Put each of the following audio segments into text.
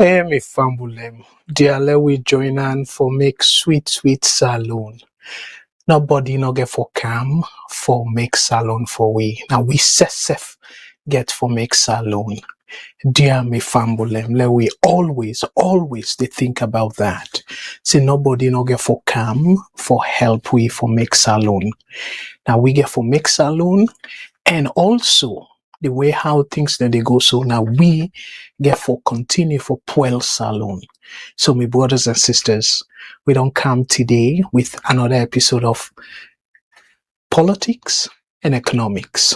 Me fambulem. Dear, we join on for make sweet salone. Nobody no get for cam for make salon for we. Now we sef get for make salon. Dear me fambulem, let we always they think about that. See nobody no get for cam for help we for make salon. Now we get for make salon, and also the way how things then they go. So now we get for continue for Puel Salon. So my brothers and sisters, we don't come today with another episode of Politics and Economics.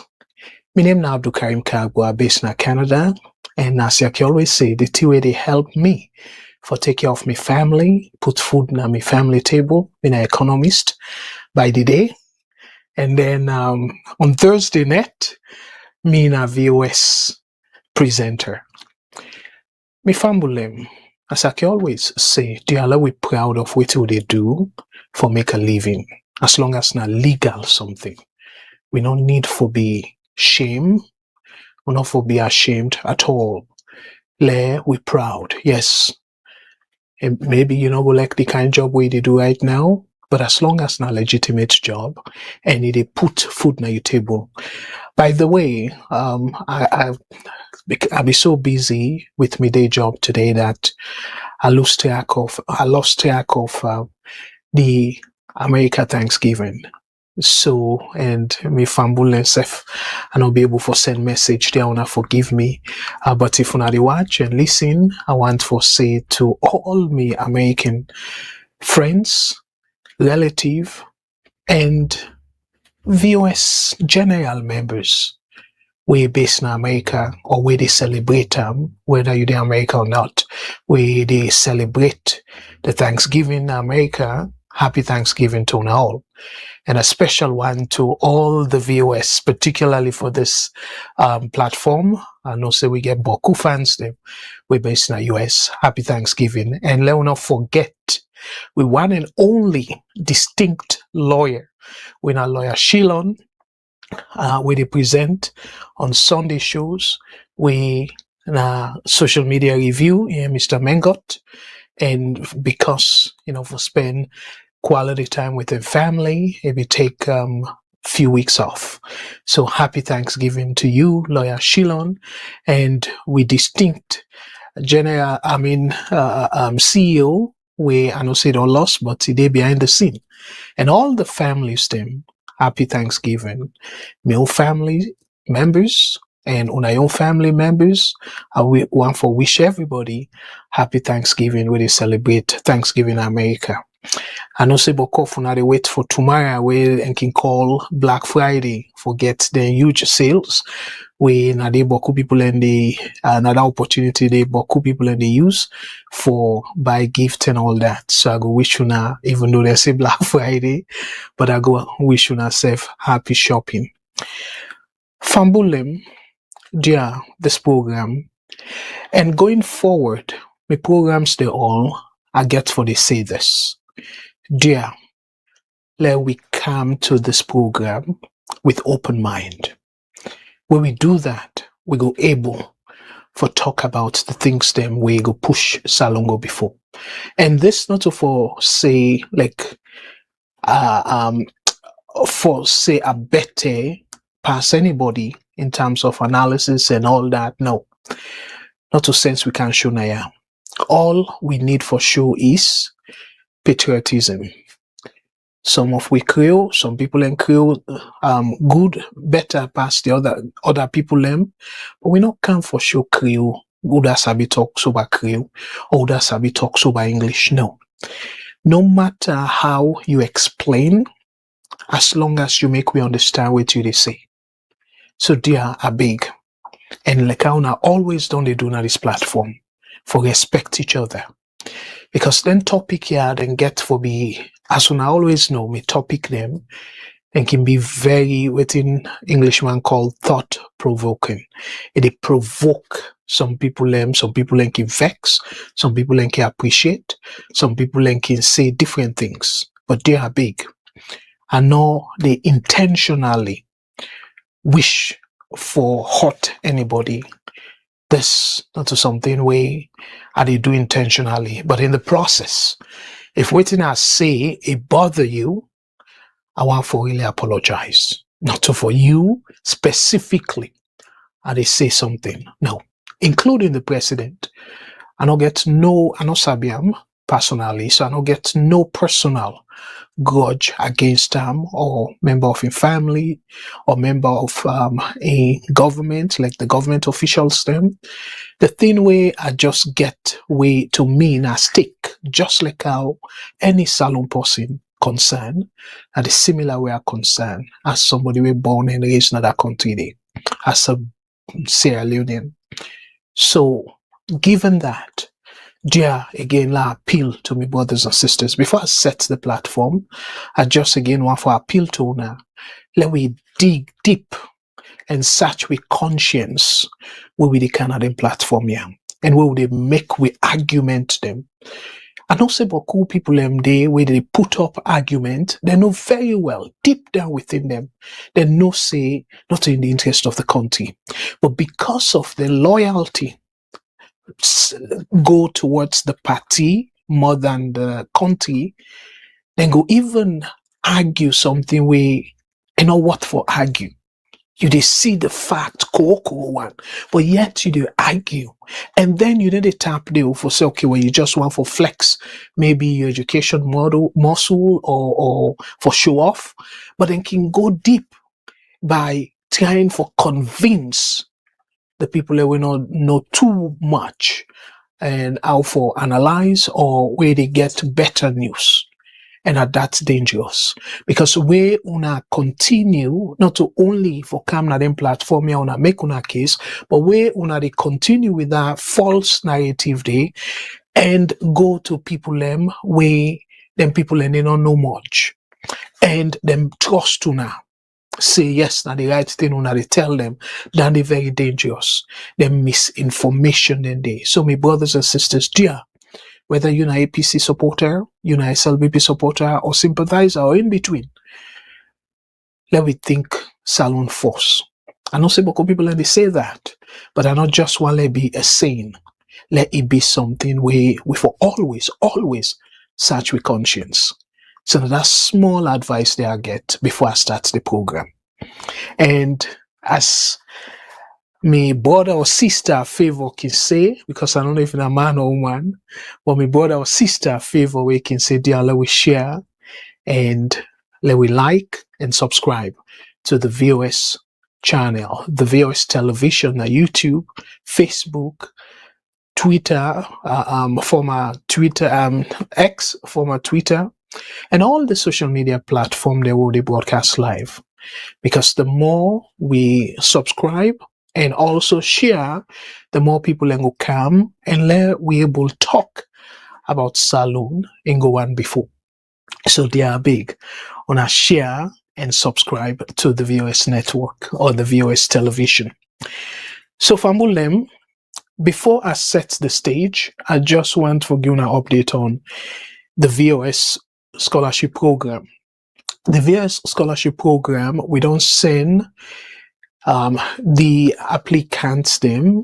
My name is Abdul Karim Kagwa, based in Canada, and as I always say, the two way they help me for take care of my family, put food on my family table, being an economist by the day. And then on Thursday night, me na VOS presenter. Me fambulem, as I can always say, they are we proud of what they do for make a living. As long as not legal something. We don't need for be shame. We not for be ashamed at all. We proud. Yes. And maybe you know go like the kind of job we they do right now. But as long as not legitimate job and they put food on your table. By the way, I'll be so busy with my day job today that I lost track of the America Thanksgiving. So, and me family and self, and I'll be able to send message there, wanna forgive me. But if you not watch and listen, I want to say to all me American friends, relative, and VOS general members, we based in America or where they celebrate them, whether you're in America or not, where they celebrate the Thanksgiving in America. Happy Thanksgiving to all. And a special one to all the VOS, particularly for this platform. I know say we get Boku fans there. We're based in the US. Happy Thanksgiving. And let us not forget, we one and only distinct lawyer. We're not lawyer Shilon. We they present on Sunday shows. We social media review, Mr. Mengot. And because, for spend quality time with the family, maybe take few weeks off. So happy Thanksgiving to you, lawyer Shilon, and we distinct CEO. We I know say don't lost, but today behind the scene, and all the families them happy Thanksgiving. My own family members and on our own family members, we want for wish everybody happy Thanksgiving when they celebrate Thanksgiving in America. I know say Bokof now they wait for tomorrow where and can call Black Friday forget the huge sales. We now they Boku people and the another opportunity they Boku people and they use for buy gift and all that. So I go wish you now, even though they say Black Friday, but I go wish you now safe happy shopping. Fambulem, dear, this program. And going forward, my programs they all I get for they say this. Dear, let we come to this program with open mind. When we do that, we go able for talk about the things them we go push Salongo before. And this not for say like for say a better pass anybody in terms of analysis and all that. No. Not to sense we can show Naya. All we need for show is patriotism. Some of we Creole, some people in Creole, good, better past the other people them, but we not come for show Creole, good as Sabi talk so by Creole, or that Sabi talk so by English. No. No matter how you explain, as long as you make we understand what you they say. So dear, I beg, and like how now always don't they do on this platform for respect each other. Because then topic here then get for be, as I always know, me topic them and can be very within Englishman called thought provoking. It provoke some people can vex, some people can appreciate, some people can say different things, but they are big. I know they intentionally wish for hurt anybody This not to something way they do intentionally, but in the process, if waiting I say it bother you, I want to really apologize. Not to for you specifically, they say something. No, including the president. I don't get no, I don't sabi him personally, so I don't get no personal grudge against him or member of a family or member of a government, like the government officials them. The thing way I just get way to me na stick, just like how any Salone person concerned, and the similar way I concerned as somebody we born and raised in that country day, as a Sierra Leonean. So given that, dear, again, I appeal to my brothers and sisters. Before I set the platform, I just again want to appeal to now. Let we dig deep and search with conscience where we the Canadian platform here. And where they make we argument them. I know say beaucoup people them day where they put up argument, they know very well, deep down within them, they know say not in the interest of the country. But because of the loyalty go towards the party more than the country, then go even argue something we what for argue. You they see the fact one, but yet you do argue. And then you did a tap deal for say, okay, well, you just want for flex, maybe your education muscle or for show off, but then can go deep by trying for convince the people that we not know too much and how for analyze or where they get better news. And that's dangerous because we una continue not to only for come na them platform here una make una case, but we una they continue with that false narrative day and go to people them where them people and they don't know much and them trust una say yes now the right thing una they tell them then they very dangerous. Them misinformation then they. So my brothers and sisters, dear, whether you're an APC supporter, you're an SLBP supporter, or sympathizer, or in between, let me think Salone force. I know say beaucoup people they say that, but I not just want to be a saying. Let it be something we for always search with conscience. So that's small advice that I get before I start the program. And as my brother or sister favor can say, because I don't know if it's a man or woman, but my brother or sister favor we can say, dear, let we share and let we like and subscribe to the VOS channel, the VOS television, YouTube, Facebook, Twitter, former Twitter, X, former Twitter, and all the social media platforms that will be broadcast live. Because the more we subscribe and also share, the more people will come and we able to talk about Salone and go on before. So they are big on a share and subscribe to the VOS network or the VOS television. So Fambulem, before I set the stage, I just want to give you an update on the VOS scholarship program. The VOS scholarship program, we don't send the applicants them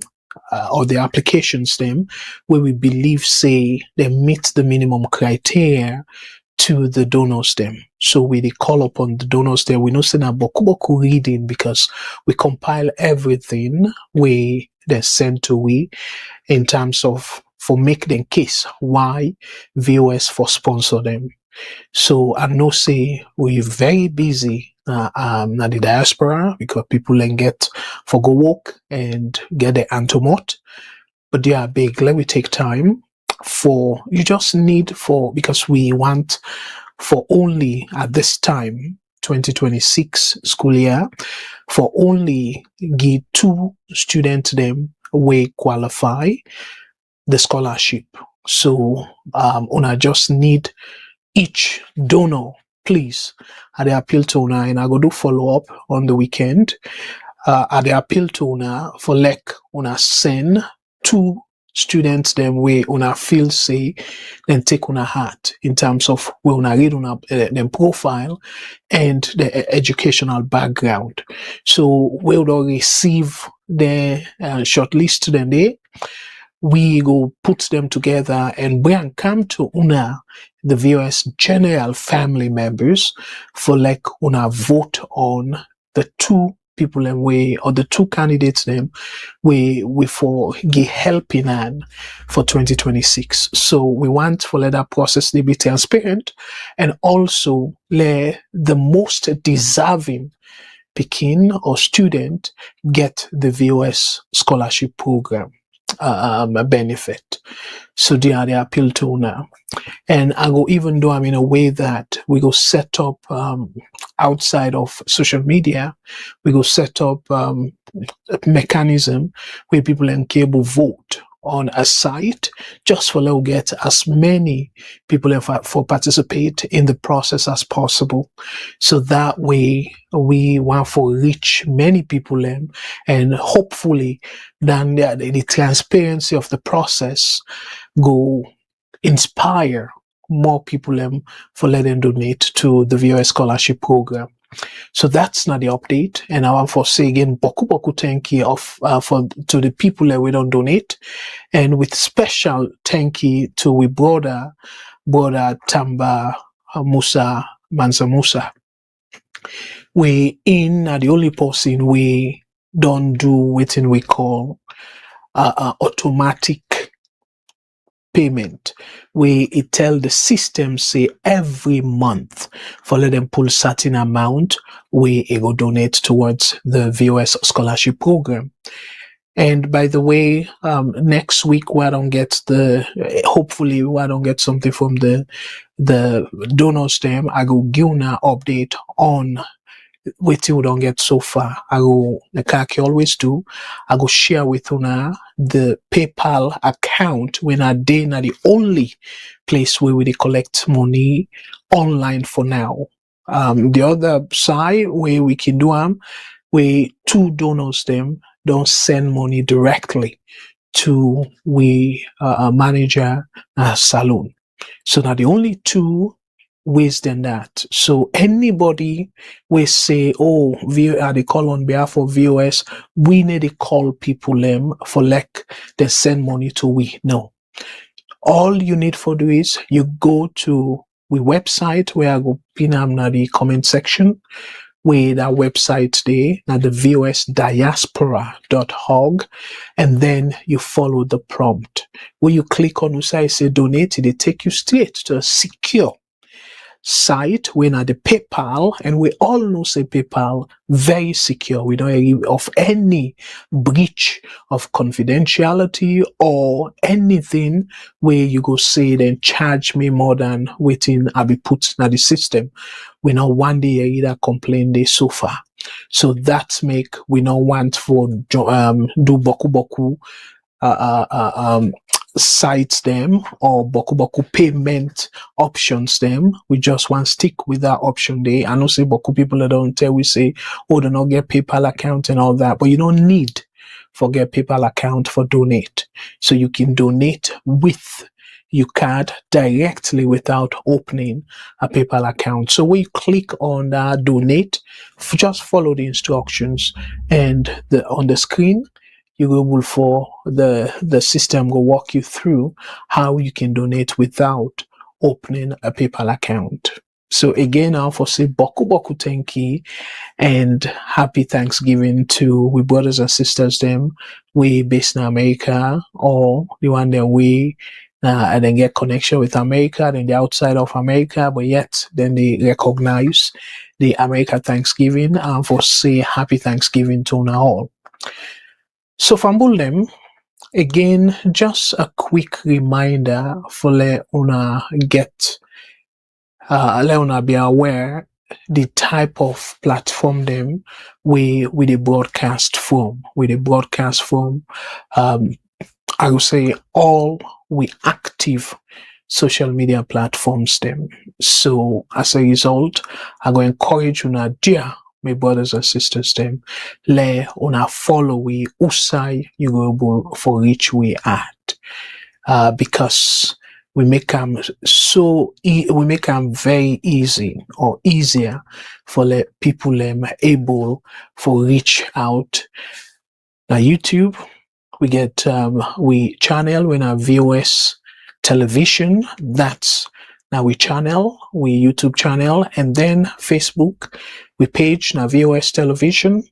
or the applications them where we believe say they meet the minimum criteria to the donors them. So we call upon the donors there. We know say na boku reading because we compile everything we they send to we in terms of for make them case why VOS for sponsor them. So I know say we're very busy na the diaspora because people then get for go work and get the antomot, but they are big. Let me take time for you just need for because we want for only at this time 2026 school year for only give 2 students them we qualify the scholarship. So una just need each donor, please, I appeal to una and I go do follow up on the weekend. I appeal to una for una send 2 students them way una feel say then take una heart in terms of where una read una them profile and the educational background. So we will receive the shortlist then day. We go put them together and bring come to una the VOS general family members for like una vote on the two people and way or the two candidates them we for get help in hand for 2026. So we want for let that process to be transparent and also let the most deserving Pekin or student get the VOS scholarship program benefit. So they are the appeal to now. And I go even though I'm in a way that we go set up outside of social media, we go set up a mechanism where people can able vote on a site just for let get as many people for participate in the process as possible. So that way we want for reach many people and hopefully then the transparency of the process go inspire more people for letting donate to the VOS scholarship program. So that's not the update. And I want for say again, boku thank you to the people that we don't donate. And with special thank you to we brother Tamba Musa Mansa Musa. We the only person we don't do what we call automatic payment, where it tell the system say every month for let them pull certain amount where it go donate towards the VOS scholarship program. And by the way, next week we don't get hopefully we don't get something from the donors them. I go give una update on what you don't get so far. I go like I always do. I go share with una the PayPal account when I day na the only place where we collect money online for now. The other side where we can do where two donors them don't send money directly to we manager salon. So now the only two ways than that. So anybody will say, oh, they call on behalf of VOS, we need to call people for like they send money to we. No. All you need for do is you go to we website where I go pin na the comment section where that website there na the vosdiaspora.org, and then you follow the prompt. When you click on say donate, they take you straight to a secure site when at the PayPal, and we all know say PayPal very secure. We don't hear of any breach of confidentiality or anything where you go say then charge me more than waiting I be put in the system. We not one day either complain they so far. So that's make we not want for do boku sites them or boku payment options them. We just want stick with that option there. I know say boku people that don't tell we say, oh, they not get PayPal account and all that, but you don't need for get PayPal account for donate. So you can donate with your card directly without opening a PayPal account. So when you click on that donate, just follow the instructions, and on the screen you go able for the system will walk you through how you can donate without opening a PayPal account. So again, I'll for say boku thank you and happy Thanksgiving to we brothers and sisters them we based in America, or the one that we and then get connection with America, then the outside of America, but yet then they recognize the America Thanksgiving and for say happy Thanksgiving to all. So fambul them again, just a quick reminder for let una get let una be aware the type of platform them we the broadcast from. I would say all we active social media platforms them. So as a result, I go encourage una dear my brothers and sisters them, le una follow we usai you go able for reach we at. Because we make them we make them very easy or easier for the people able for reach out. Now YouTube, we get we channel when our VOS television. That's now we channel, we YouTube channel, and then Facebook, we page now VOS television,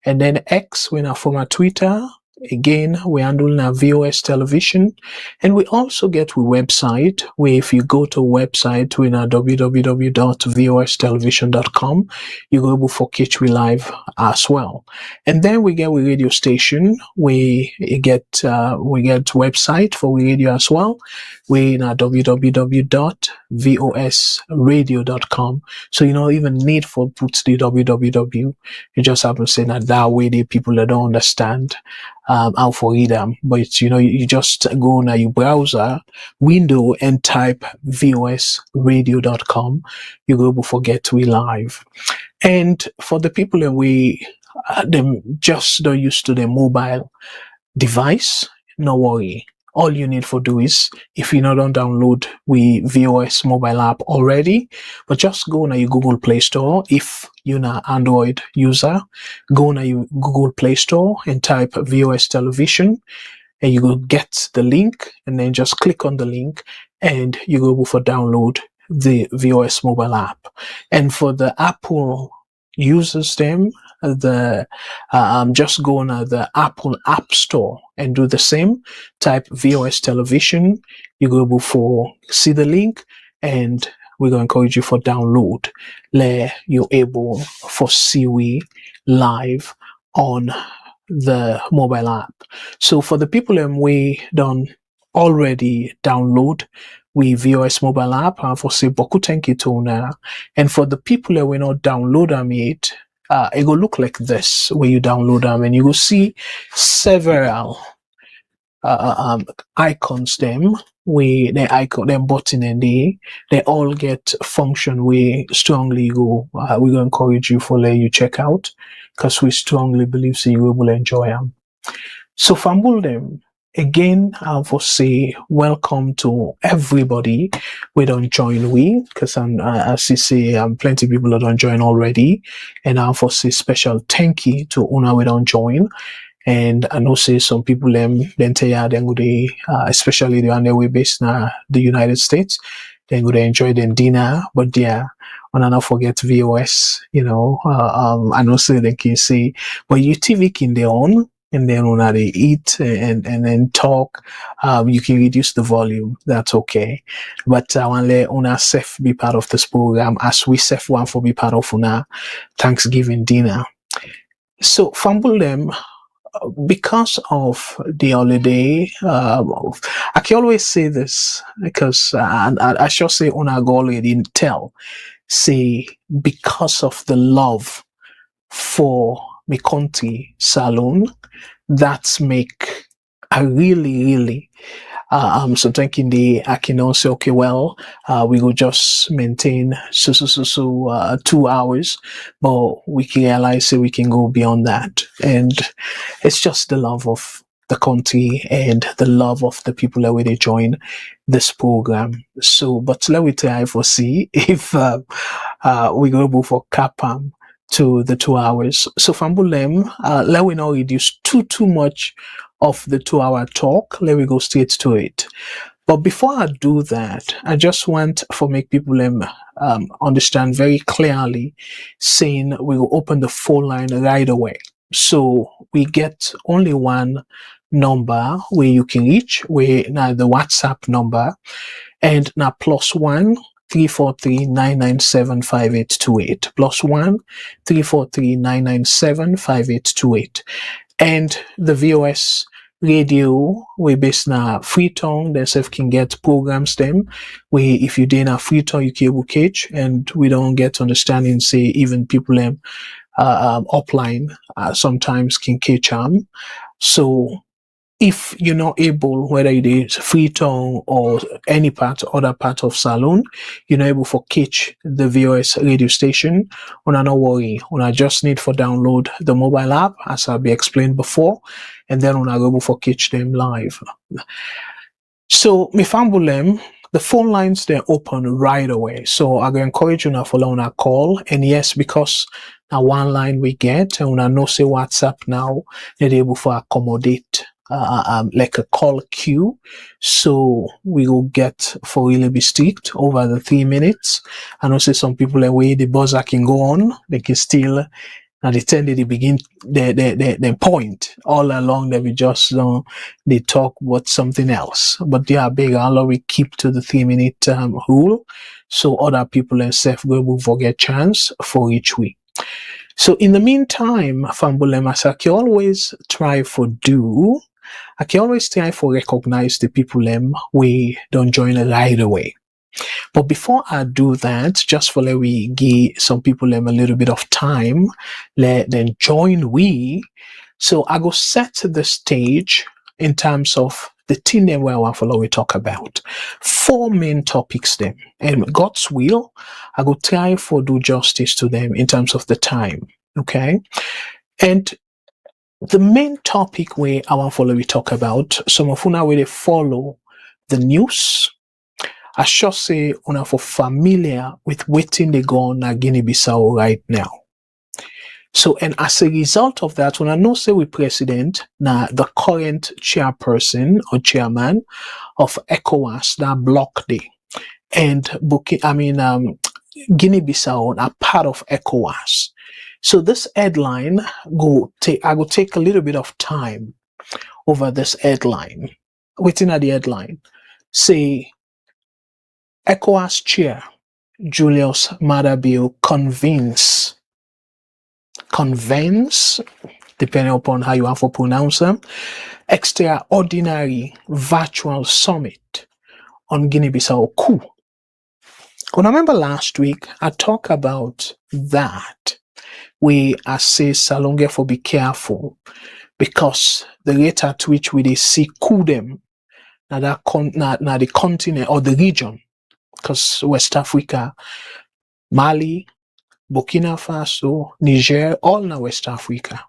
and then X when our former Twitter. Again, we handle now VOS television, and we also get a website where if you go to a website we now www.vostelevision.com, you go able for catch we live as well. And then we get a radio station, we get website for radio as well. We now www.vosradio.com. So you don't even need for put the www. You just have to say that way the people that don't understand how for read them. But you just go on your browser window and type vosradio.com. You go able to get we live. And for the people that we them just don't used to their mobile device, no worry. All you need for do is, if you don't download we VOS mobile app already, but just go on your Google Play Store. If you're an Android user, go on your Google Play Store and type VOS television, and you will get the link, and then just click on the link, and you go for download the VOS mobile app. And for the Apple users, them just go on the Apple App Store and do the same. Type VOS television. You go able for see the link, and we're going to encourage you for download. You're able for see we live on the mobile app. So for the people we don't already download we VOS mobile app, and for say boku thank you to now. And for the people that we not download them yet, it will look like this when you download them, and you will see several icons them button, and they all get function. We strongly go we're gonna encourage you for let you check out, because we strongly believe so you will enjoy them. So fumble them again, for say welcome to everybody we don't join we, because as you say plenty of people that don't join already, and for say special thank you to una we don't join. And I know say some people then tell you then go they especially the one they way based in the United States, then go they enjoy their dinner, but yeah, and not forget VOS, I know say they can say, but you TV can their own, and then when they eat and then talk, you can reduce the volume. That's okay. But I want to let una self be part of this program, as we self want for be part of una Thanksgiving dinner. So fumble them. Because of the holiday, I can always say this, because I should say una go already tell, say because of the love for my country, Salone, that's make I really so thinking I can also okay, well, we will just maintain 2 hours, but we can realize that we can go beyond that. And it's just the love of the country and the love of the people that they join this program. So, but let me try for see if we go able for Kapam to the 2 hours. So Fambulem, let we not reduce too much of the 2 hour talk. Let me go straight to it. But before I do that, I just want for make people understand very clearly, saying we will open the phone line right away. So we get only one number where you can reach, where now the WhatsApp number, and now +1 343 997 5828 +1 343 997 5828. And the VOS radio, we based na Freetown, themselves can get programs them. We if you did a Freetown, you can catch, and we don't get understanding, say even people upline sometimes can catch them. So if you're not able, whether it is Freetown or any other part of Salone, you're not able to catch the VOS radio station, una no worry. Una just need to download the mobile app, as I'll be explained before, and then una able to catch them live. So, me fambulem, the phone lines, they're open right away. So, I go encourage you to follow on a call. And yes, because now one line we get, and I know say WhatsApp now, they're able to accommodate like a call queue. So, we will get for really be strict over the 3 minutes. I know say some people away, the buzzer can go on, they can still. Now they tend to begin the point all along that we just they talk about something else. But yeah, big all we keep to the 3 minute rule, so other people and self will forget chance for each week. So in the meantime, Fambulemas, I can always try for do. I can always try for recognize the people we don't join right away. But before I do that, just for let we give some people a little bit of time, let them join we. So I go set the stage in terms of the thing that where I follow we talk about. 4 main topics them. And God's will, I go try for do justice to them in terms of the time. Okay. And the main topic where I want follow we talk about, some of you now will follow the news. I should say, una for familiar with waiting they go on Guinea-Bissau right now. So, and as a result of that, when I know say we president, now the current chairperson or chairman of Ecowas, that block day, and Guinea-Bissau are part of Ecowas. So this headline I go take a little bit of time over this headline. Waiting at the headline, say. ECOWAS chair, Julius Maada convenes, depending upon how you want to pronounce them, extraordinary virtual summit on Guinea-Bissau coup. When I remember last week, I talked about that. We say Salonge for be careful because the rate at which we see coup them, now the continent or the region, because West Africa, Mali, Burkina Faso, Niger, all now West Africa.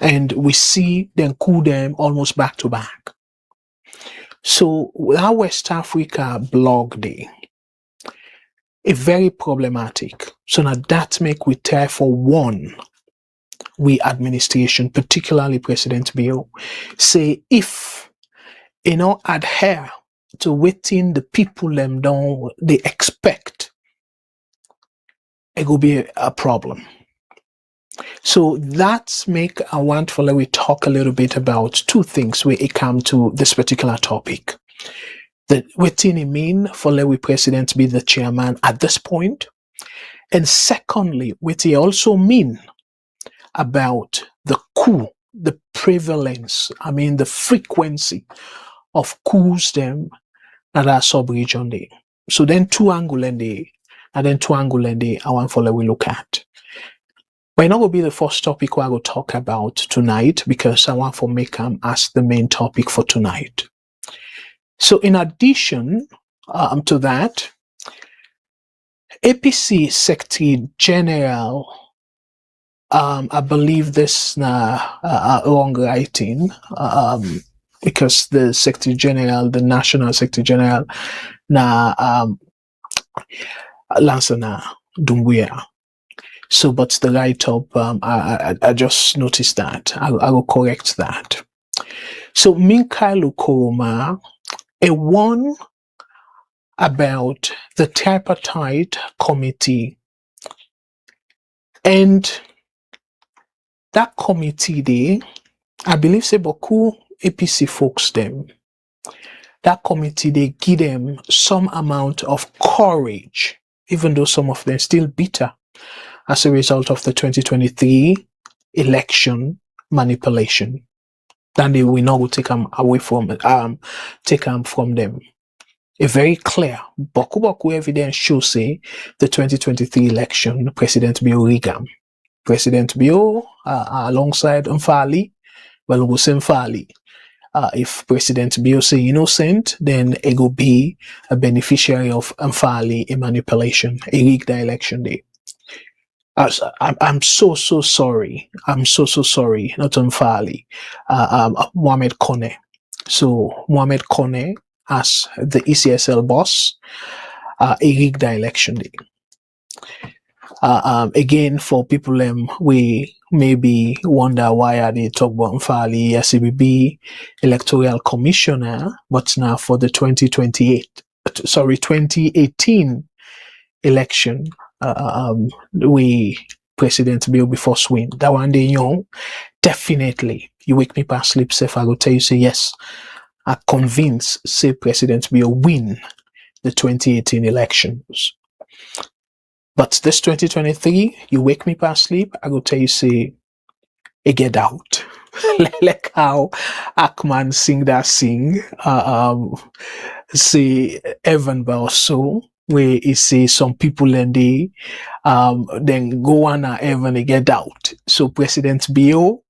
And we see them coup them almost back to back. So our West Africa blog day is very problematic. So now that make we try for one, we administration, particularly President Bill, say if adhere to waiting the people them don't they expect, it will be a problem. So that's make I want for let we talk a little bit about two things when it come to this particular topic. That waiting it mean for let we president be the chairman at this point, and secondly, what it also mean about the coup, the prevalence, the frequency of coups them that are sub-region day. So then two angle and I want for we look at. But it not will be the first topic I will talk about tonight because I want for make them as the main topic for tonight. So in addition to that, APC Secretary-General, I believe this wrong writing, because the Secretary-General, the National Secretary-General, Lansana Dumbuya. So, but the write-up, I just noticed that. I will correct that. So, Minkailu Koroma, a one about the Tripartite Committee, and that committee there, I believe say beaucoup APC folks them. That committee, they give them some amount of courage, even though some of them still bitter as a result of the 2023 election manipulation. Then they will not take them away from take them from them. A very clear boku evidence shows say the 2023 election, President Bio Rigam. President Bio alongside Mfali, well, Mfali, if President Bill say innocent, then it will be a beneficiary of a manipulation, a rigged election day. I'm so sorry. I'm so sorry. Not Mfali, Mohamed Kone. So Mohamed Kone, as the ECSL boss, a rigged election day. Again, for people we maybe wonder why are they talk about Mfali as CBB electoral commissioner, but now for the 2018 election, we President Bill before swing. That one day, definitely you wake me past sleep safe. I will tell you, say yes, I convince say President Bill win the 2018 elections. But this 2023, you wake me past sleep, I will tell you, say, it get out. Like how Ackman sing, say, Evan Balso, where he say some people and they, then go on and Evan, they get out. So President Bill,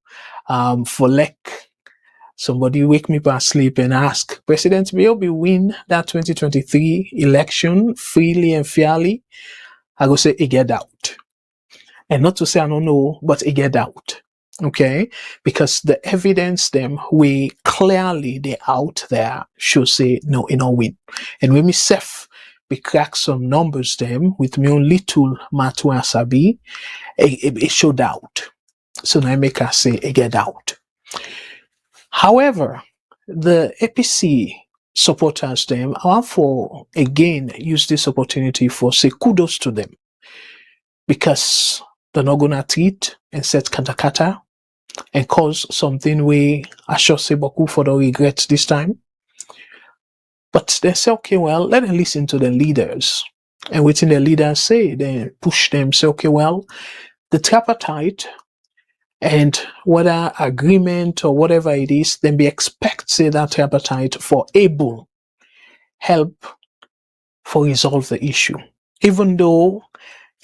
for like, somebody wake me past sleep and ask, President Bill be win that 2023 election freely and fairly? I go say, it get out. And not to say I don't know, but it get out. Okay? Because the evidence them, we clearly, they out there, should say, no, it don't win. And when me self, we crack some numbers them, with me own little matu asabi, it showed out. So now I make us say, it get out. However, the APC supporters them, I want for again use this opportunity for say kudos to them, because they're not gonna treat and set katakata and cause something we I sure say boku for the regrets this time. But they say, okay, well, let them listen to the leaders, and within the leaders say, they push them, say, okay, well, the tripartite and whether agreement or whatever it is, then be expect say that tripartite for able help for resolve the issue. Even though,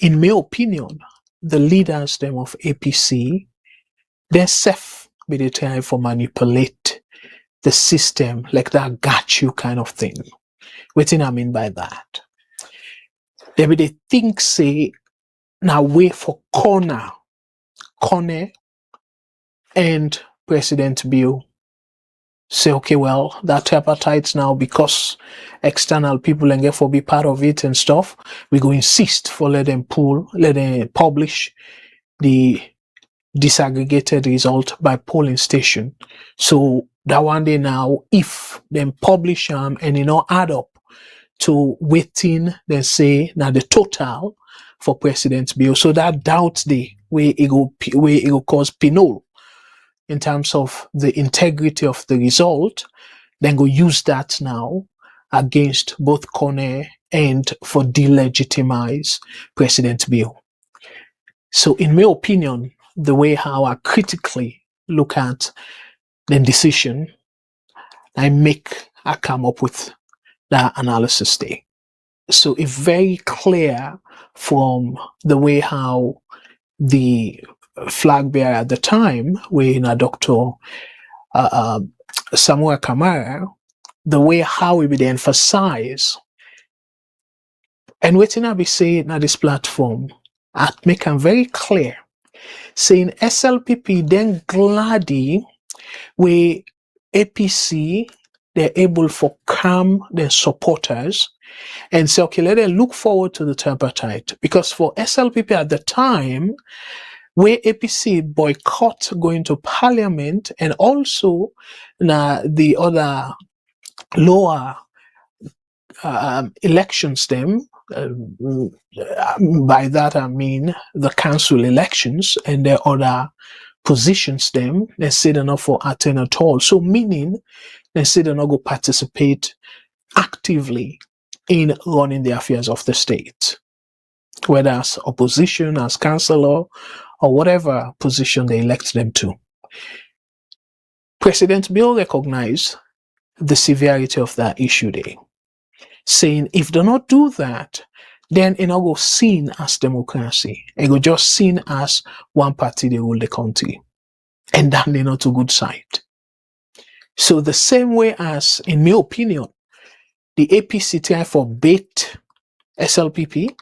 in my opinion, the leaders them of APC, they're safe by the time for manipulate the system like that got you kind of thing. What do I mean by that? They think say now wait for corner and President Bill say, okay, well, that tripartite now, because external people and therefore be part of it and stuff, we go insist for let them publish the disaggregated result by polling station. So that one day now, if them publish them and add up to waiting, then say now the total for President Bill. So that doubt day where it go cause penal in terms of the integrity of the result, then go use that now against both Kone and for delegitimize President Bill. So in my opinion, the way how I critically look at the decision, I come up with that analysis there. So it's very clear from the way how the flag bearer at the time, when Dr. Samuel Kamara, the way how we would emphasize, and waiting I be saying at this platform, I make them very clear, saying SLPP then gladly where APC they're able for calm their supporters and say, okay, let them look forward to the tripartite, because for SLPP at the time, where APC boycott going to parliament and also the other lower elections them, by that I mean the council elections and the other positions them, they say they're not for attend at all. So meaning they say they're not going to participate actively in running the affairs of the state, whether as opposition, as councillor, or whatever position they elect them to. President Bill recognized the severity of that issue there, saying if they not do that, then it not go seen as democracy. It go just seen as one party they rule the country. And that they not a good side. So the same way as, in my opinion, the APC try for bait SLPP,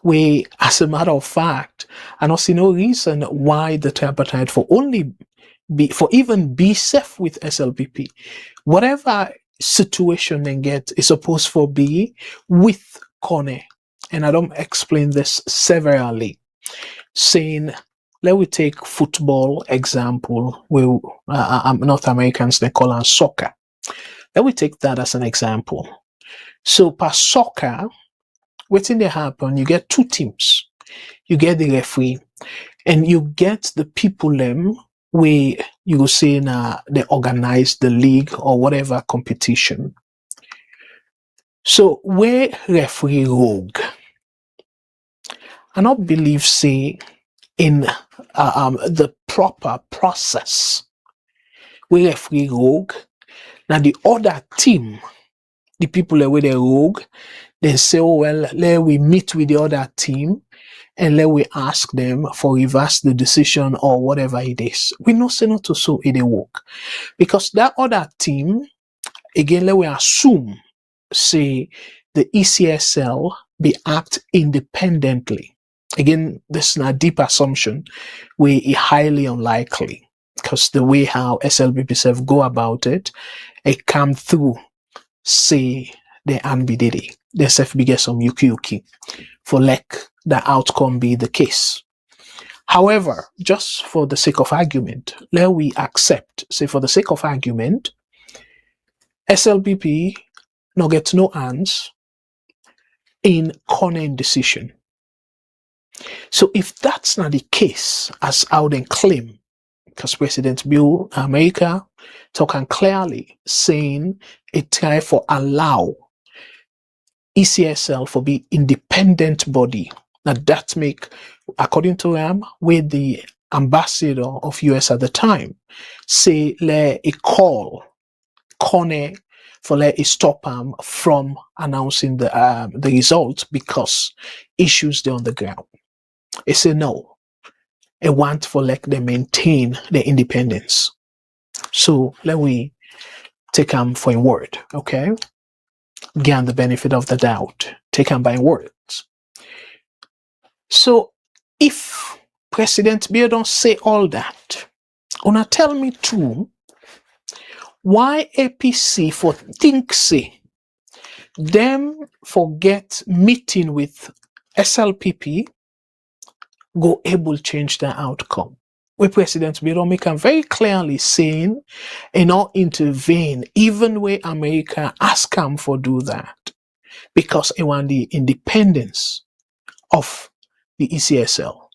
we, as a matter of fact, I don't see no reason why the tripartite for only even be safe with SLPP. Whatever situation they get is supposed for be with Kone. And I don't explain this severally, saying, let we take football example. North Americans, they call it soccer. Let we take that as an example. So per soccer, what's in there happen? You get two teams. You get the referee, and you get the people them where you go say they organize the league or whatever competition. So where referee rogue, I not believe say in the proper process where referee rogue. Now the other team, the people that were the rogue, they say, oh well, let we meet with the other team and let we ask them for reverse the decision or whatever it is. We know say not to so it work. Because that other team, again, let we assume, say, the ECSL be act independently. Again, this is a deep assumption where it highly unlikely, because the way how SLBP self go about it come through, say, the NBDD. They self be get some yuki for like the outcome be the case. However, just for the sake of argument, let we accept, say for the sake of argument, SLBP no get no hands in cornering decision. So if that's not the case, as how they claim, because President Bill America talking clearly saying it try for allow ECSL for be independent body. Now that make, according to him, with the ambassador of US at the time, say let a call Kone for let it stop him from announcing the result because issues there on the ground. It say no. It want for like they maintain their independence. So let we take him for a word, okay? Gain the benefit of the doubt. Take him by words. So if President Bill don't say all that, wanna tell me too why APC for think say them forget meeting with SLPP go able change the outcome. Where President Bill make him very clearly saying and not intervene even where America ask him for do that because it want the independence of the ECSL.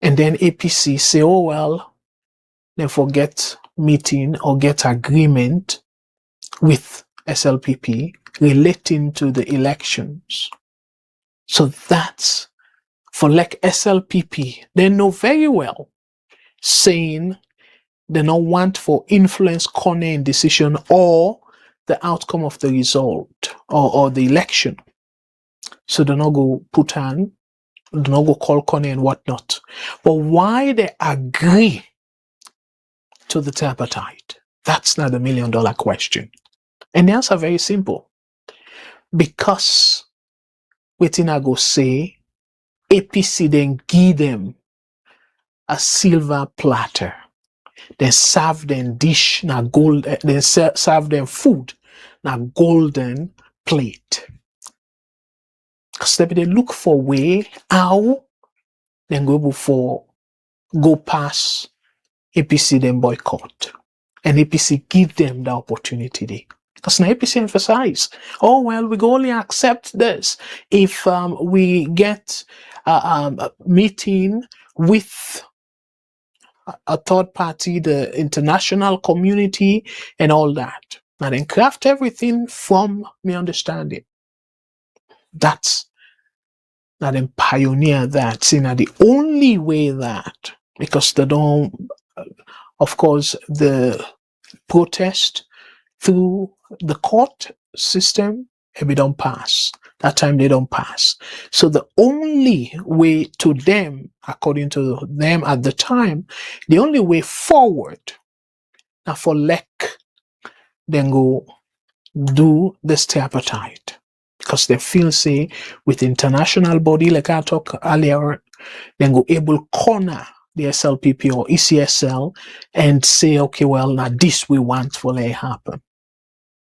And then APC say, oh well, they forget meeting or get agreement with SLPP relating to the elections. So that's for like SLPP, they know very well saying they don't want for influence cornering decision or the outcome of the result or the election. So they not go put on, they not go call corner and whatnot. But why they agree to the tripartite? That's not $1 million question. And the answer very simple. Because waiting I go say APC then give them a silver platter. Then serve them dish na gold, then serve them food na golden plate. Because they look for way how then go before go past APC then boycott. And APC give them the opportunity. Because now APC emphasize, oh well, we can only accept this if we get a meeting with a third party, the international community, and all that. Now then craft everything from me understanding. That's now then pioneer that. See now the only way that, because they don't, of course, the protest through the court system, we don't pass. That time they don't pass. So the only way to them, according to them at the time, the only way forward now for lek, then go do this tripartite. Because they feel, say, with international body, like I talked earlier, then go able corner the SLPP or ECSL and say, okay, well, now this we want for let happen.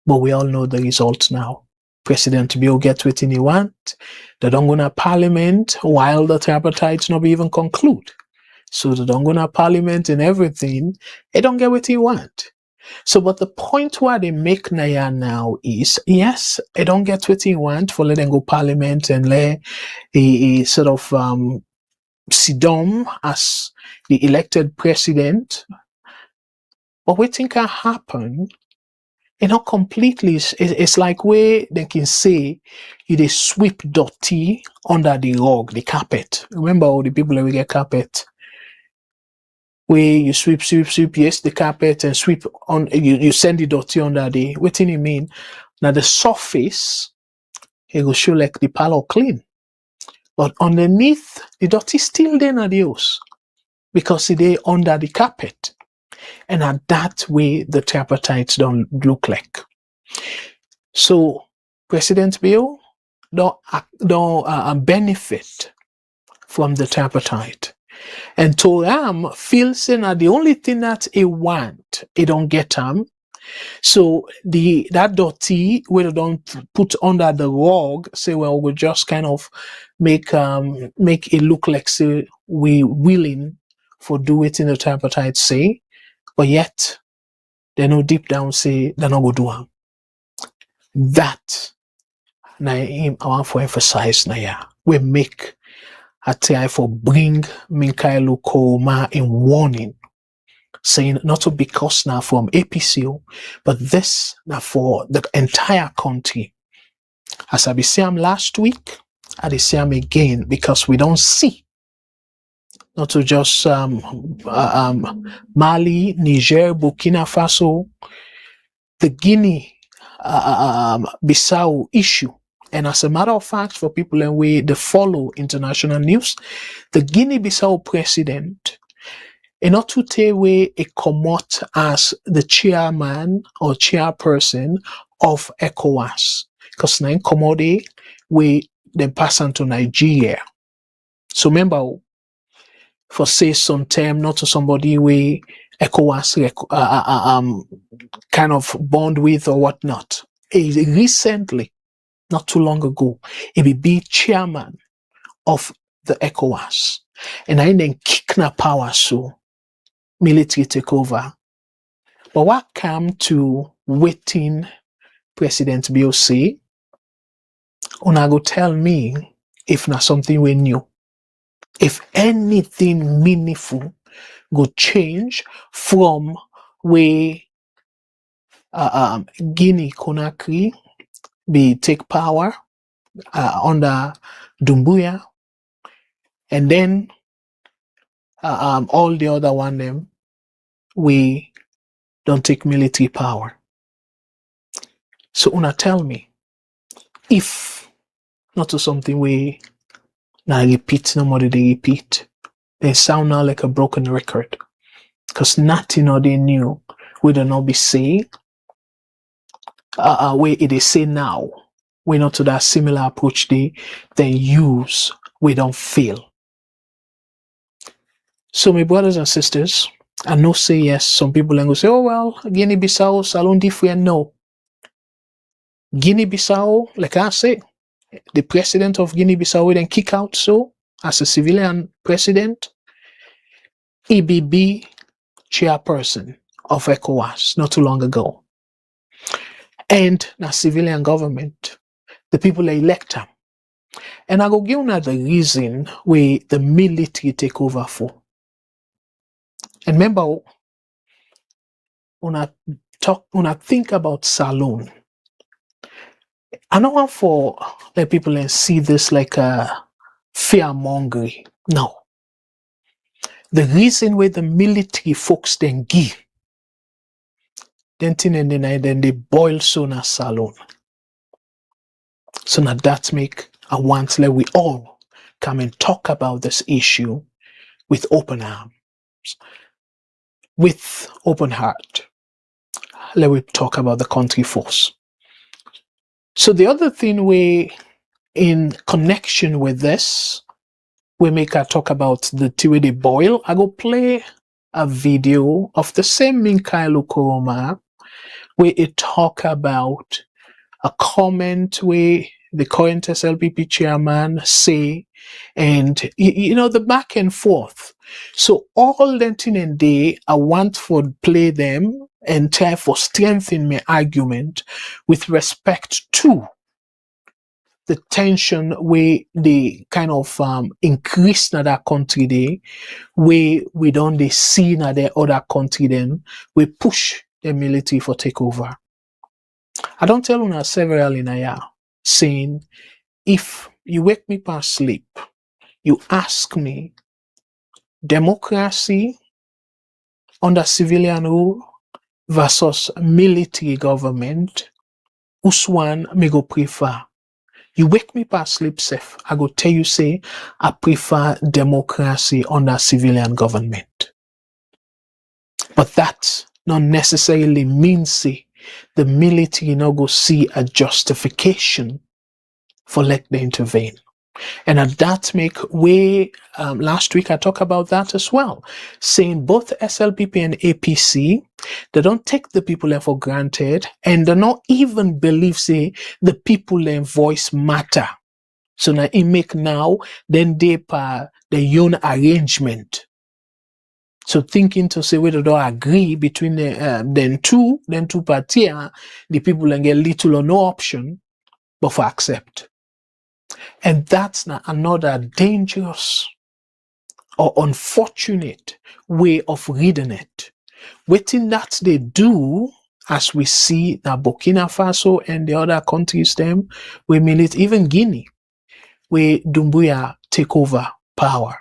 But we all know the results now. President Bill get what he want. They don't go to parliament while the tripartite not even conclude. So they don't go to parliament and everything. They don't get what he want. So, but the point where they make Naya now is, yes, they don't get what he want for letting go parliament and let a sort of sit down as the elected president. But what think can happen? Not completely. It's like where they can say they sweep dirty under the rug, the carpet. Remember all the people that we get carpet? Where you sweep, yes, the carpet and sweep on, you send the dirty under the, what do you mean? Now the surface, it will show like the parlor clean. But underneath, the dirty still there na the house because it under the carpet. And at that way, the tripartites don't look like. So, President Bill don't benefit from the tripartite. And Toram feels that the only thing that he want, he don't get him. So that dirty we don't put under the rug, say, well, we just kind of make it look like say we willing for do it in the tripartite say, but yet they know deep down say they're not gonna do him. That now I want to emphasize now we make a try for bring Minkailu Koroma in warning, saying not to because now from APC, but this now for the entire country. As I be saying last week, I be saying again because we don't see not to just Mali, Niger, Burkina Faso, the Guinea-Bissau issue. And as a matter of fact, for people in way they follow international news, the Guinea-Bissau president, not to take away a commot as the chairman or chairperson of Ecowas, because now commode we then pass on to Nigeria. So remember, for say some time, not to somebody we Ecowas kind of bond with or whatnot. Recently, not too long ago, he will be chairman of the Ecowas. And I then kick na power so military take over. But what come to waiting President Bill say, una go tell me if not something we knew. If anything meaningful go change from where Guinea-Conakry be take power under Dumbuya, and then all the other one them we don't take military power. So una tell me if not to something we now repeat, nobody they repeat. They sound now like a broken record. Because nothing or they knew we don't not be saying where it is say now. We not to that similar approach they use, we don't fail. So my brothers and sisters, I know say yes, some people and go say, oh well, Guinea-Bissau, Salone different. No. Guinea-Bissau, like I say, the president of Guinea-Bissau will then kick out so as a civilian president, EBB chairperson of ECOWAS not too long ago. And the civilian government, the people elect him. And I go give you the reason where the military take over for. And remember, when I think about Salone, I don't want for let people and see this like a fear-mongering. No. The reason where the military folks then give, then they boil so na Salone. So now that make I want let we all come and talk about this issue with open arms, with open heart. let me talk about the country force. So the other thing in connection with this, we make a talk about the tea wey dey boil. I go play a video of the same Minkailu Koroma where it talk about a comment where the current SLPP chairman say, and you know, the back and forth. So all that thing and day, I want for play them and try for strengthen my argument with respect to the tension where they kind of increase in that country day, where we don't they see in the other country then, we push the military for takeover. I don't tell una several in a year, saying, if you wake me past sleep, you ask me, democracy under civilian rule versus military government, which one me go prefer? You wake me past sleep safe, I go tell you say, I prefer democracy under civilian government. But that not necessarily means say, the military no go see a justification for let them intervene. And at that make way, last week I talked about that as well, saying both SLPP and APC, they don't take the people there for granted, and they not even believe, say, the people their voice matter. So now it make now, then they pa the own arrangement. So thinking to say whether they agree between them two parties, the people then get little or no option, but for accept. And that's not another dangerous or unfortunate way of reading it. Waiting that they do, as we see that Burkina Faso and the other countries them, we military, even Guinea, where Doumbouya take over power.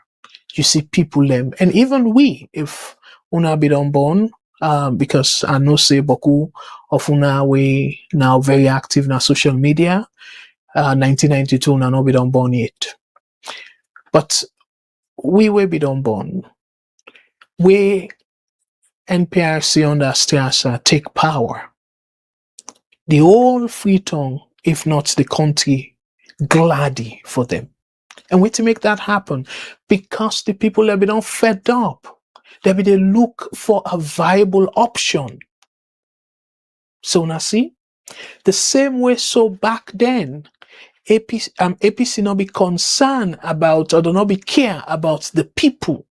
You see people them, and even we, if una be done born, because I know say beaucoup of una we now very active in social media. 1992 na no be done born yet. But we will be done born. We NPRC under Stiasa take power. The whole Freetown, if not the country, gladdy for them. And we to make that happen because the people have been fed up. They be they look for a viable option. So now see, the same way so back then, APC not be concerned about or do not be care about the people.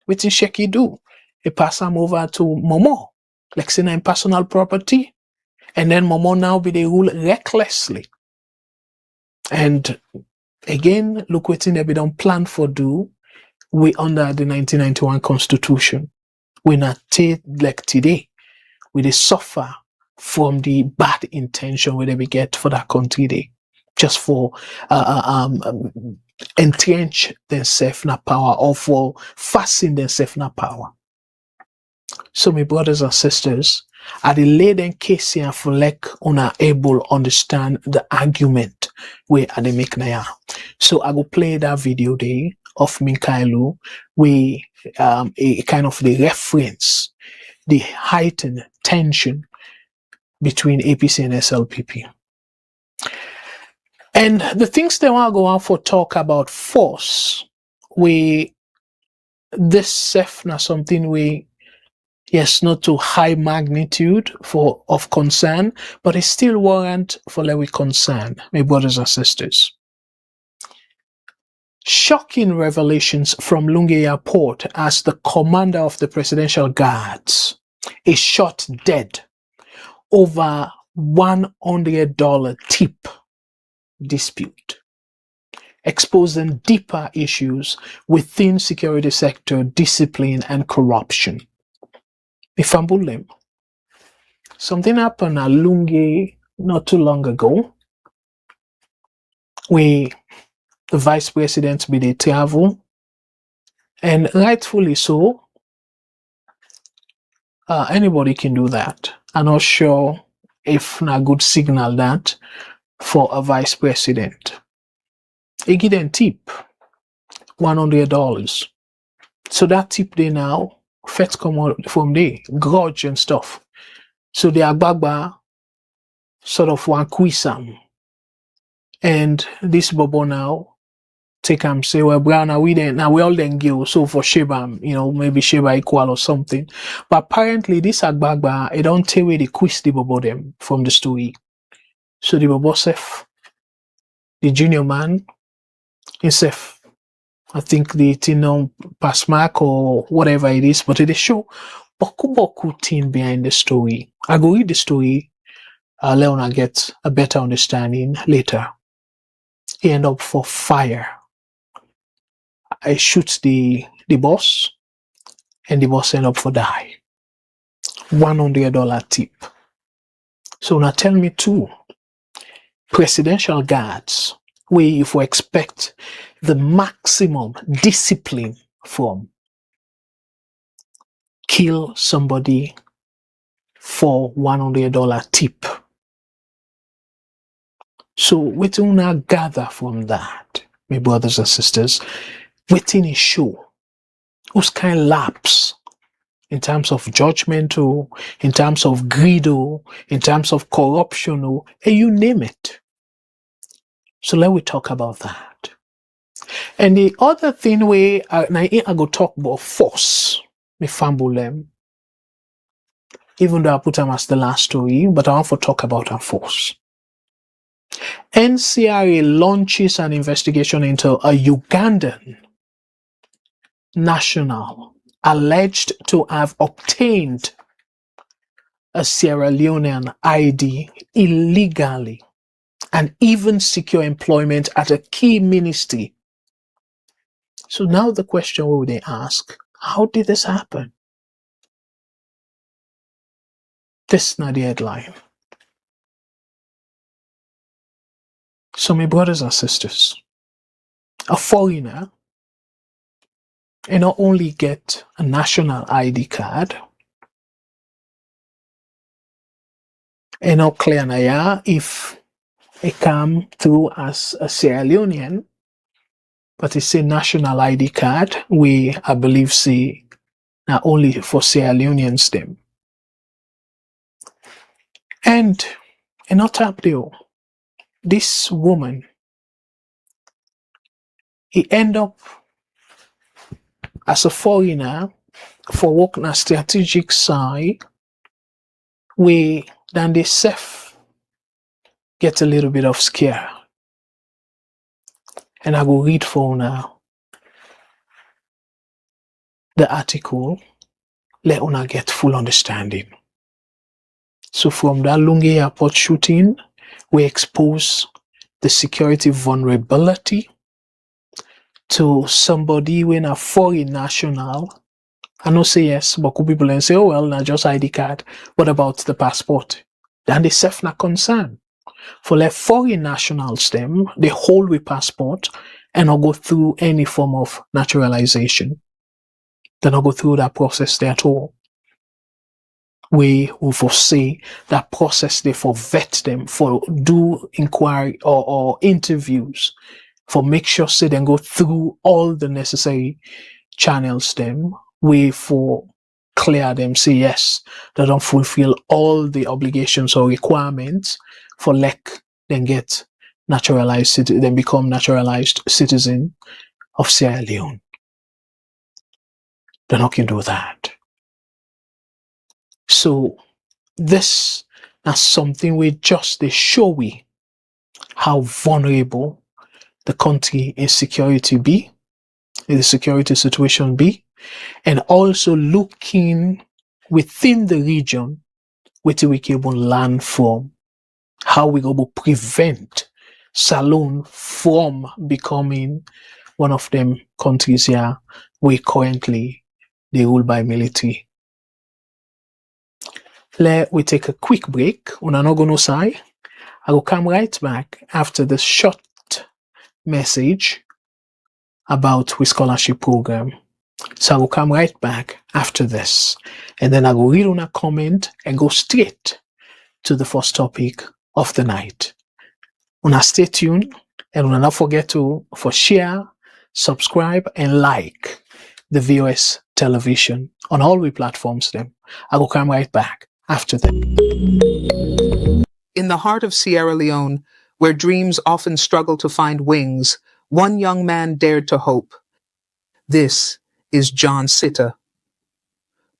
What did Sheki do? He pass them over to Momo, like saying in personal property, and then Momo now be they rule recklessly. And again, look what they be done plan for do. We under the 1991 Constitution. We not take like today. We they suffer from the bad intention where they be get for that country day. Just for entrench themselves in power or for fasten themselves in power. So my brothers and sisters, I lay them case here for like una able understand the argument where I make now. So I go play that video there of Minkailu where a kind of the reference, the heightened tension between APC and SLPP. And the things they want to go out for talk about force, we this self na something we yes not to high magnitude for of concern, but it's still warrant for like we concern, my brothers and sisters. Shocking revelations from Lungi Airport as the commander of the Presidential Guards is shot dead over $100 tip dispute, exposing deeper issues within security sector discipline and corruption. Something happened at Lungi not too long ago, where the vice president be the travel, and rightfully so. Anybody can do that. I'm not sure if not good signal that for a vice president. He give them tip, $100. So that tip they now, feds come out from there, grudge and stuff. So the Agbagba sort of one quisam. And this Bobo now take him say, well, Brown, now we all then go. So for Sheba, maybe Sheba equal or something. But apparently this Agbagba, it don't tell where they quiz the Bobo them from the story. So the Bobo Sef, the junior man, himself, I think the pass mark or whatever it is, but it show boku thing behind the story. I go read the story, let una get a better understanding later. He end up for fire. I shoot the boss, and the boss end up for die. $100 tip. So now tell me too, presidential guards, where if we expect the maximum discipline from, kill somebody for $100 tip. So what do we gather from that, my brothers and sisters? Within a show, who's kind of lapse in terms of judgment, or in terms of greed, or in terms of corruption, or you name it. So let we talk about that. And the other thing where I go talk about force, me fumble them. Even though I put them as the last story, but I want to talk about our force. Ncra launches an investigation into a Ugandan national alleged to have obtained a Sierra Leonean ID illegally and even secure employment at a key ministry. So now the question we would ask, how did this happen? This is not the headline. So my brothers and sisters, a foreigner, not only get a national ID card, not clear na if it come through as a Sierra Leonean, but it's a national ID card, we I believe say not only for Sierra Leoneans them. And not up there, this woman, he end up as a foreigner for work on a strategic side, where then they self get a little bit of scare. And I will read for now the article, let una get full understanding. So from that Lungi airport shooting, we expose the security vulnerability to somebody when a foreign national. I know say yes, but could people and say, oh well, not just ID card. What about the passport? Then they self not concern. For like foreign nationals, them they hold with passport and not go through any form of naturalization. They not go through that process there at all. We will foresee that process they for vet them, for do inquiry or interviews, for make sure say then go through all the necessary channels them, way for clear them, say yes, they don't fulfill all the obligations or requirements for then get naturalized, then become naturalized citizen of Sierra Leone. They're not going to do that. So this is something we just they show we how vulnerable the country insecurity be, the security situation be, and also looking within the region where we can learn from how we go to prevent Salone from becoming one of them countries here where currently they rule by military. Let we take a quick break. Una no go no say. I will come right back after this short message about the scholarship program. So I will come right back after this. And then I will read on a comment and go straight to the first topic of the night. Una stay tuned and una not forget to share, subscribe and like the VOS television on all the platforms them. I will come right back after this. In the heart of Sierra Leone, where dreams often struggle to find wings, one young man dared to hope. This is John Sitta.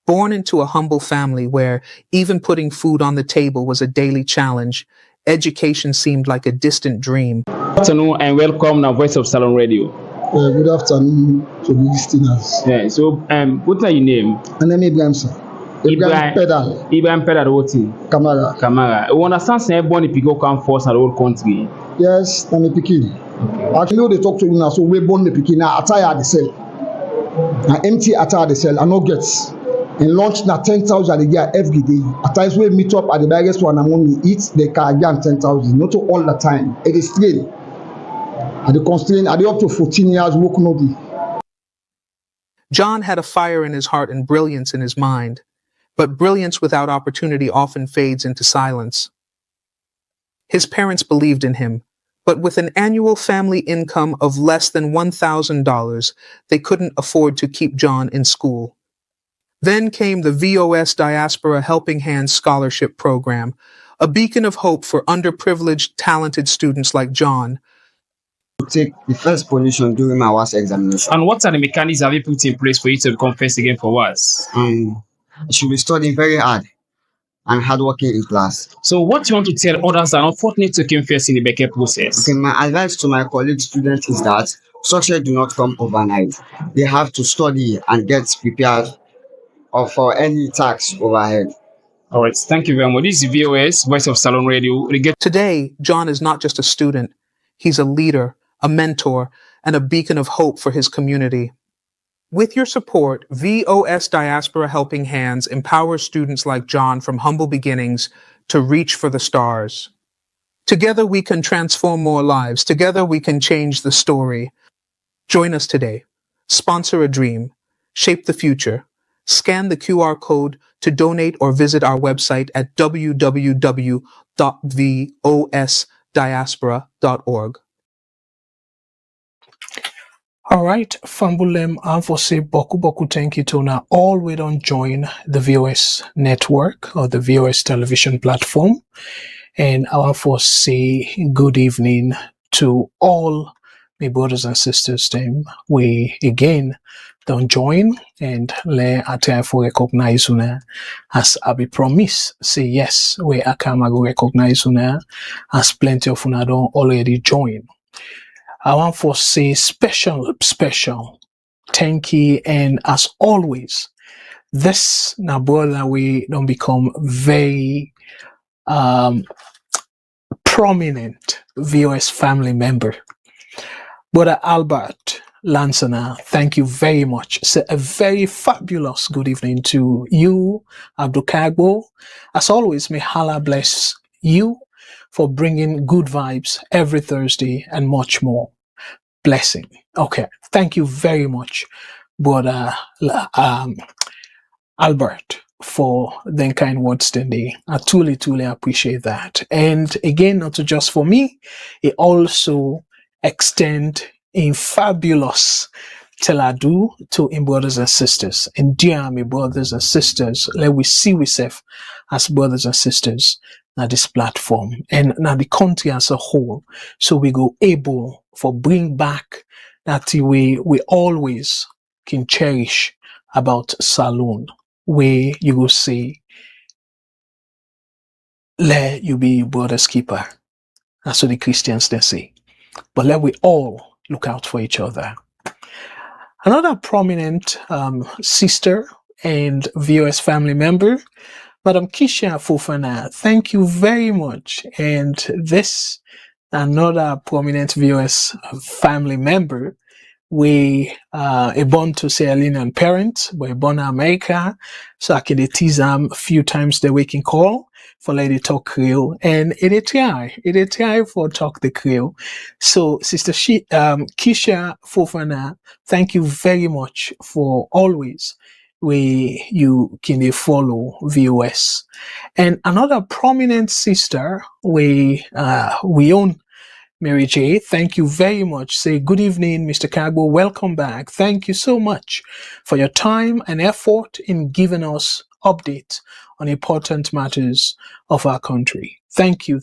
Born into a humble family where even putting food on the table was a daily challenge, education seemed like a distant dream. Good afternoon and welcome to Voice of Salone Radio. Good afternoon to the listeners. Yeah, so what's your name? My name is Ibrahim, sir. Ibrahim Pedal. Ibrahim Pedal, what is Kamara. Kamara. You understand say born if you come force the whole country? Yes, I'm a pikin. Okay. Actually, they talk to you now, so we born the pikin. Now, attire the cell. Now, empty attire the cell. I no gets. And lunch na 10,000 a year every day. At times we meet up at the biggest one and when we eat, they can again 10,000. Not all the time. It is strain. At the constraint, at the up to 14 years, work no be. John had a fire in his heart and brilliance in his mind. But brilliance without opportunity often fades into silence. His parents believed in him, but with an annual family income of less than $1,000, they couldn't afford to keep John in school. Then came the VOS Diaspora Helping Hands Scholarship Program, a beacon of hope for underprivileged, talented students like John. Take the first position during my WAS examination. And what are the mechanics have you put in place for you to become first again for WAS? I should be studying very hard and hardworking in class. So what you want to tell others that are unfortunate to come first in the Beckett process? Okay, my advice to my colleague students is that success do not come overnight. They have to study and get prepared for any task overhead. All right, thank you very much. This is VOS, Voice of Salone Radio. Today, John is not just a student. He's a leader, a mentor, and a beacon of hope for his community. With your support, VOS Diaspora Helping Hands empowers students like John from humble beginnings to reach for the stars. Together we can transform more lives. Together we can change the story. Join us today. Sponsor a dream. Shape the future. Scan the QR code to donate or visit our website at www.vosdiaspora.org. All right, Fambulem Anfose Boku thank you to now all we don't join the VOS network or the VOS television platform. And I want to say good evening to all my brothers and sisters team. We again don't join and let I for recognize una as I be promise. Say yes, we are come go recognize una as plenty of una don't already join. I want to say special thank you, and as always, this now brother we don't become very prominent VOS family member. Brother Albert Lansana, thank you very much. Say a very fabulous good evening to you, Abdul Kagbo. As always, may Allah bless you for bringing good vibes every Thursday and much more. Blessing. Okay. Thank you very much, Brother Albert, for the kind words today. I truly appreciate that. And again, not just for me, it also extend a fabulous teladu to in brothers and sisters. And dear my brothers and sisters, let we see ourselves as brothers and sisters at this platform and now the country as a whole. So we go able for bring back that we always can cherish about Salone, where you will say, let you be your brother's keeper. That's what the Christians they say. But let we all look out for each other. Another prominent sister and VOS family member, Madam Kisha Fofana, thank you very much. And this, another prominent VOS family member, we are born to Sierra Leonean parents, we're born in America, so I can tease them a few times the waking call for lady talk Creole, and it try for talk the Creole. So Sister Kisha Fofana, thank you very much for always where you can follow VOS. And another prominent sister, we own Mary J, thank you very much. Say good evening, Mr. Kagbo. Welcome back. Thank you so much for your time and effort in giving us updates on important matters of our country. Thank you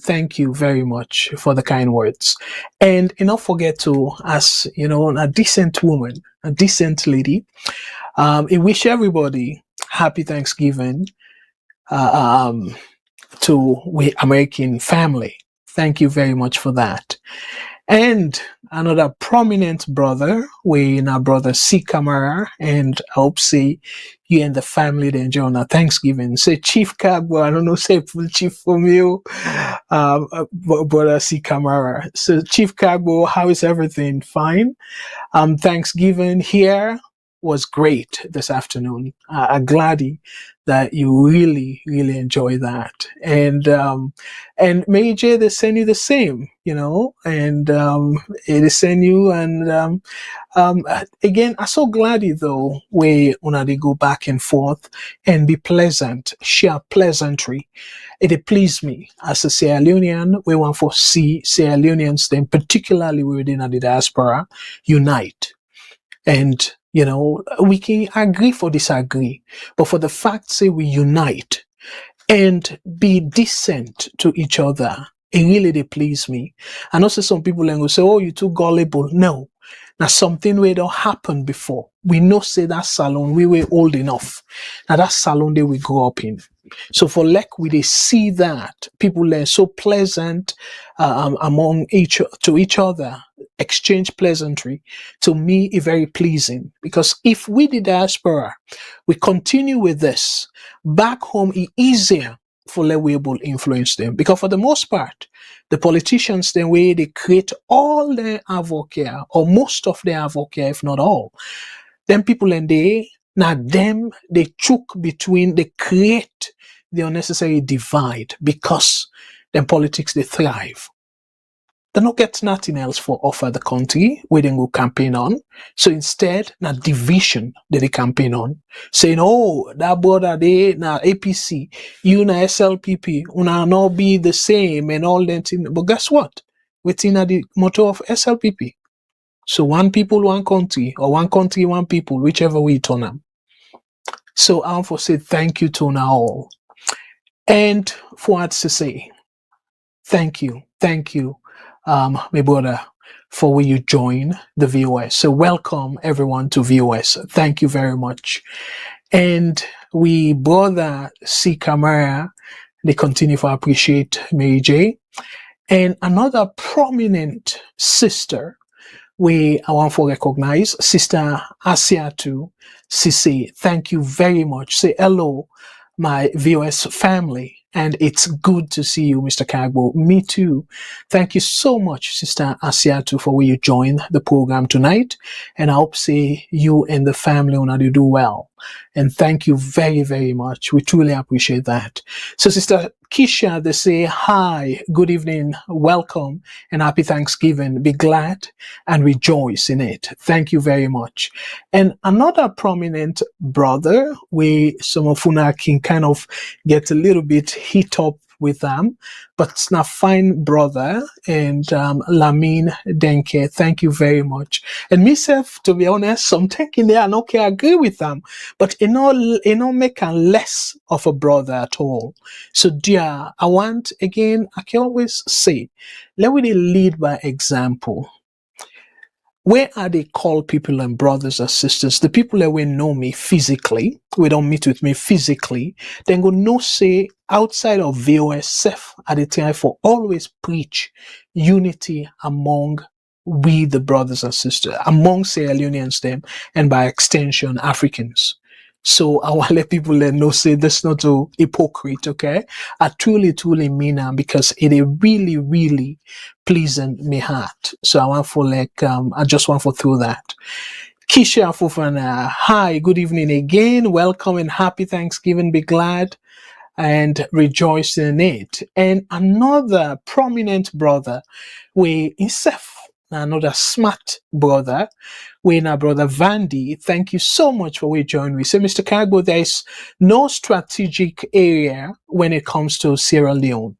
very much for the kind words. And not forget to, as you know, a decent woman, a decent lady, I wish everybody happy Thanksgiving to we American family. Thank you very much for that. And another prominent brother, our brother C. Kamara, and I hope say you and the family they enjoy on a Thanksgiving. Say Chief Kagbo, I don't know, say full chief from you, brother C. Kamara. So Chief Kagbo, how is everything? Fine. Thanksgiving here was great this afternoon. I'm glad that you really enjoy that. And Mary J, they send you the same, you know, and they send you. And again, I'm so glad though we they go back and forth and be pleasant, share pleasantry. It pleased me as a Sierra Leonean. We want to see Sierra Leoneans, then particularly within the diaspora, unite. And you know, we can agree for disagree, but for the fact say we unite and be decent to each other, it really they please me. And also some people then go say, oh, you too gullible. No. Now something where don't happen before. We know say that salon we were old enough. Now that salon they we grew up in. So for like we they see that people are so pleasant among each other, exchange pleasantry. To me, is very pleasing, because if we the diaspora we continue with this back home, it's easier for let we able influence them, because for the most part the politicians the way they create all their advocate or most of their advocate, if not all, then people and they now them they choke between, they create the unnecessary divide, because then politics they thrive. They don't get nothing else for offer the country where they go campaign on. So instead, na division that they campaign on. Saying, oh, that border they na APC, you na SLPP, una not be the same and all that. But guess what? Within the motto of SLPP. So one people, one country, or one country, one people, whichever way you turn them. So I want to say thank you to now all. And for what to say, thank you, my brother, for when you join the VOS. So welcome everyone to VOS. Thank you very much. And we brother C. Kamara, they continue to appreciate Mary J. And another prominent sister, I want to recognize, Sister Asiatu Sisi. Thank you very much. Say hello, my VOS family. And it's good to see you, Mr. Kagbo. Me too. Thank you so much, Sister Asiatu, for when you join the program tonight. And I hope say you and the family will do well. And thank you very, very much. We truly appreciate that. So Sister Kisha, they say, hi, good evening, welcome, and happy Thanksgiving. Be glad and rejoice in it. Thank you very much. And another prominent brother, some of una can kind of get a little bit hit up with them, but it's not fine brother, and Lamin Denke, thank you very much. And myself, to be honest, some thinking there, I not agree with them, but it not make a less of a brother at all. So dear, I want, again, I can always say, let me lead by example. Where are they called people and brothers or sisters? The people that will know me physically, we don't meet with me physically, then go no say outside of VOS at the time for always preach unity among we the brothers and sisters, among Sierra Leoneans them, and by extension Africans. So I want to let people know say this not a hypocrite, okay? I truly mean that, because it is really pleasing me heart. So I want for I just want to throw that. Kisha Fufana, hi, good evening again. Welcome and happy Thanksgiving. Be glad and rejoice in it. And another prominent brother, another smart brother, our brother Vandy, thank you so much for we joining me. So Mr. Kagbo, there is no strategic area when it comes to Sierra Leone.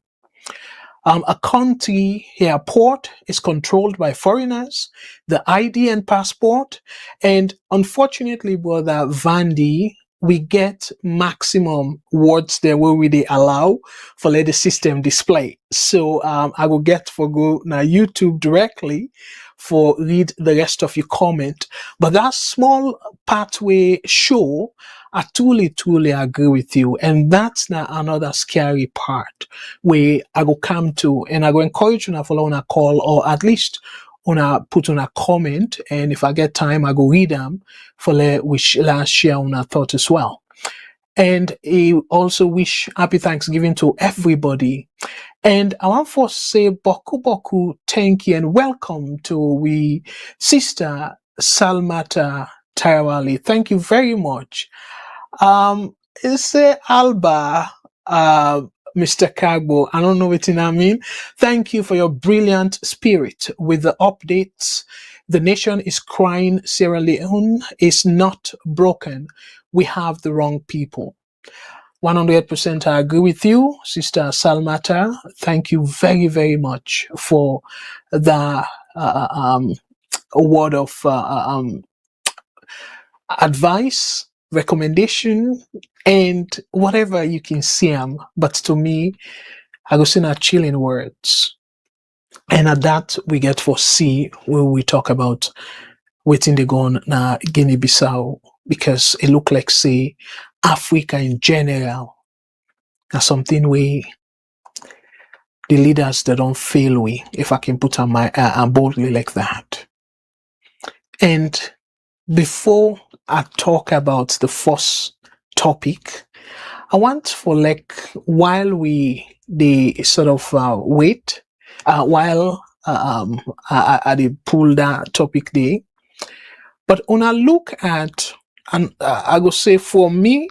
A country airport is controlled by foreigners, the ID and passport, and unfortunately, brother Vandy, we get maximum words there where we they allow for let the system display. So I will get for go now YouTube directly for read the rest of your comment. But that small pathway show, I truly agree with you. And that's now another scary part where I will come to, and I will encourage you to follow on a call, or at least on a put on a comment. And if I get time, I go read them for which last share on a thought as well. And I also wish happy Thanksgiving to everybody. And I want to say boku thank you and welcome to we sister Salmata Tarawali. Thank you very much. It's Alba, Mr. Kagbo. I don't know what I mean. Thank you for your brilliant spirit with the updates. The nation is crying. Sierra Leone is not broken. We have the wrong people. 100% I agree with you, Sister Salmata. Thank you very, very much for the word of advice, recommendation, and whatever you can see them. But to me, I go see not chilling words. And at that, we get for see when we talk about waiting the gun na Guinea-Bissau, because it look like, say, Africa in general, that's something we, the leaders that don't fail we, if I can put on my boldly like that. And before I talk about the first topic, I want for like, while they sort of wait, while I pull that topic there, but when I look at, and I go say for me,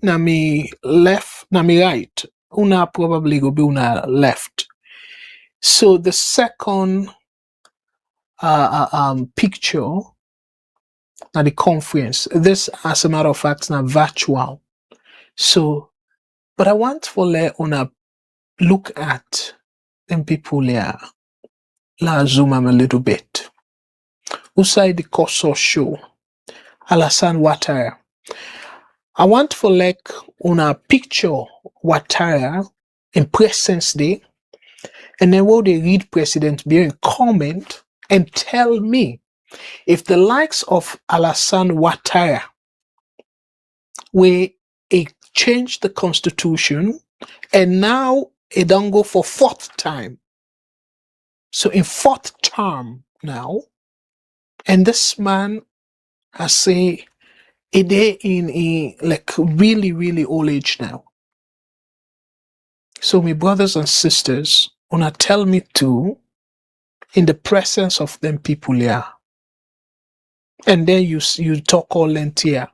na me left, na me right, una probably go be una left. So the second picture at the conference, this as a matter of fact now virtual. So, but I want for let una look at them people there, la zoom them a little bit. Outside the Koso show, Alassane Ouattara. I want for like una picture Ouattara in presence day, and then will they read President Biya in comment and tell me if the likes of Alassane Ouattara where it changed the constitution and now it don't go for fourth time. So in fourth term now, and this man, I say, a day in a like really old age now. So my brothers and sisters, wanna tell me to, in the presence of them people here, and then you talk all length here.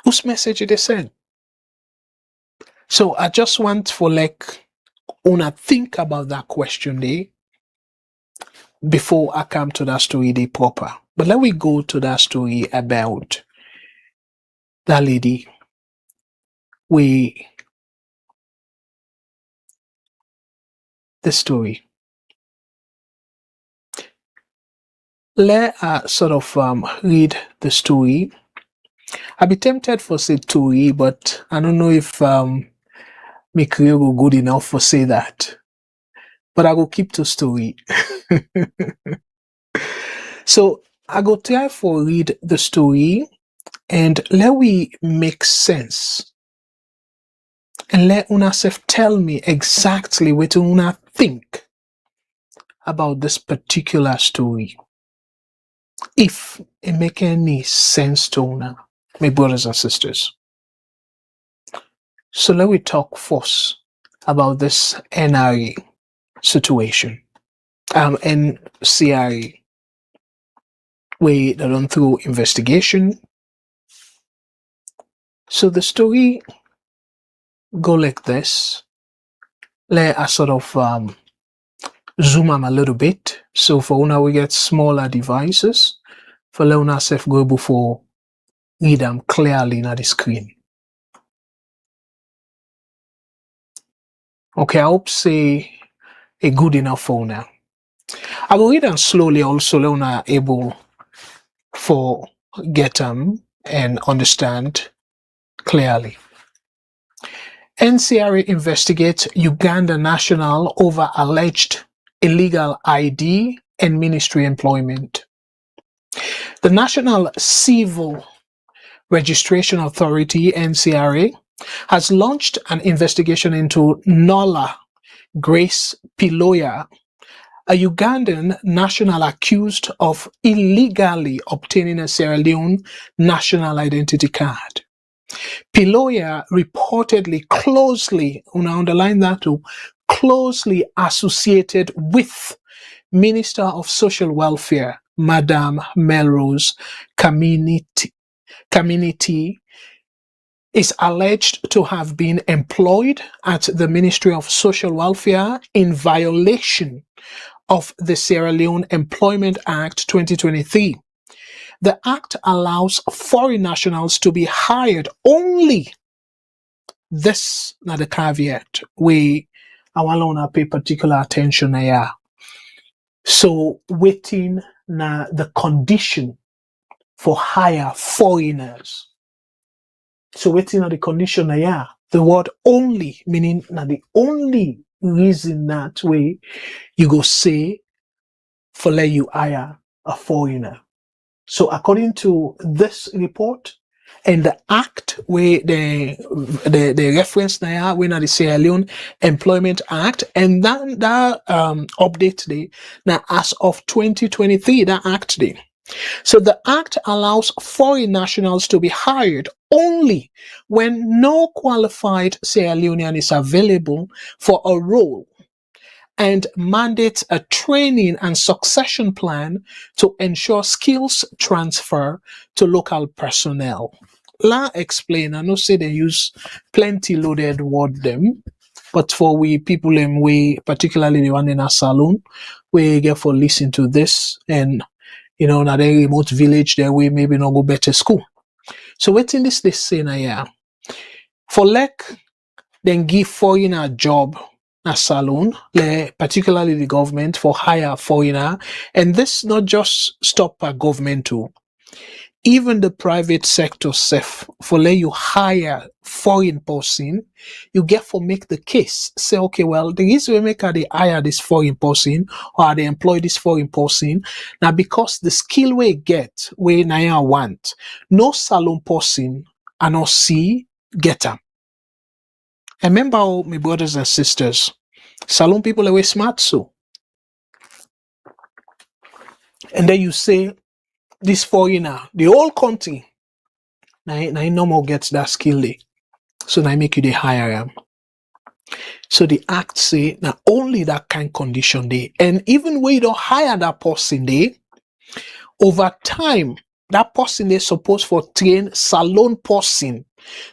Whose message did they send? So I just want for like, wanna think about that question there before I come to that story day proper. But let me go to that story about that lady. The story. Let us sort of read the story. I'd be tempted for say story, but I don't know if my career will good enough for say that. But I will keep to story. So I go try for read the story and let we make sense. And let una self tell me exactly what una think about this particular story. If it make any sense to una, my brothers and sisters. So let me talk first about this NRA situation. Ncra, where they done through investigation. So the story go like this. Let us sort of zoom them a little bit. So for una we get smaller devices. For let una self go before read them clearly on the screen. Okay, I hope say a good enough for now. I will read them slowly also let una able for get them and understand clearly. Ncra investigates Uganda national over alleged illegal ID and ministry employment. The National Civil Registration Authority, NCRA, has launched an investigation into Nola Grace Piloya, a Ugandan national accused of illegally obtaining a Sierra Leone national identity card. Piloya reportedly closely, and I underline that too, closely associated with Minister of Social Welfare, Madam Melrose Community, is alleged to have been employed at the Ministry of Social Welfare in violation of the Sierra Leone Employment Act 2023. The act allows foreign nationals to be hired only. This na the caveat we I want to pay particular attention here. So waiting na the condition for hire foreigners. So waiting on the condition here. The word only meaning na the only reason that way you go say for let you hire a foreigner. So according to this report and the act where the reference now when the Sierra Leone Employment Act and then that update day now as of 2023 that act day. So the act allows foreign nationals to be hired only when no qualified Sierra Leonean is available for a role, and mandates a training and succession plan to ensure skills transfer to local personnel. La explain, I know say they use plenty loaded word them, but for we people them we particularly the one in a salon, we get for listen to this and you know na the remote village there we maybe not go better school. So waiting this they say na yeah. For then give foreigner a job a salon, particularly the government, for hire foreigner. And this not just stop a government too. Even the private sector self, for let you hire foreign person, you get for make the case. Say, okay, well, the reason we make they hire this foreign person or they employ this foreign person, now because the skill we get, we now want, no salon person and no see get them. Remember, my brothers and sisters, salon people are way smart, so. And then you say, this foreigner, the whole country, now no more gets that skill day. So now make you the hire him. So the act say, now only that kind condition day. And even when you don't hire that person day, over time, that person is supposed for train salon person.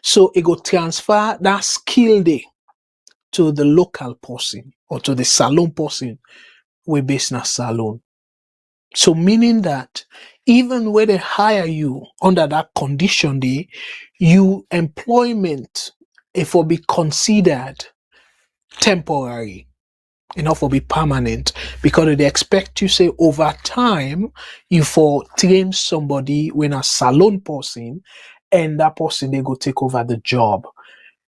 So it go transfer that skill day to the local person or to the salon person we business salon. So meaning that even when they hire you under that condition day, you employment if will be considered temporary, enough will be permanent, because they expect you say over time you for train somebody when a salon person and that person they go take over the job.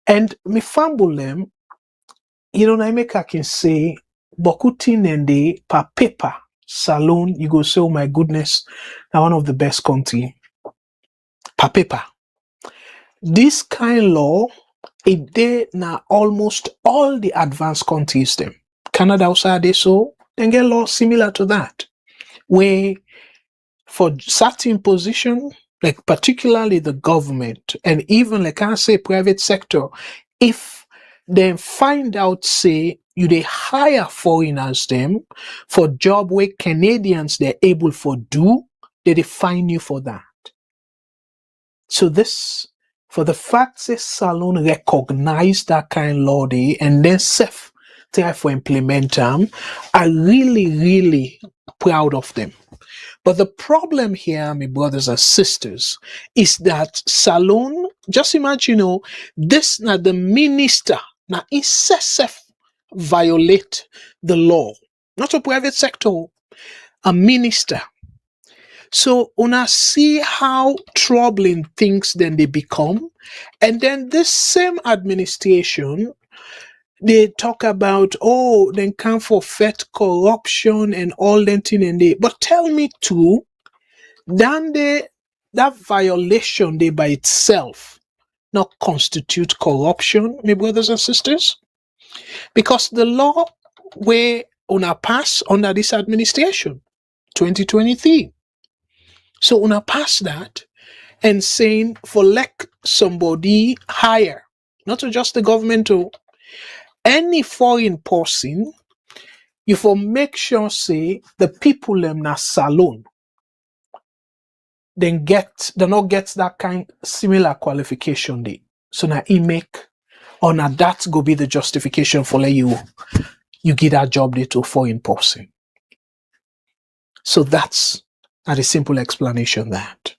And me fumble them. You know, I can say, Bokutin and the per paper salon, you go say, oh my goodness, now one of the best country. Per paper. This kind law, it there now almost all the advanced countries them. Canada also they so, then get law similar to that. Where for certain position, like particularly the government, and even like I say private sector, if then find out say you they hire foreigners them for job where Canadians they're able for do, they fine you for that. So this for the fact say salon recognize that kind of law day and then self try for implement them, are really proud of them. But the problem here, my brothers and sisters, is that salon, just imagine, this now the minister, now self violate the law. Not a private sector, a minister. So una see how troubling things then they become. And then this same administration, they talk about, oh, then can forfeit corruption and all that thing and they. But tell me too, then that violation they by itself not constitute corruption, my brothers and sisters? Because the law where una pass under this administration, 2023. So una pass that and saying for elect somebody higher, not just the government, or any foreign person, you for make sure say the people them na salon, then they not get that kind similar qualification day. So now he make or now that go be the justification for let you get that job day to a foreign person. So that's a simple explanation that.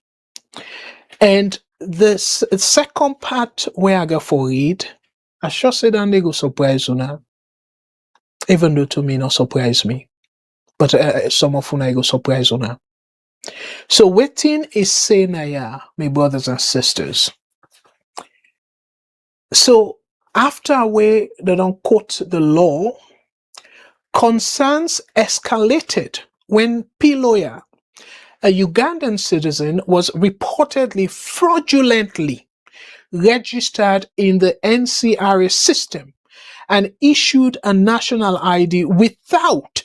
And the second part where I go for read, I sure say that they go surprise you now. Even though to me not surprise me. But some of you go surprise you now. So waiting is saying yeah, my brothers and sisters. So after they don't quote the law, concerns escalated when Piloya, a Ugandan citizen, was reportedly fraudulently registered in the Ncra system and issued a national ID without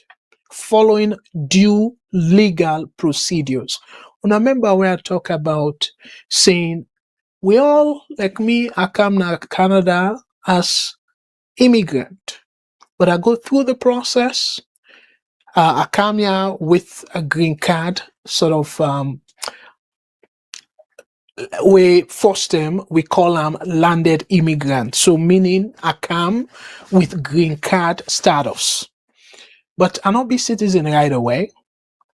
following due legal procedures. And I remember when I talk about saying, we all, like me, I come to Canada as immigrant, but I go through the process. I come here with a green card, sort of, we first them, we call them landed immigrant. So meaning I come with green card status. But I not be citizen right away.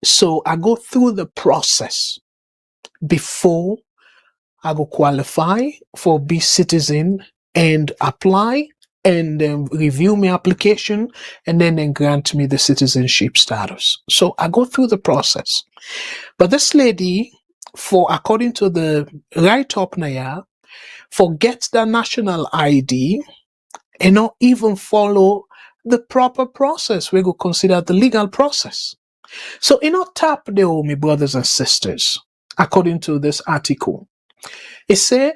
So I go through the process before I go qualify for be citizen and apply and then review my application and then grant me the citizenship status. So I go through the process. But this lady, according to the write-up now, forgets the national ID and not even follow the proper process. We go consider the legal process. So in our tap there, my brothers and sisters, according to this article, it said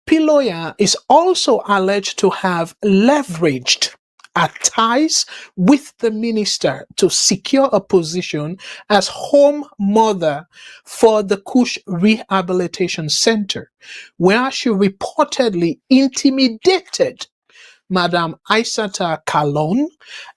Piloya is also alleged to have leveraged her ties with the minister to secure a position as home mother for the Kush Rehabilitation Center, where she reportedly intimidated Madam Aissata Kalon,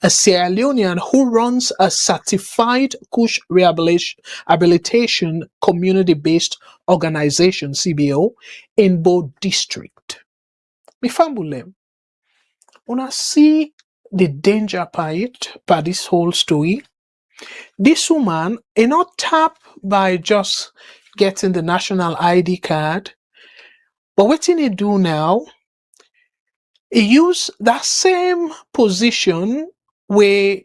a Sierra Leonean who runs a certified Kush Rehabilitation community-based organization, CBO, in Bo District. Mifambule, una see the danger by this whole story. This woman is not tapped by just getting the national ID card, but what he do now, he use that same position where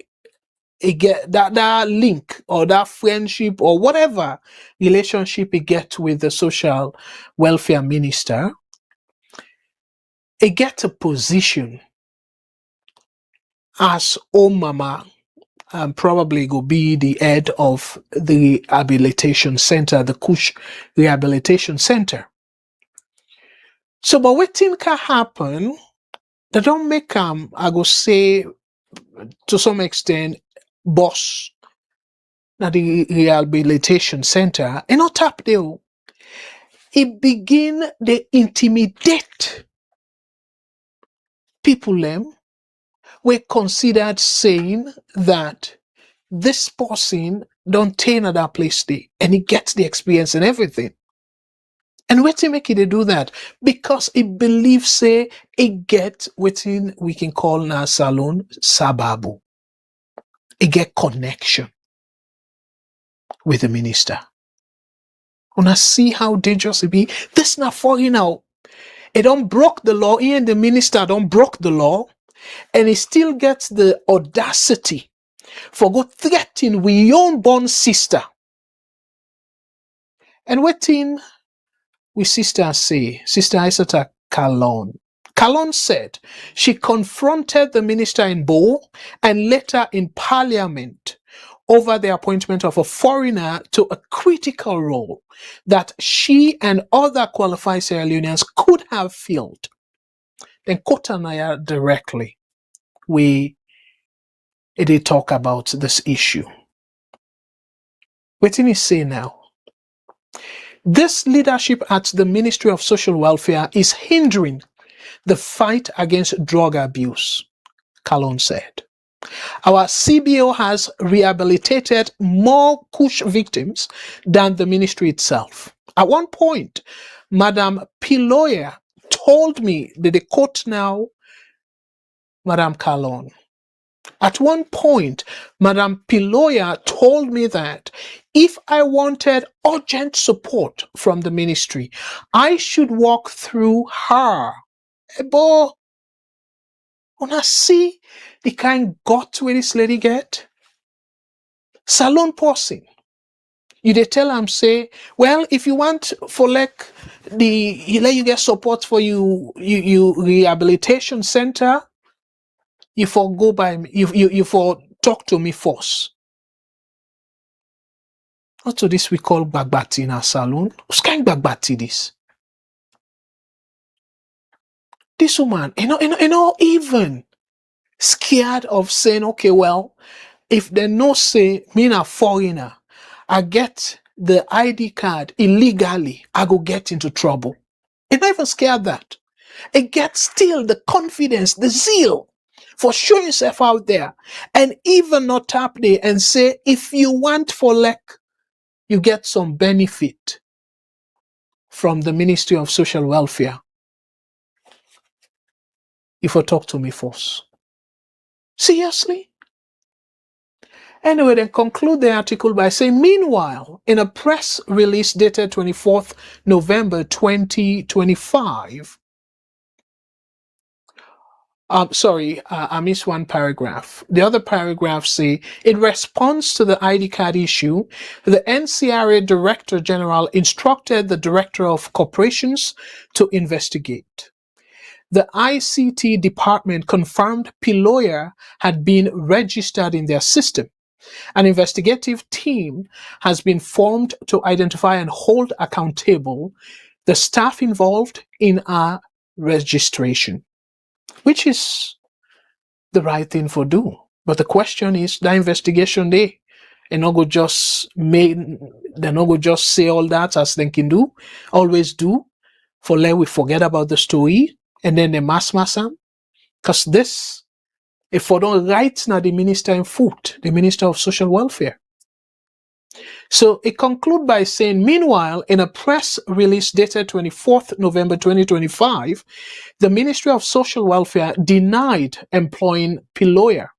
he get that link or that friendship or whatever relationship he get with the social welfare minister. He get a position as home mama and probably go be the head of the rehabilitation center, the Kush Rehabilitation Center. So, but what thing can happen? They don't make I go say, to some extent, boss at the rehabilitation center, and not tap there. It begin they intimidate people them were considered saying that this person don't turn at that place there and he gets the experience and everything. And what make it do that? Because it believes say it get within we can call now salon sababu. It get connection with the minister. Wanna see how dangerous it be? This not foreign now. It don't broke the law, even the minister don't broke the law, and he still gets the audacity for go threatening we own born sister And waiting we sister say, Sister Isata Kalon. Kalon said she confronted the minister in Bo and later in parliament over the appointment of a foreigner to a critical role that she and other qualified Sierra Leoneans could have filled. Then Kotanaya directly, we did talk about this issue. What did he say now? This leadership at the Ministry of Social Welfare is hindering the fight against drug abuse, Kalon said. Our CBO has rehabilitated more coup victims than the ministry itself. At one point, Madam Piloya told me that they quote now Madam Kalon. At one point, Madam Piloya told me that if I wanted urgent support from the ministry, I should walk through her. Ebo, wanna see the kind got where this lady get? Salone person. You dey tell am say, well, if you want for like he let you get support for you rehabilitation center, you for go by me, you for talk to me first. What to this we call bagbati in our salon? Who's kind bagbati this? This woman, you know, even scared of saying, okay, well, if they no say me a foreigner, I get the ID card illegally, I go get into trouble. You're not even scared that. It gets still the confidence, the zeal for showing yourself out there, and even not tap there and say, if you want for like, you get some benefit from the Ministry of Social Welfare. If you talk to me first. Seriously? Anyway, then conclude the article by saying, meanwhile, in a press release dated 24th November 2025, I missed one paragraph. The other paragraph say, in response to the ID card issue, the Ncra Director General instructed the Director of Corporations to investigate. The ICT department confirmed Piloya had been registered in their system. An investigative team has been formed to identify and hold accountable the staff involved in our registration, which is the right thing for do. But the question is, the investigation they not go just say all that as they can do, always do, for let we forget about the story and then the mass them. Because this, if we don't write now the minister in foot, the Minister of Social Welfare. So it concludes by saying, meanwhile, in a press release dated 24th November 2025, the Ministry of Social Welfare denied employing Piloya.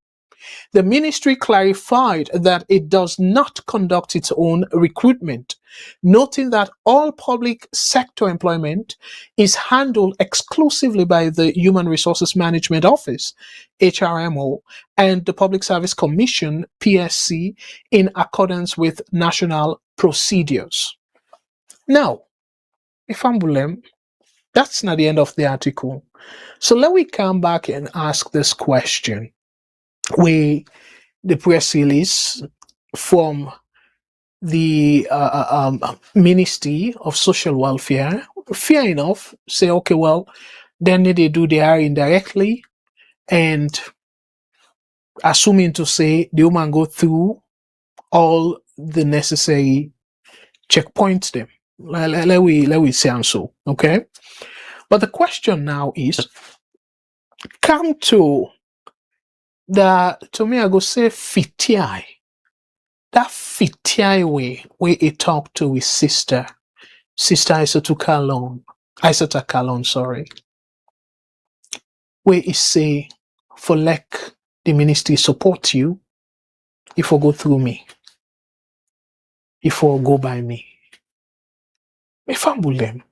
The ministry clarified that it does not conduct its own recruitment, noting that all public sector employment is handled exclusively by the Human Resources Management Office, HRMO, and the Public Service Commission, PSC, in accordance with national procedures. Now, if I'm Bulem, that's not the end of the article. So let me come back and ask this question. The press release from the Ministry of Social Welfare, fair enough, say, okay, well, then they do the hiring indirectly, and assuming to say the woman go through all the necessary checkpoints them. Let we say and so, okay? But the question now is, come to me I go say fitiai. That fitiai way where he talk to his sister Isata Kalon, sorry. Where he say, for like the ministry support you, if you go through me. If you go by me. If I'm with them.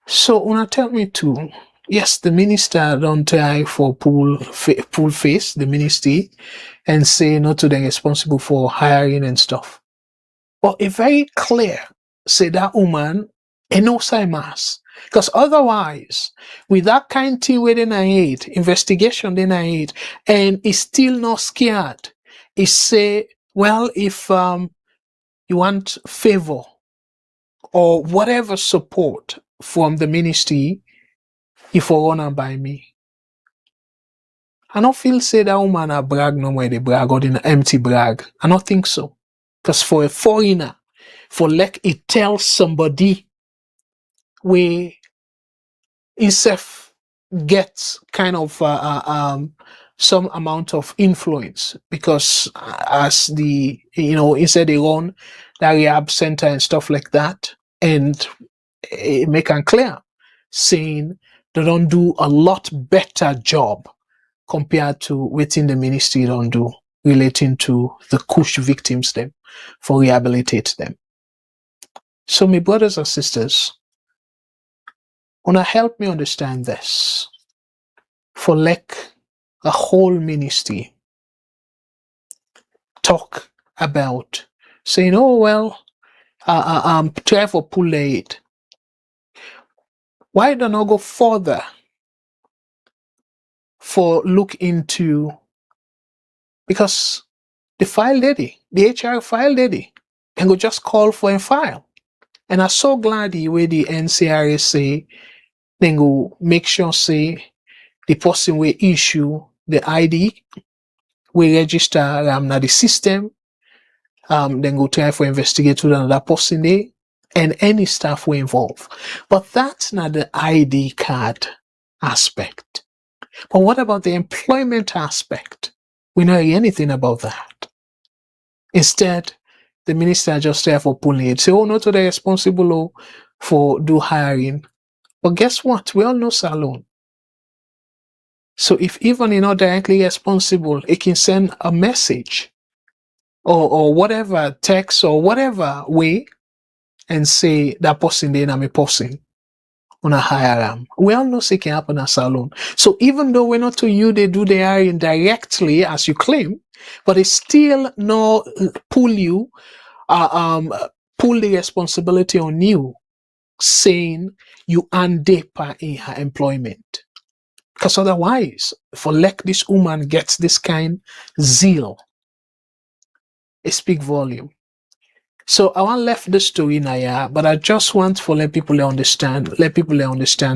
So when I tell me to, yes, the minister don't try for pull face the ministry and say not to them responsible for hiring and stuff. But it's very clear say that woman and no mass. Because otherwise, with that kind of thing where they hate, investigation they hate, and it's still not scared, it say, well, if you want favor or whatever support from the ministry, you for run and by me. I don't feel say that woman a brag no more, they brag or in empty brag. I don't think so. Because for a foreigner, for like it tells somebody where himself gets kind of some amount of influence, because as the, instead they run the rehab center and stuff like that, and it make it clear saying they don't do a lot better job compared to within the ministry don't do relating to the coup victims them for rehabilitate them. So my brothers and sisters, wanna help me understand this. For like a whole ministry talk about saying, oh well, try for pull aid. Why don't I go further for look into, because the file lady, the HR file lady, can go just call for a file. And I'm so glad the way the Ncra say, then go make sure say the person will issue the ID, we register na the system, then go try for investigate to another person there, and any staff will involve. But that's not the ID card aspect. But what about the employment aspect? We don't hear anything about that. Instead, the minister just there for pulling it. Say, oh, no, to the responsible for do hiring. But guess what? We all know Salone. So if even you're not directly responsible, it can send a message or whatever text or whatever way and say that person there na me person. Una hire them. We all know it can happen at Salone. So even though we're not to you, they do the hiring directly as you claim, but it's still not pull you, pull the responsibility on you, saying you undeeper in her employment. Because otherwise, for like this woman gets this kind zeal, it speak volume. So I want left the story now, but I just want for let people understand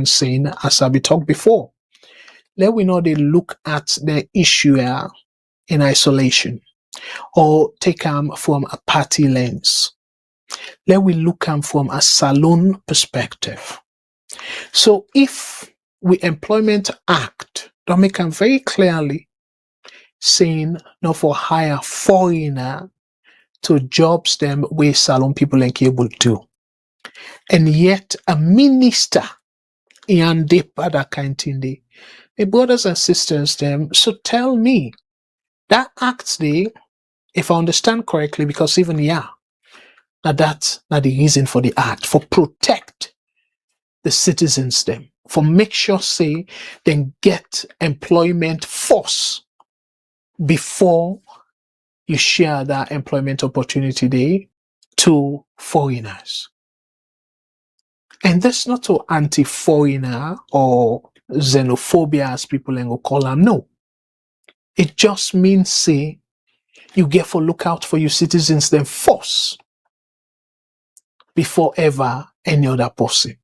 saying, as I be talked before, let we know they look at the issue in isolation or take them from a party lens. Let we look them from a Salone perspective. So if we Employment Act, don't make them very clearly saying no for hire foreigner to jobs them where Salone people ain't able to. And yet a minister in deep that kind of thing. My brothers and sisters them, so tell me, that act there, if I understand correctly, because even that's not the reason for the act, for protect the citizens them, for make sure say then get employment force before you share that employment opportunity there to foreigners. And that's not to anti-foreigner or xenophobia as people will call them. No. It just means say you get for look out for your citizens then force before ever any other person.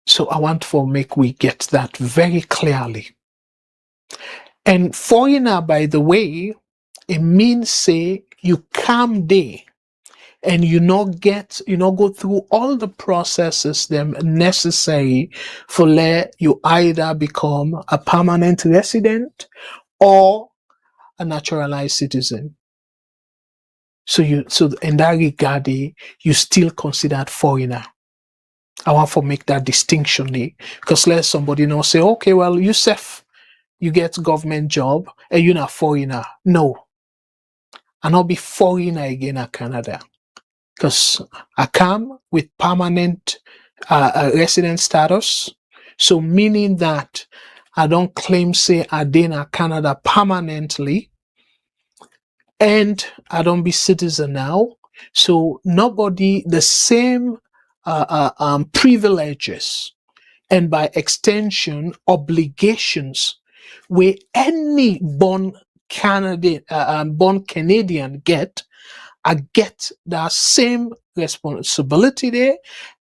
So I want for make we get that very clearly. And foreigner, by the way, it means say you come there and you not go through all the processes them necessary for let you either become a permanent resident or a naturalized citizen. So in that regard, you still considered foreigner. I want to make that distinction there, because let somebody know say, okay, well, you get government job and you're not foreigner. No, I not be foreigner again at Canada, because I come with permanent resident status. So meaning that I don't claim say I did in Canada permanently, and I don't be citizen now, So nobody, the same privileges and by extension obligations where any born Canadian get, I get that same responsibility there,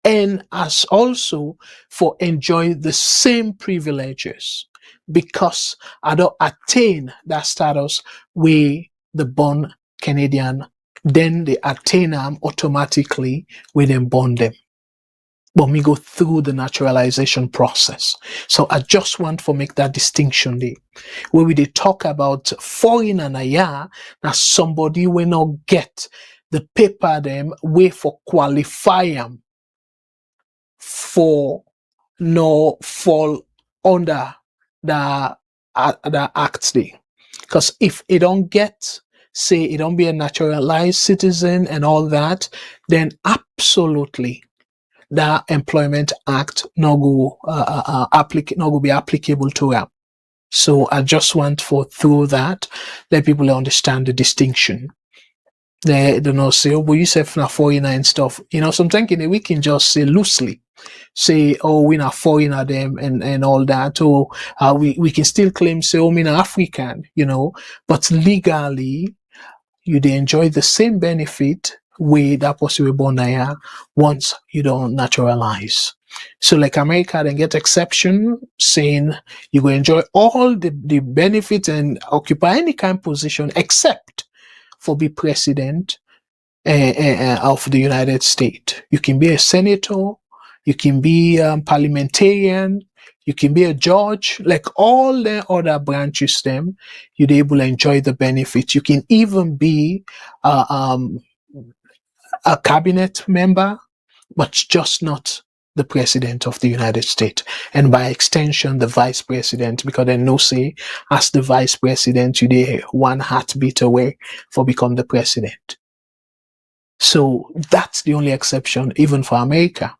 and as also for enjoy the same privileges because I don't attain that status where the born Canadian, then they attain them automatically when they born them. But we go through the naturalization process. So I just want to make that distinction there. Where we they talk about foreign and aya, now somebody will not get the paper them way for qualify them for no fall under the act there. Because if it don't get, say it don't be a naturalized citizen and all that, then absolutely the Employment Act no go be applicable to them. So I just want for through that let people understand the distinction. They don't know say, oh, but you say na foreigner and stuff. You know, sometimes we can just say loosely, say, oh, we not foreigner them and all that. Or we can still claim say, oh, we not African, you know, but legally you they enjoy the same benefit with that possible born here once you don't naturalize. So like America then get exception saying you will enjoy all the benefit and occupy any kind of position except for be president of the United States. You can be a senator, you can be parliamentarian, you can be a judge, like all the other branches them, you'd be able to enjoy the benefits. You can even be a cabinet member, but just not the president of the United States. And by extension, the vice president, because they know say, as the vice president, you're one heartbeat away for become the president. So that's the only exception, even for America.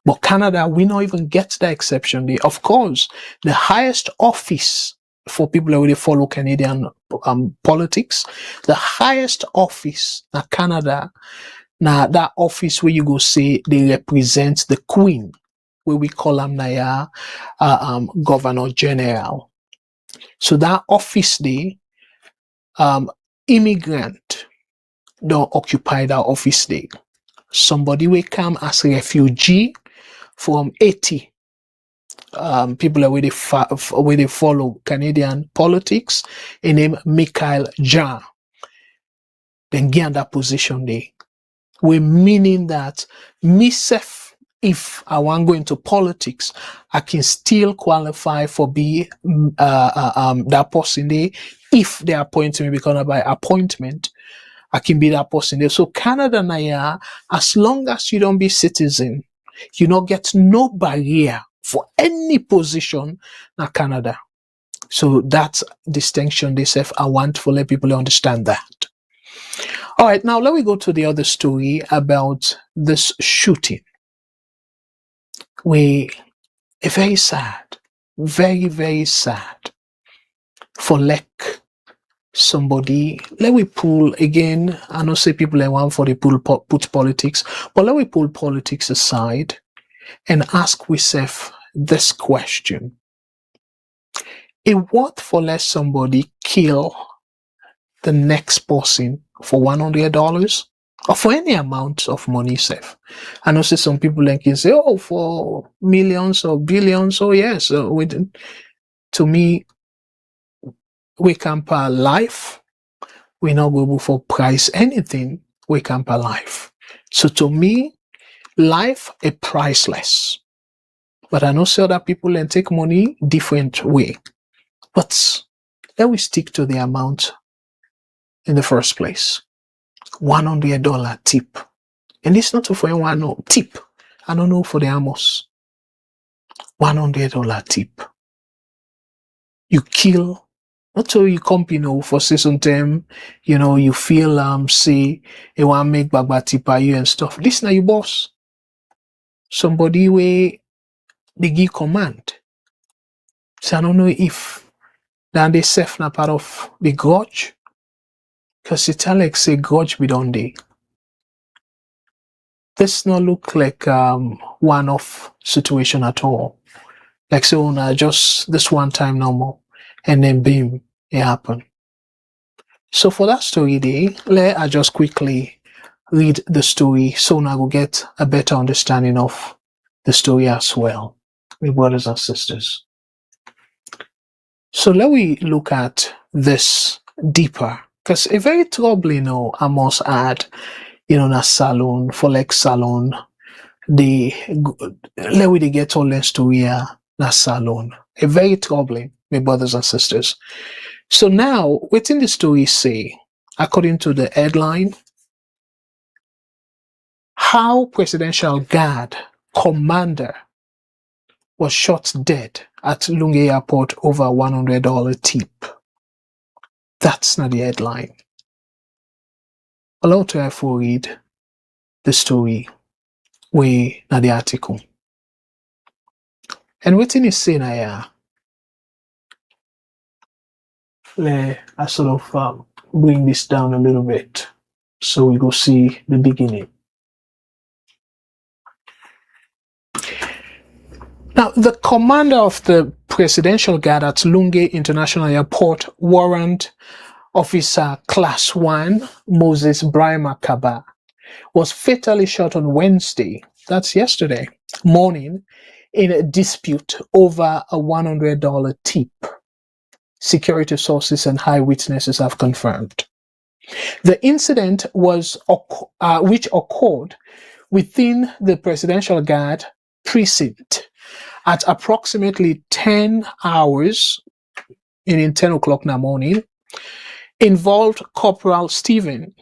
But Canada, we don't even get the exception. Of course, the highest office for people who really follow Canadian politics, the highest office in Canada, now that office where you go say they represent the Queen, where we call them now Governor General. So that office there, immigrant don't occupy that office there. Somebody will come as a refugee from Haiti. People where they follow Canadian politics, and name Minkailu Koroma. Then get in that position there. We meaning that myself, if I want to go into politics, I can still qualify for be that person there. If they appoint me, because by appointment, I can be that person there. So Canada now, as long as you don't be citizen, you don't get no barrier for any position in Canada. So that's distinction they say I want to let people understand that. All right, now let me go to the other story about this shooting. Very sad, very, very sad for like somebody. Let me pull again. I know say people I want for the put politics, but let me pull politics aside and ask ourselves this question. It worth for let somebody kill the next person for $100 or for any amount of money safe. I know say some people like can say, oh, for millions or billions. Oh yes, to me, we can pay life. We're not able for price anything. We can pay life. So to me, life is priceless. But I know say other people and take money different way. But let we stick to the amount in the first place. $100 tip. And it's not for anyone, no tip. I don't know for the Amos. $100 tip. You kill, not so you company for say sometime, you know, you feel say you want to make bagba tip you and stuff. This now your boss. Somebody where they give command. So I don't know if then they self na part of the grudge. Because it's like say grudge be done day. this not look like one-off situation at all. Like, so now just this one time no more, and then boom, it happened. So for that story there, let I just quickly read the story so now we'll get a better understanding of the story as well, my brothers and sisters. So let we look at this deeper, because a very troubling, I must add, na Salone, for like Salone, they get all the story na Salone. A very troubling, my brothers and sisters. So now, within the story say, according to the headline, how presidential guard commander was shot dead at Lungi airport over $100 tip. That's not the headline. Allow to have read the story way na the article. And within is saying I sort of bring this down a little bit so we go see the beginning. Now, the commander of the presidential guard at Lungi International Airport, Warrant Officer Class 1 Moses Brahima Kaba, was fatally shot on Wednesday, that's yesterday, morning, in a dispute over a $100 tip. Security sources and eyewitnesses have confirmed. The incident was which occurred within the presidential guard precinct at approximately 10 hours, in 10 o'clock in the morning, involved Corporal Stephen,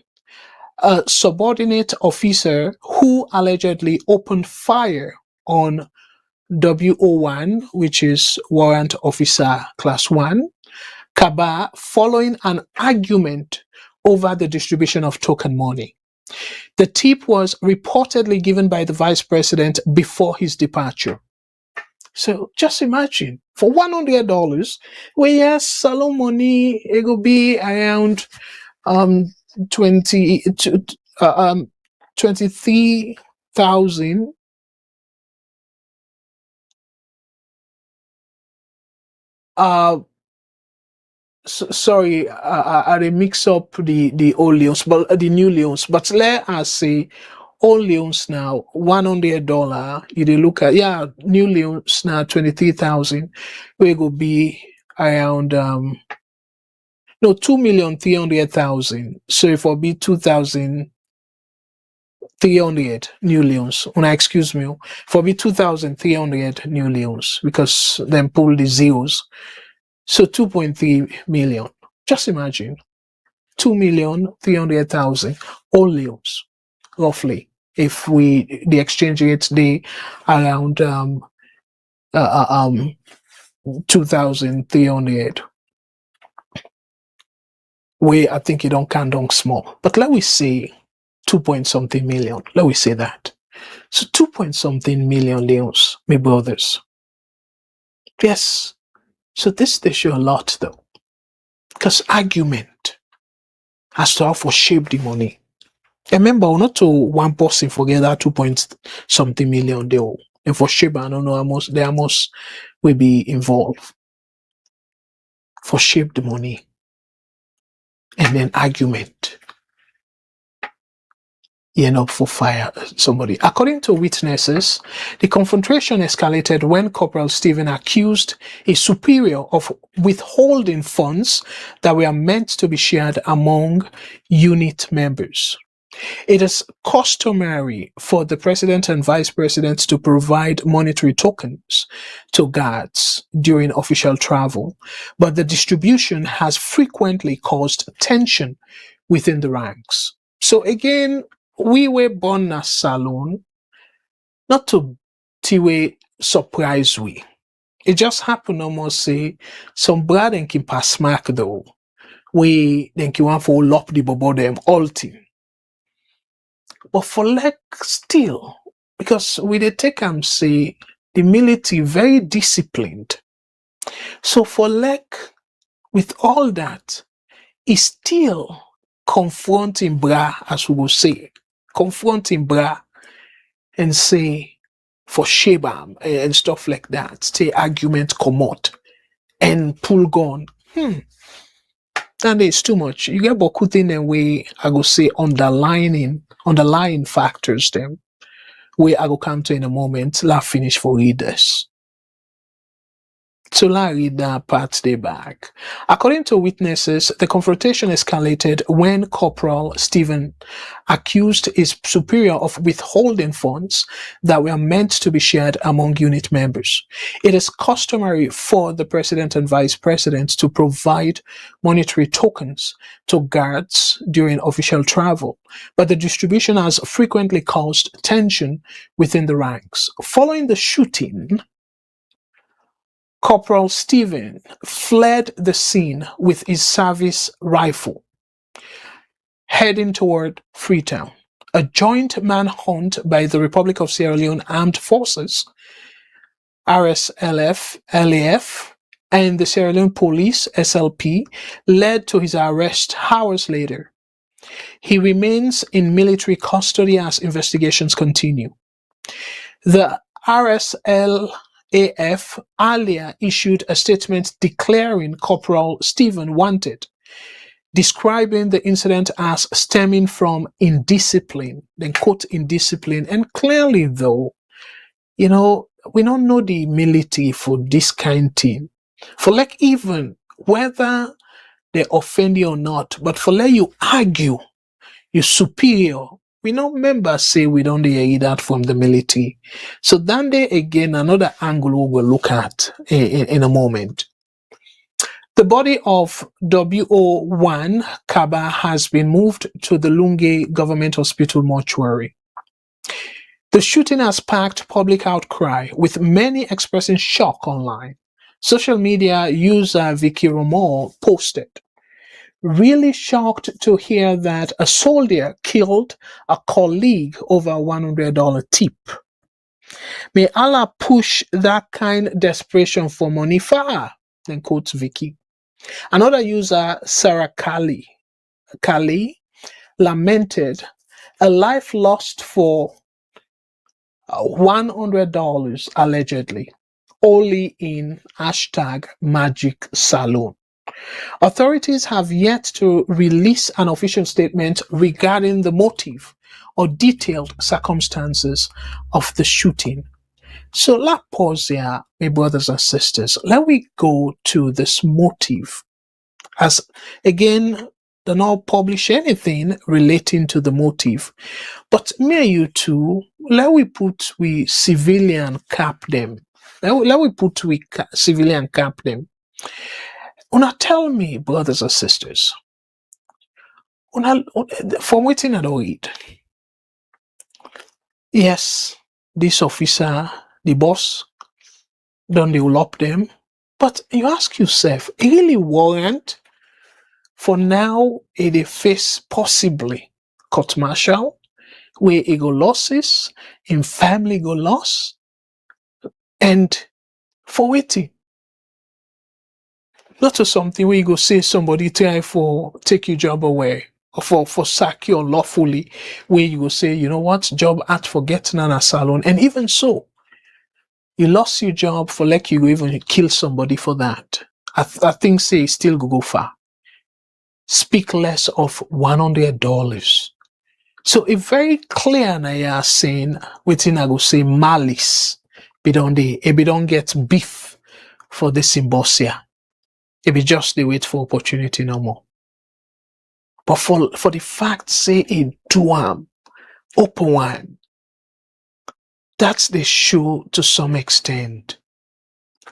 a subordinate officer who allegedly opened fire on WO1, which is Warrant Officer Class 1, Kaba, following an argument over the distribution of token money. The tip was reportedly given by the vice president before his departure. So just imagine, for $100, we have Salone money, it will be around 23,000. Sorry, I mix up the old leons, but the new leons. But let us say old leons now $100. You dey look at new leons now 23,000. We go be around 2,300,000. So if it be 2,300 new leons, when excuse me, for be 2,300 new leons because then pull the zeros. So 2.3 million. Just imagine 2,300,000 all leons, roughly. If the exchange rate they around 2,300, where I think you don't count down small. But let we say 2-point-something million. Let we say that. So 2-point-something million leons, my brothers. Yes. So this they show a lot though. Because argument has to have for shape the money. Remember, not to one person forget that 2-point-something million deal. And for shape, I don't know how much will be involved. For shape the money. And then argument. You end up for fire somebody. According to witnesses, the confrontation escalated when Corporal Stephen accused a superior of withholding funds that were meant to be shared among unit members. It is customary for the president and vice president to provide monetary tokens to guards during official travel, but the distribution has frequently caused tension within the ranks. So again, we were born as Salone, not to surprise we. It just happened almost say some brother and keep pass mark though. We then keep want for lop the bobo them all thing. But for like still, because we they take say the military very disciplined. So for like with all that, is still confronting bra, as we will say. Confronting bra and say for Shebam and stuff like that, say argument come out and pull gun. And it's too much. You get boku thing and way I go say underlying factors them where I go come to in a moment. La finish for readers. So let's read that part day back. According to witnesses, the confrontation escalated when Corporal Stephen accused his superior of withholding funds that were meant to be shared among unit members. It is customary for the president and vice president to provide monetary tokens to guards during official travel, but the distribution has frequently caused tension within the ranks. Following the shooting, Corporal Stephen fled the scene with his service rifle, heading toward Freetown. A joint manhunt by the Republic of Sierra Leone Armed Forces, RSLF, LAF, and the Sierra Leone Police, SLP, led to his arrest hours later. He remains in military custody as investigations continue. The RSLAF earlier issued a statement declaring Corporal Stephen wanted, describing the incident as stemming from indiscipline, then quote indiscipline. And clearly though, we don't know the military for this kind of thing. For like even whether they offend you or not, but for let you argue, you're superior. We don't remember say we don't hear that from the military. So then there again, another angle we will look at in a moment. The body of WO1 Kaba has been moved to the Lungi Government Hospital mortuary. The shooting has sparked public outcry, with many expressing shock online. Social media user Vicky Romo posted, "Really shocked to hear that a soldier killed a colleague over a $100 tip. May Allah push that kind of desperation for money far," then quotes Vicky. Another user, Sarah Kali, lamented a life lost for $100 allegedly, only in #Magic Salone. Authorities have yet to release an official statement regarding the motive or detailed circumstances of the shooting. So let's pause here, my brothers and sisters. Let we go to this motive. As again, do not publish anything relating to the motive. But me and you too, let we civilian cap them. Let we civilian cap them. Una tell me, brothers and sisters, from waiting at read. Yes, this officer, the boss, don't develop them. But you ask yourself, it really warrant for now it face possibly court martial, where it go losses, in family go loss, and for waiting. Not to something where you go say somebody try for take your job away, or for sack you unlawfully, where you go say, you know what, job at for getting an salon. And even so, you lost your job for like you even kill somebody for that. I think say still go far. Speak less of $100. So it's very clear now you are saying within I go say malice. Be don't get beef for the symbosia. It be just they wait for opportunity no more. But for the fact say it do open one, that's the show to some extent.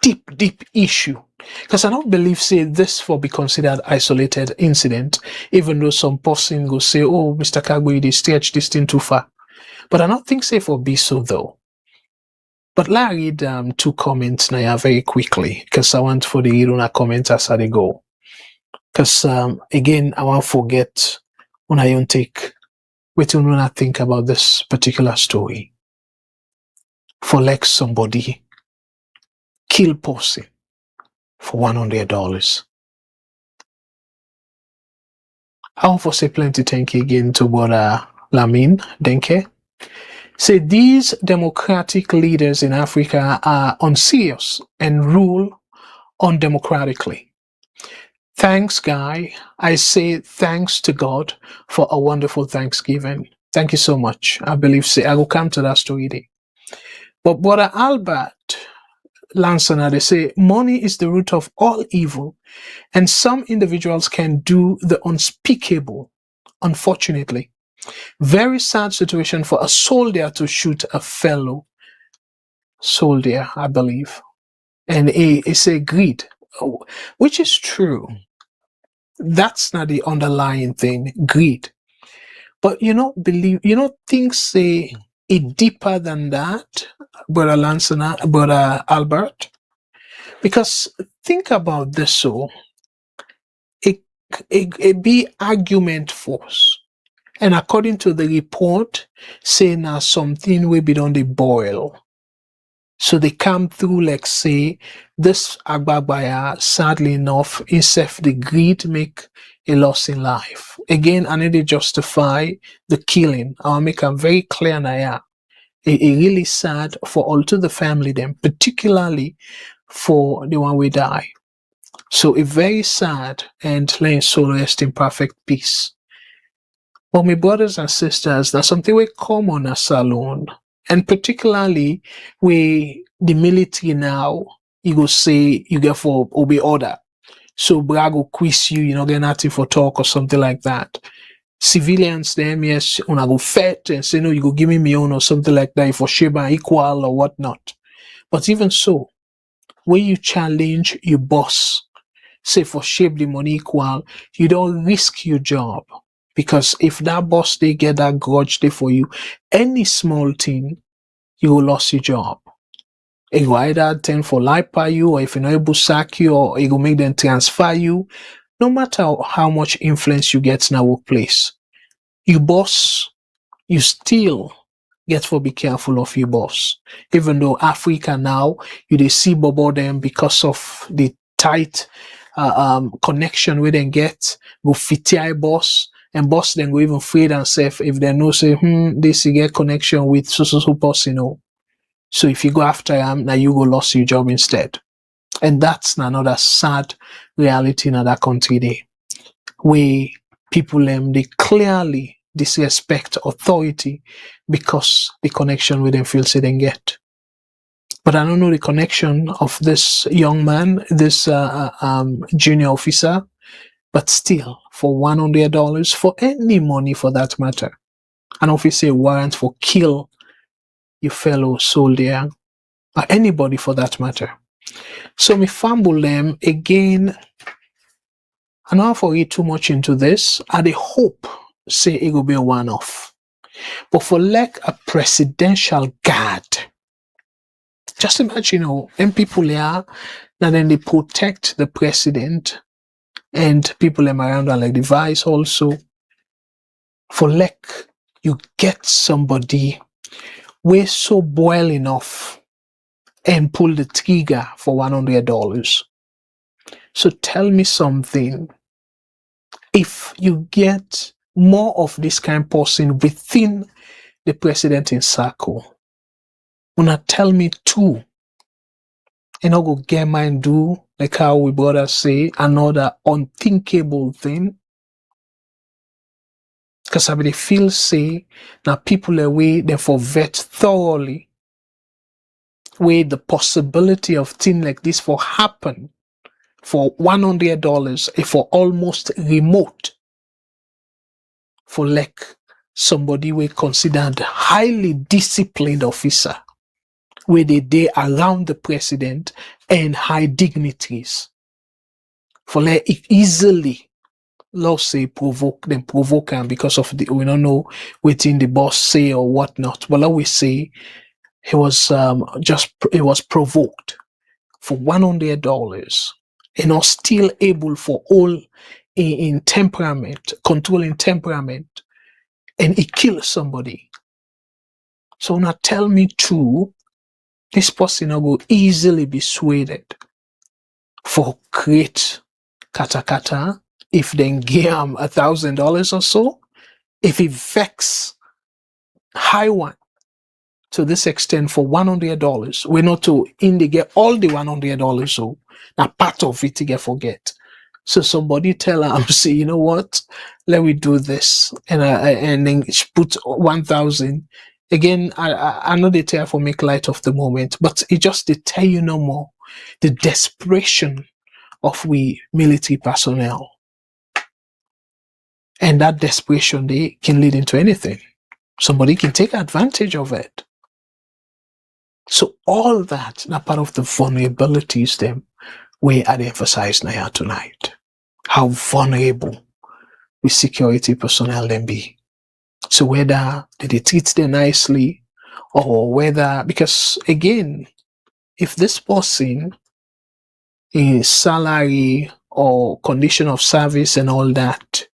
Deep issue. Because I don't believe say this for be considered isolated incident, even though some person go say, oh, Mr. Kagwe, they stretch this thing too far. But I don't think say for be so though. But let me read 2 comments now very quickly, because I want for the Iruna comment as I go. Because again, I won't forget when I don't take what you wanna think about this particular story. For like somebody kill person for $100. I want to say plenty thank you again to brother Lamin Denke. Say these democratic leaders in Africa are unserious and rule undemocratically. Thanks, Guy. I say thanks to God for a wonderful Thanksgiving. Thank you so much. I believe, say, I will come to that story there. But Brother Albert Lansana, they say, money is the root of all evil, and some individuals can do the unspeakable, unfortunately. Very sad situation for a soldier to shoot a fellow soldier, I believe. And it's a greed, which is true. That's not the underlying thing, greed. But things say it deeper than that, Brother Lansana, Brother Albert. Because think about this, so a be argument force. And according to the report, say now something will be on the boil. So they come through, like say, this Agbabaya, sadly enough, instead the greed make a loss in life. Again, I need to justify the killing. I'll make it very clear now. It really sad for all to the family them, particularly for the one we die. So it's very sad, and laying soul rest in perfect peace. But my brothers and sisters, that's something we common as Salone. And particularly with the military now, you go say you get for obey order. So brag will quiz you, get nothing for talk or something like that. Civilians them, yes, una go fet and say no, you go give me my own or something like that for Sheba equal or whatnot. But even so, when you challenge your boss, say for shape the money equal, you don't risk your job. Because if that boss, they get that grudge there for you, any small thing, you will lose your job. It will either turn for life by you, or if you're not able to sack you, or it will make them transfer you. No matter how much influence you get in a workplace, your boss, you still get to be careful of your boss. Even though Africa now, they see Bobo them because of the tight connection we then get, go fit boss. And boss then go even afraid and safe if they know say, this you get connection with so boss, So if you go after him, now you go lose your job instead. And that's another sad reality in that country there. Where people they clearly disrespect authority because the connection with them feels they get. But I don't know the connection of this young man, this junior officer. But still, for $100, for any money for that matter, an officer warrant for kill your fellow soldier, or anybody for that matter. So me fumble them again. I don't forget too much into this. I hope say it will be a one-off. But for like a presidential guard, just imagine, them people here, now then they protect the president. And people around are like the vice also. For like you get somebody we're so boil enough and pull the trigger for $100. So tell me something. If you get more of this kind of person within the president in circle, wanna tell me too. And I'll go get mine do, like how we brothers say, another unthinkable thing. Because I really feel say now people away they for vet thoroughly where the possibility of thing like this for happen for $100 for almost remote for like somebody we considered highly disciplined officer where they around the president and high dignitaries for like easily let's say provoke them because of we don't know within the boss say or whatnot. But like we say he was provoked for $100 and are still able for all in temperament, controlling temperament, and he kills somebody. So now tell me too, this person will easily be swayed for create kata if they give him $1,000 or so, if he vex high one, to this extent for $100. We're not to indicate all the $100, so now part of it to get forget. So somebody tell her, say, you know what, let me do this, and then she put 1,000. Again, I know they tell for make light of the moment, but it just to tell you no more the desperation of we military personnel, and that desperation they can lead into anything. Somebody can take advantage of it. So all that are part of the vulnerabilities them we had emphasized now tonight. How vulnerable the security personnel then be. So whether they treat them nicely, or whether, because again, if this person in salary or condition of service and all that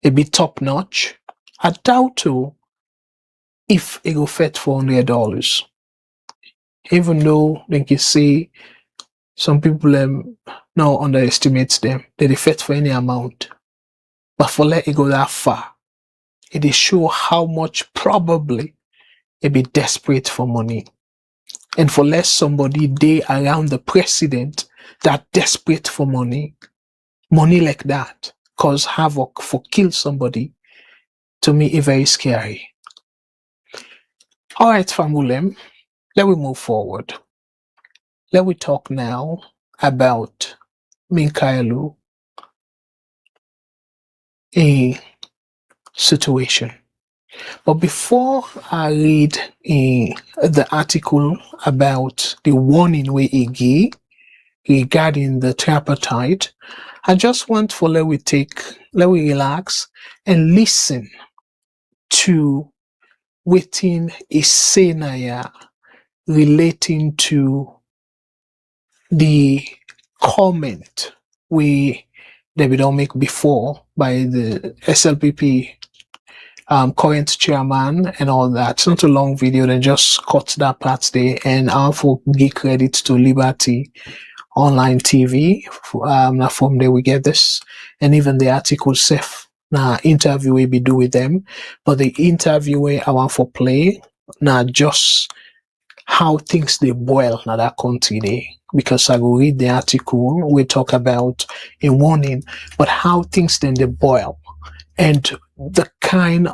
a bit top notch, I doubt to if it go fit $400. Even though they can say some people now underestimate them, they fit for any amount. But for let it go that far, it is show how much probably it be desperate for money. And for less somebody day around the president that desperate for money like that, cause havoc for kill somebody, to me is very scary. All right, Famulem, let me move forward. Let me talk now about Minkailu, a situation. But before I read the article about the warning we gave regarding the tripartite, I just want for let we relax and listen to within a scenario relating to the comment we don't make before by the SLPP current chairman and all that. It's not a long video, they just cut that part there, and I will give credit to Liberty Online TV. From there we get this, and even the article self. Now interview we be do with them, but the interview I want for play now just how things they boil now that country there. Because I will read the article, we talk about a warning, but how things then they boil. And the kind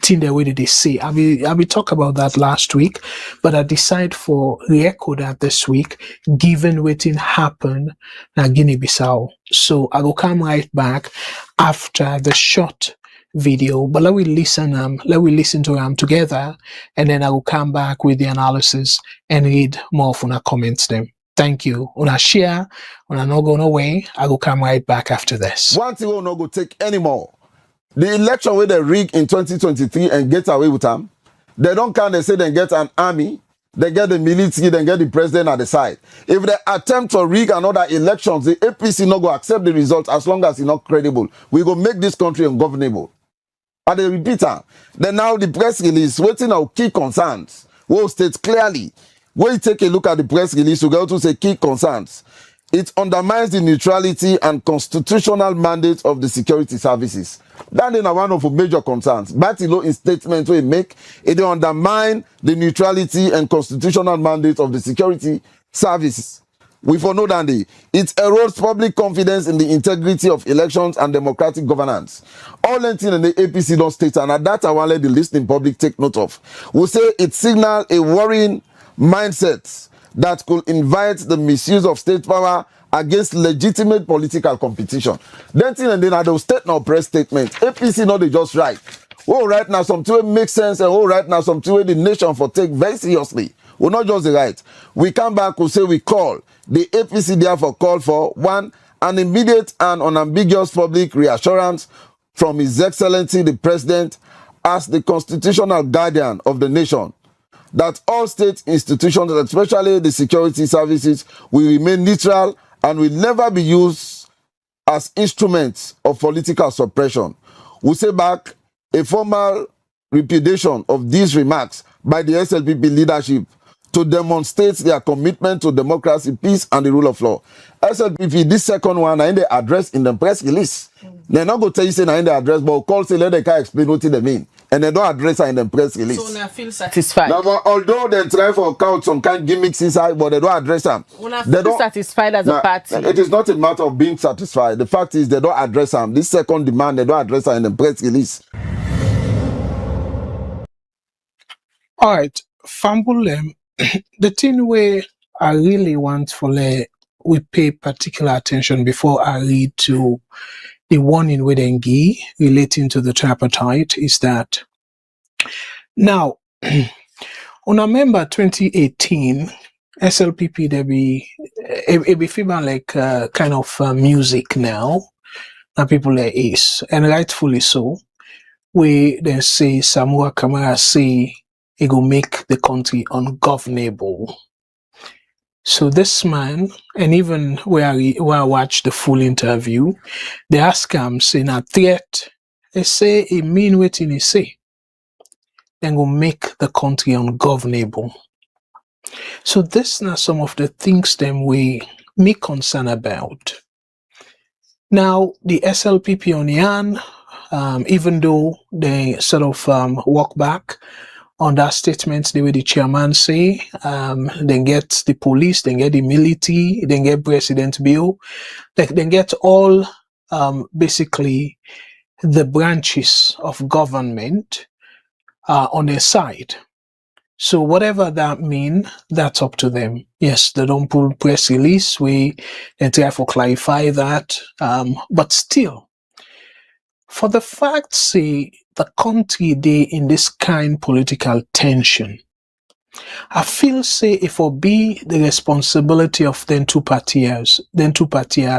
thing the way that they say. I will talk about that last week, but I decide for record that this week, given what happened na Guinea-Bissau. So I will come right back after the short video, but let we listen to them together, and then I will come back with the analysis and read more of una comments them. Thank you. Una share, una no go away. I will come right back after this. One thing will not go take anymore. The election where they rig in 2023 and get away with them, they don't count, they say they get an army, they get the military, they get the president at the side. If they attempt to rig another elections, the APC not go accept the results as long as it's not credible. We go make this country ungovernable. And they repeat that. Then now the press release, waiting our key concerns, will state clearly. When you take a look at the press release, you go to say key concerns. It undermines the neutrality and constitutional mandate of the security services. That is one of the major concerns. Batilo in statement we make, it undermine the neutrality and constitutional mandate of the security services. We for know that it erodes public confidence in the integrity of elections and democratic governance. All anything in the APC don't state, and at that I want to let the listening public take note of. We say it signals a worrying mindset that could invite the misuse of state power against legitimate political competition. Then I will state now press statement. APC not they just right. Oh, right now something makes sense, and oh, right now something the nation for take very seriously. We're not just the right. We come back, we say we call. The APC therefore call for one, an immediate and unambiguous public reassurance from His Excellency the President as the constitutional guardian of the nation, that all state institutions, especially the security services, will remain neutral and will never be used as instruments of political suppression. We say back a formal repudiation of these remarks by the SLPP leadership to demonstrate their commitment to democracy, peace, and the rule of law. SLPP, this second one, I they address in the press release. They're not going to tell you say I the address, but call say let the guy explain what they mean, and they don't address her in the press release. So I feel satisfied. Now, although they try for count some kind of gimmicks inside, but they don't address them. They feel satisfied as a party. It is not a matter of being satisfied. The fact is they don't address them. This second demand, they don't address her in the press release. All right, fumble them. The thing where I really want for we pay particular attention before I read to the warning with Ngi relating to the tripartite is that now on a member 2018 SLPP there be it be feeling like kind of music now that people there is, and rightfully so. We then say Samua Kamara say it will make the country ungovernable. So this man, and even where I watched the full interview, they ask him, saying a threat, they say he mean what he say. Then go make the country ungovernable. So this are some of the things them we me concern about. Now the SLPP on the hand, even though they sort of walk back on that statement, the way the chairman say, then get the police, then get the military, then get President Bill, then get all basically the branches of government on their side. So whatever that mean, that's up to them. Yes, they don't pull press release, we try to clarify that, but still, for the fact say the country they in this kind political tension, I feel say if it be the responsibility of them two parties,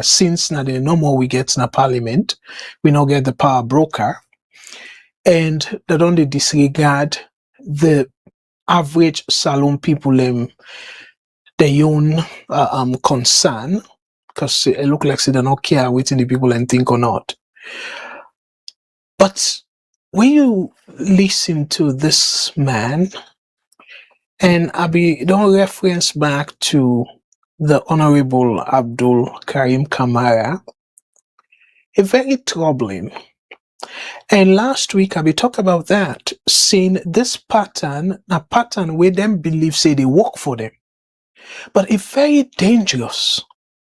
since now they no more we get na parliament, we not get the power broker, and they don't disregard the average Salone people their own concern, because it look like they don't care waiting the people and think or not. But when you listen to this man, and don't reference back to the Honorable Abdul Karim Kamara, it's very troubling. And last week I talked about that, saying this pattern, a pattern where them believe say they work for them, but it's very dangerous.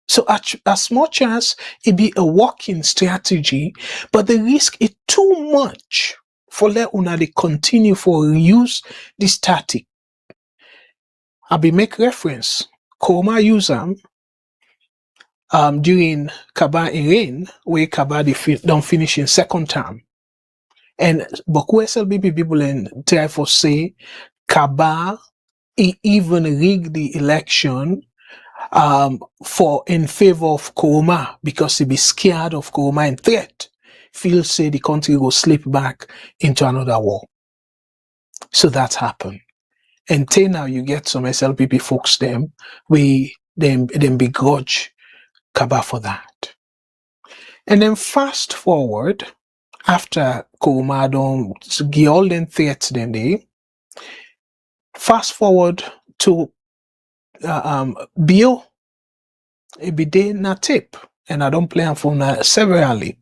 So as much as it be a working strategy, but the risk is too much for let una they continue for use this tactic. I be make reference. Koroma use them during Kaba in rain, where Kaba don't finish in second term. And Boku SLBP people try for say Kaba even rigged the election for in favor of Koroma because he be scared of Koroma and threat. Feel say the country will slip back into another war. So that happened. And till now you get some SLPP folks them begrudge Kaba for that. And then fast forward after Koroma don't give all them threats then they fast forward to Bio, it be day na tape, and I don't play on phone severally.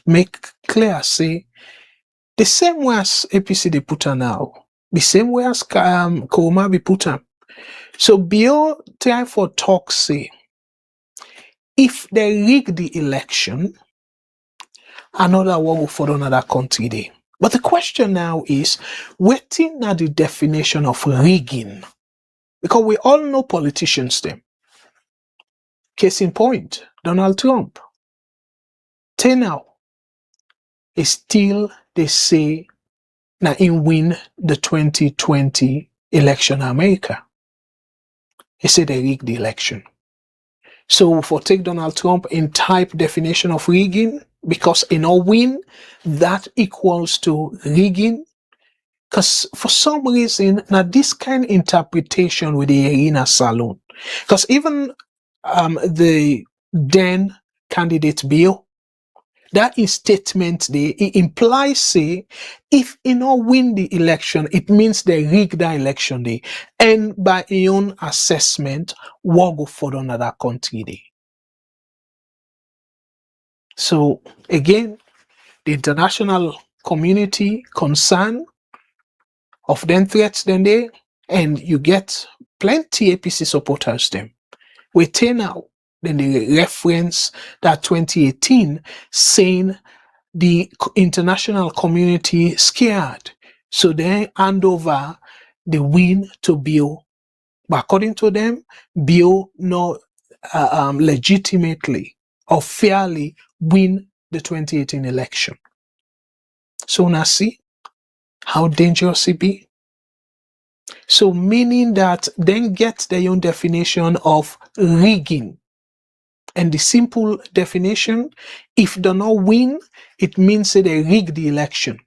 Make clear, say the same way as APC they put her now, the same way as Koroma be put her. So Bio try for talk say if they rig the election, another war will follow another country day. But the question now is, waiting at the definition of rigging. Because we all know politicians them. Case in point, Donald Trump. Till now, is still they say now he win the 2020 election in America. He said they rigged the election. So for take Donald Trump in type definition of rigging, because in a win, that equals to rigging. Because for some reason, now this kind of interpretation with the Arena Salone, because even the then candidate Bill, that is statement there, it implies, say, if you not win the election, it means they rig the election day. And by your own assessment, what go for another country day. So again, the international community concern of them threats then they, and you get plenty APC supporters them. We turn now, then they reference that 2018 saying the international community scared. So they hand over the win to Bill. But according to them, Bill not legitimately or fairly win the 2018 election. So now see how dangerous it be. So meaning that then get their own definition of rigging. And the simple definition, if they not win, it means that they rig the election.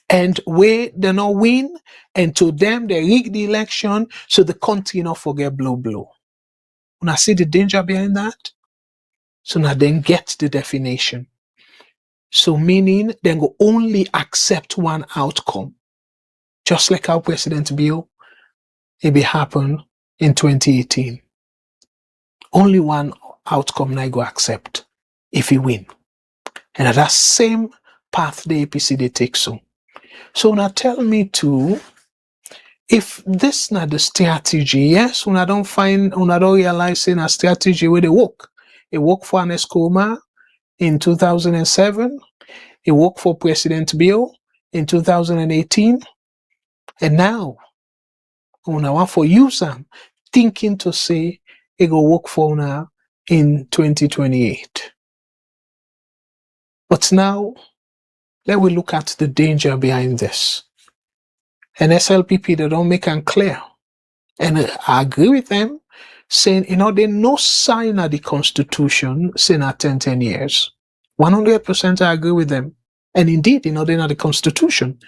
And where they not win, and to them they rig the election, so the country not forget blow. Now see the danger behind that? So now then get the definition. So meaning they go only accept one outcome. Just like our President Bill, it be happen in 2018. Only one outcome I go accept if he win. And at that same path the APC they take so. So now tell me too, if this not the strategy, yes, when I don't realize in a strategy where they work. It worked for Ernest Koroma in 2007. It worked for President Bill in 2018. And now, when I want for use them, thinking to say it will work for now in 2028. But now, let we look at the danger behind this. And SLPP, they don't make them clear. And I agree with them, saying, there's no sign of the Constitution saying at 10 years. 100% I agree with them. And indeed, they're not the Constitution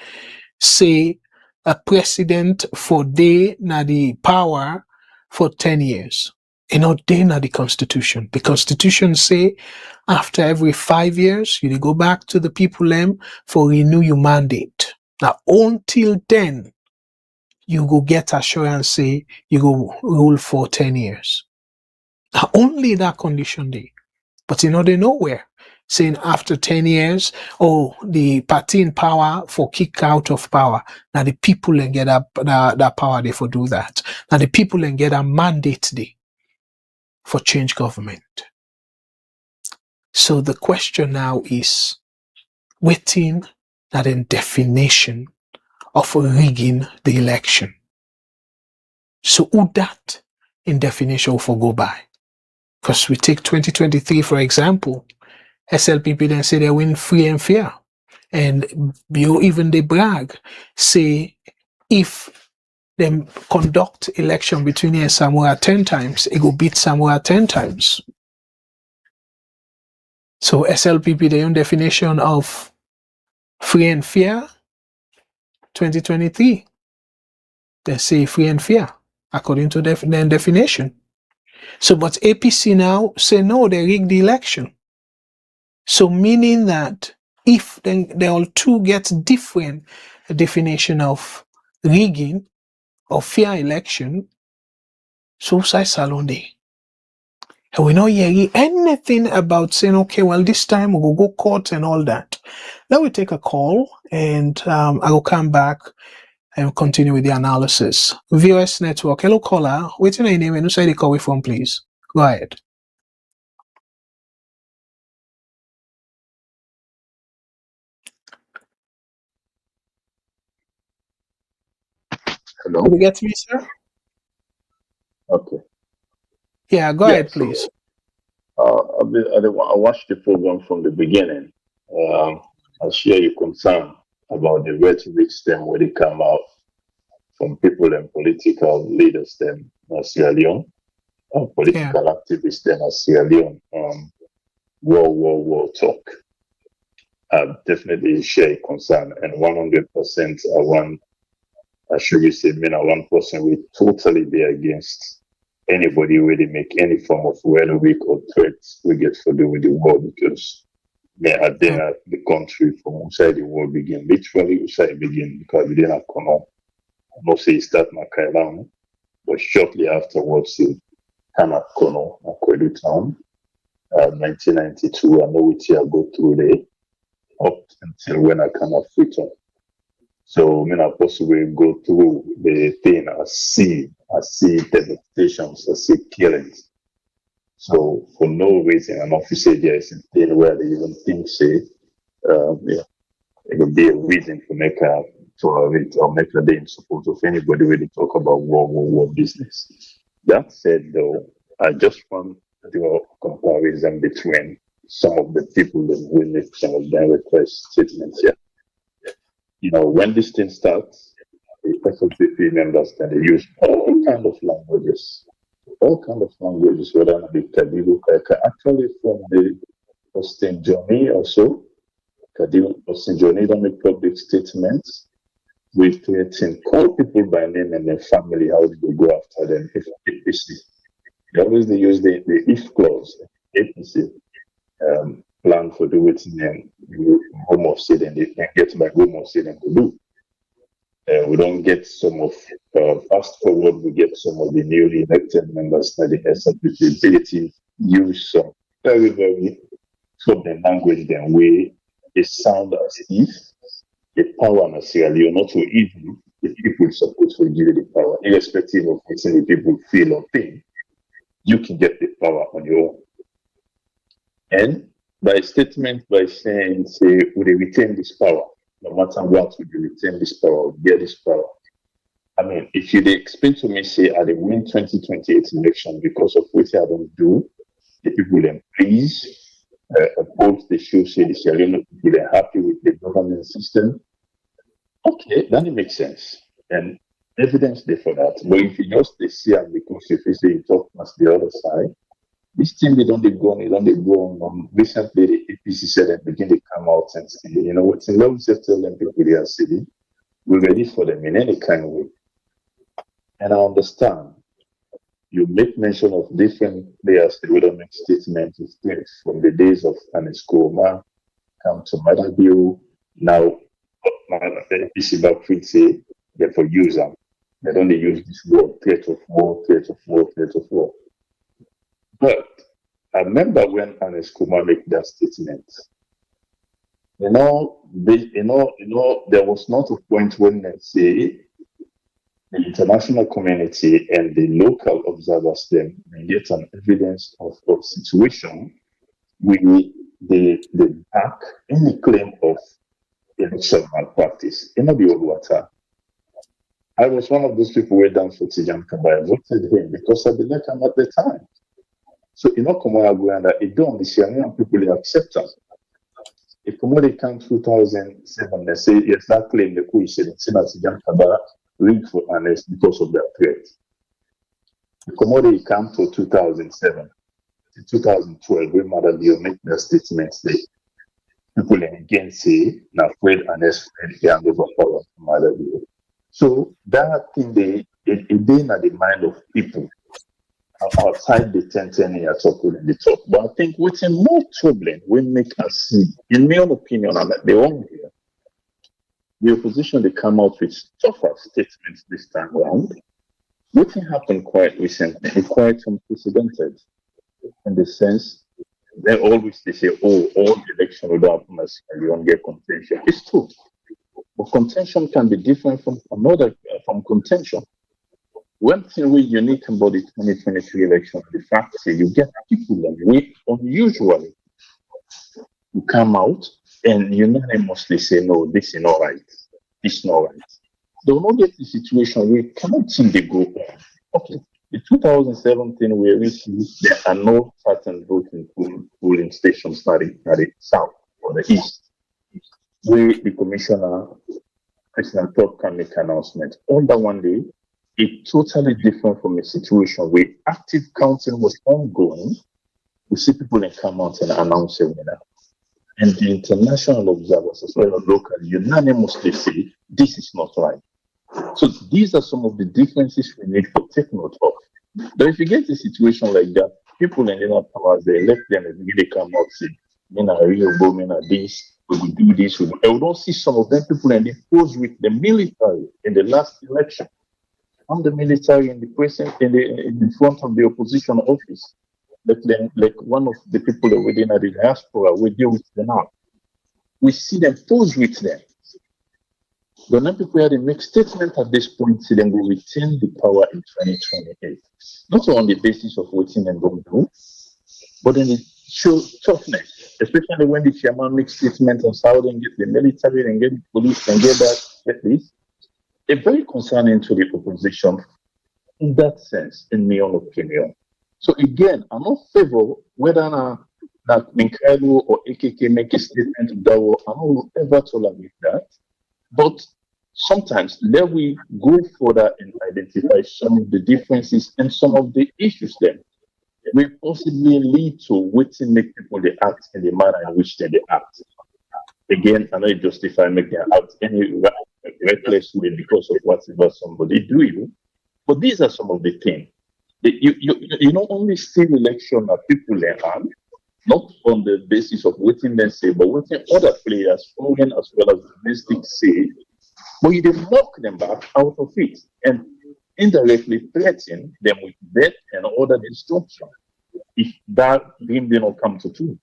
say a president for they na the power for 10 years. They not the Constitution. The Constitution say after every 5 years, you go back to the people for renew your mandate. Now, until then, you go get assurance say you go rule for 10 years. Now, only that condition day. But they nowhere saying after 10 years, the party in power for kick out of power. Now the people and get that power they for do that. Now the people and get a mandate they for change government. So the question now is waiting at a definition of rigging the election. So who that in definition for go by? Because we take 2023 for example, SLPP then say they win free and fair. And even they brag, say if them conduct election between here and Samoa 10 times, it will beat Samoa 10 times. So SLPP, their own definition of free and fair, 2023. They say free and fair, according to their definition. So, but APC now say no, they rig the election. So meaning that if then they all two get different definition of rigging or fair election, so say Salone day. And we not hear anything about saying, okay, well, this time we'll go court and all that. Now we take a call and I will come back and continue with the analysis. VOS Network, hello caller, what's your name and who say they call from, please? Go ahead. Hello. Did you get me, sir? Okay. Yeah, go ahead, please. I watched the program from the beginning. I share your concern about the rhetoric them when they come out from people and political leaders them as Sierra Leone, political activists them as Sierra Leone. War talk. I definitely share a concern, and 100% I should be saying, one person will totally be against anybody where they make any form of rhetoric or threats we get to do with the war, because They are there, the country from outside the world begin. Literally outside begin because we didn't have Kono. No say start Mankailu, but shortly afterwards he came at Kono, Mankailu town. 1992, I know which I go through there up until when I come at Freetown. So I possibly go through the thing, I see devastations, I see killings. So for no reason, an officer there is a thing where they even think say, it would be a reason to make a tolerate or make a day in support of anybody really talk about war business. That said, though, I just want to do a comparison between some of the people that will make some of their request statements here. When this thing starts, the SOPP members can use all kind of languages, whether it be Kadilu, actually from the Austin Johnny also, Kadilu Austin Johnny don't make public statements with threatening, call people by name and their family, how do they go after them if APC. They always use the if clause, APC. Plan for do it in home of state and they can get by home of state and to do. We don't get some of fast forward, we get some of the newly elected members that the SOPP ability use some very, very problem language then way they sound as if the power in Sierra Leone, not so even the people supposed to give you the power, irrespective of what the people feel or think, you can get the power on your own. And by statement, by saying, say, would they retain this power? No matter what, would they retain this power, would get this power? I mean, if you explain to me, say, I will win 2028 election because of what I don't do, the people then please oppose the show, say the Sierra Leone people are happy with the government system. Okay, then it makes sense. And evidence there for that. But if you just see and because if you say you talk past the other side, this thing they don't go on. Recently, the APC said and begin to come out and say, what's in love with tell them people they are city, we're ready for them in any kind of way. And I understand you make mention of different players that would make statements of things from the days of Koroma, come to Maada, now the APC back say they for use them. They don't use this word, threat of war. But I remember when Koroma made that statement. There was not a point when they say the international community and the local observers then get an evidence of situation with the back any claim of election malpractice in the old water. I was one of those people who went down for Tijan Kaba. I voted him because I didn't come at the time. So it don't the Sierra Leone people accept them. If Komode came 2007, they say yes, that claim the coup is in Tijan Kaba rigged for honest because of that threat. If Komode came to 2007, in 2012, when Maada make their statements, they people again say now Fred honest Fred hand over power to Maada. So that thing it in the mind of people outside the 10 years talk in the talk. But I think what's a more troubling we make us see, in my own opinion, and the own here, the opposition they come out with tougher statements this time around. What happened quite recently and quite unprecedented in the sense they say, all election will happen as you don't get contention. It's true. But contention can be different from contention. One thing really unique about the 2023 election, the fact is you get people that we unusually who come out and unanimously say, no, this is not right. This is not right. They will not get the situation where cannot think they go on. Okay. The 2017 where we see there are no certain voting polling stations at the south or the east, where the commissioner, President Trump can make an announcement. On that one day, it's totally different from a situation where active counting was ongoing. We see people that come out and announce a winner. And the international observers, as well as local, unanimously say this is not right. So these are some of the differences we need to take note of. But if you get a situation like that, people in the powers, they elect them and they come out say, men are real men are this, we will do this. And we don't see some of them people and they pose with the military in the last election. I'm the military in the present in the front of the opposition office. Like one of the people within the diaspora, we deal with them now. We see them pose with them. The non people had to make statement at this point, see them will retain the power in 2028. Not on the basis of waiting and going through, but then it shows toughness, especially when the chairman makes statements on how they get the military and get the police and get that, get this. It's very concerning to the opposition in that sense, in my own opinion. So again, I'm not favor whether that Minkailu or AKK make a statement of that war. I'm not ever tolerate that. But sometimes let we go further and identify some of the differences and some of the issues then will possibly lead to waiting make people they act in the manner in which they act. Again, I know it justify making them act any reckless way because of whatever somebody do you. But these are some of the things. You not only see election that people they have, not on the basis of waiting them say, but waiting other players, foreign as well as domestic say, but you then knock them back out of it and indirectly threaten them with death and other destruction if that dream did not come to true.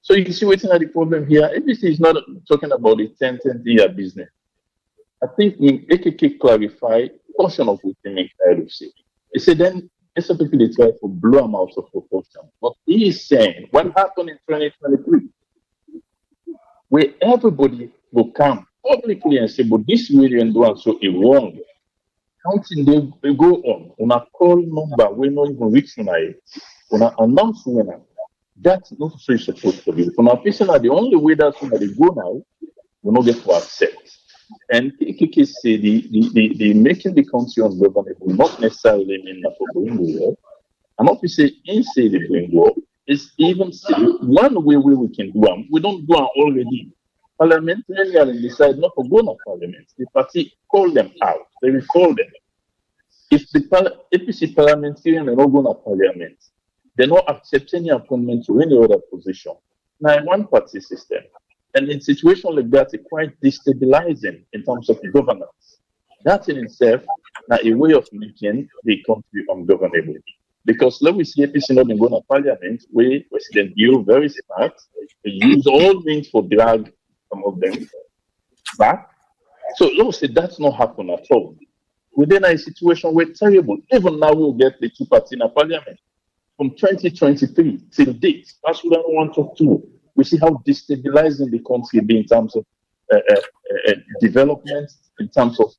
So you see waiting at the problem here. APC is not talking about the 10-year business. I think in AKK clarify portion of what Minkailu say. He said then SPP they try to blow them out of proportion. But he is saying what happened in 2023, where everybody will come publicly and say, but this way they do and so it wrong. Counting they go on a call number, we not even reach on a announce winner. That's not so supposed to be. From our person, the only way that's when they go now, we not get to accept. And KKK say the making the country ungovernable not necessarily mean that for doing war. And if we say inside the doing war, it's even one way we can do them. We don't do them already. Parliamentarians decide not to go to parliament. The party call them out. They will call them. If the APC parliamentarians are not going to parliament, they not accept any appointment to any other position. Now, one party system. And in situations like that, it's quite destabilizing in terms of governance. That in itself now a way of making the country ungovernable. Because let me see APC not going to parliament, where President Yu very smart, they use all means for drag some of them back. So let me say that's not happen at all. Within a situation where terrible, even now we'll get the two parties in a parliament. From 2023 till date, that's what I want to talk to. We see how destabilizing the country be in terms of development, in terms of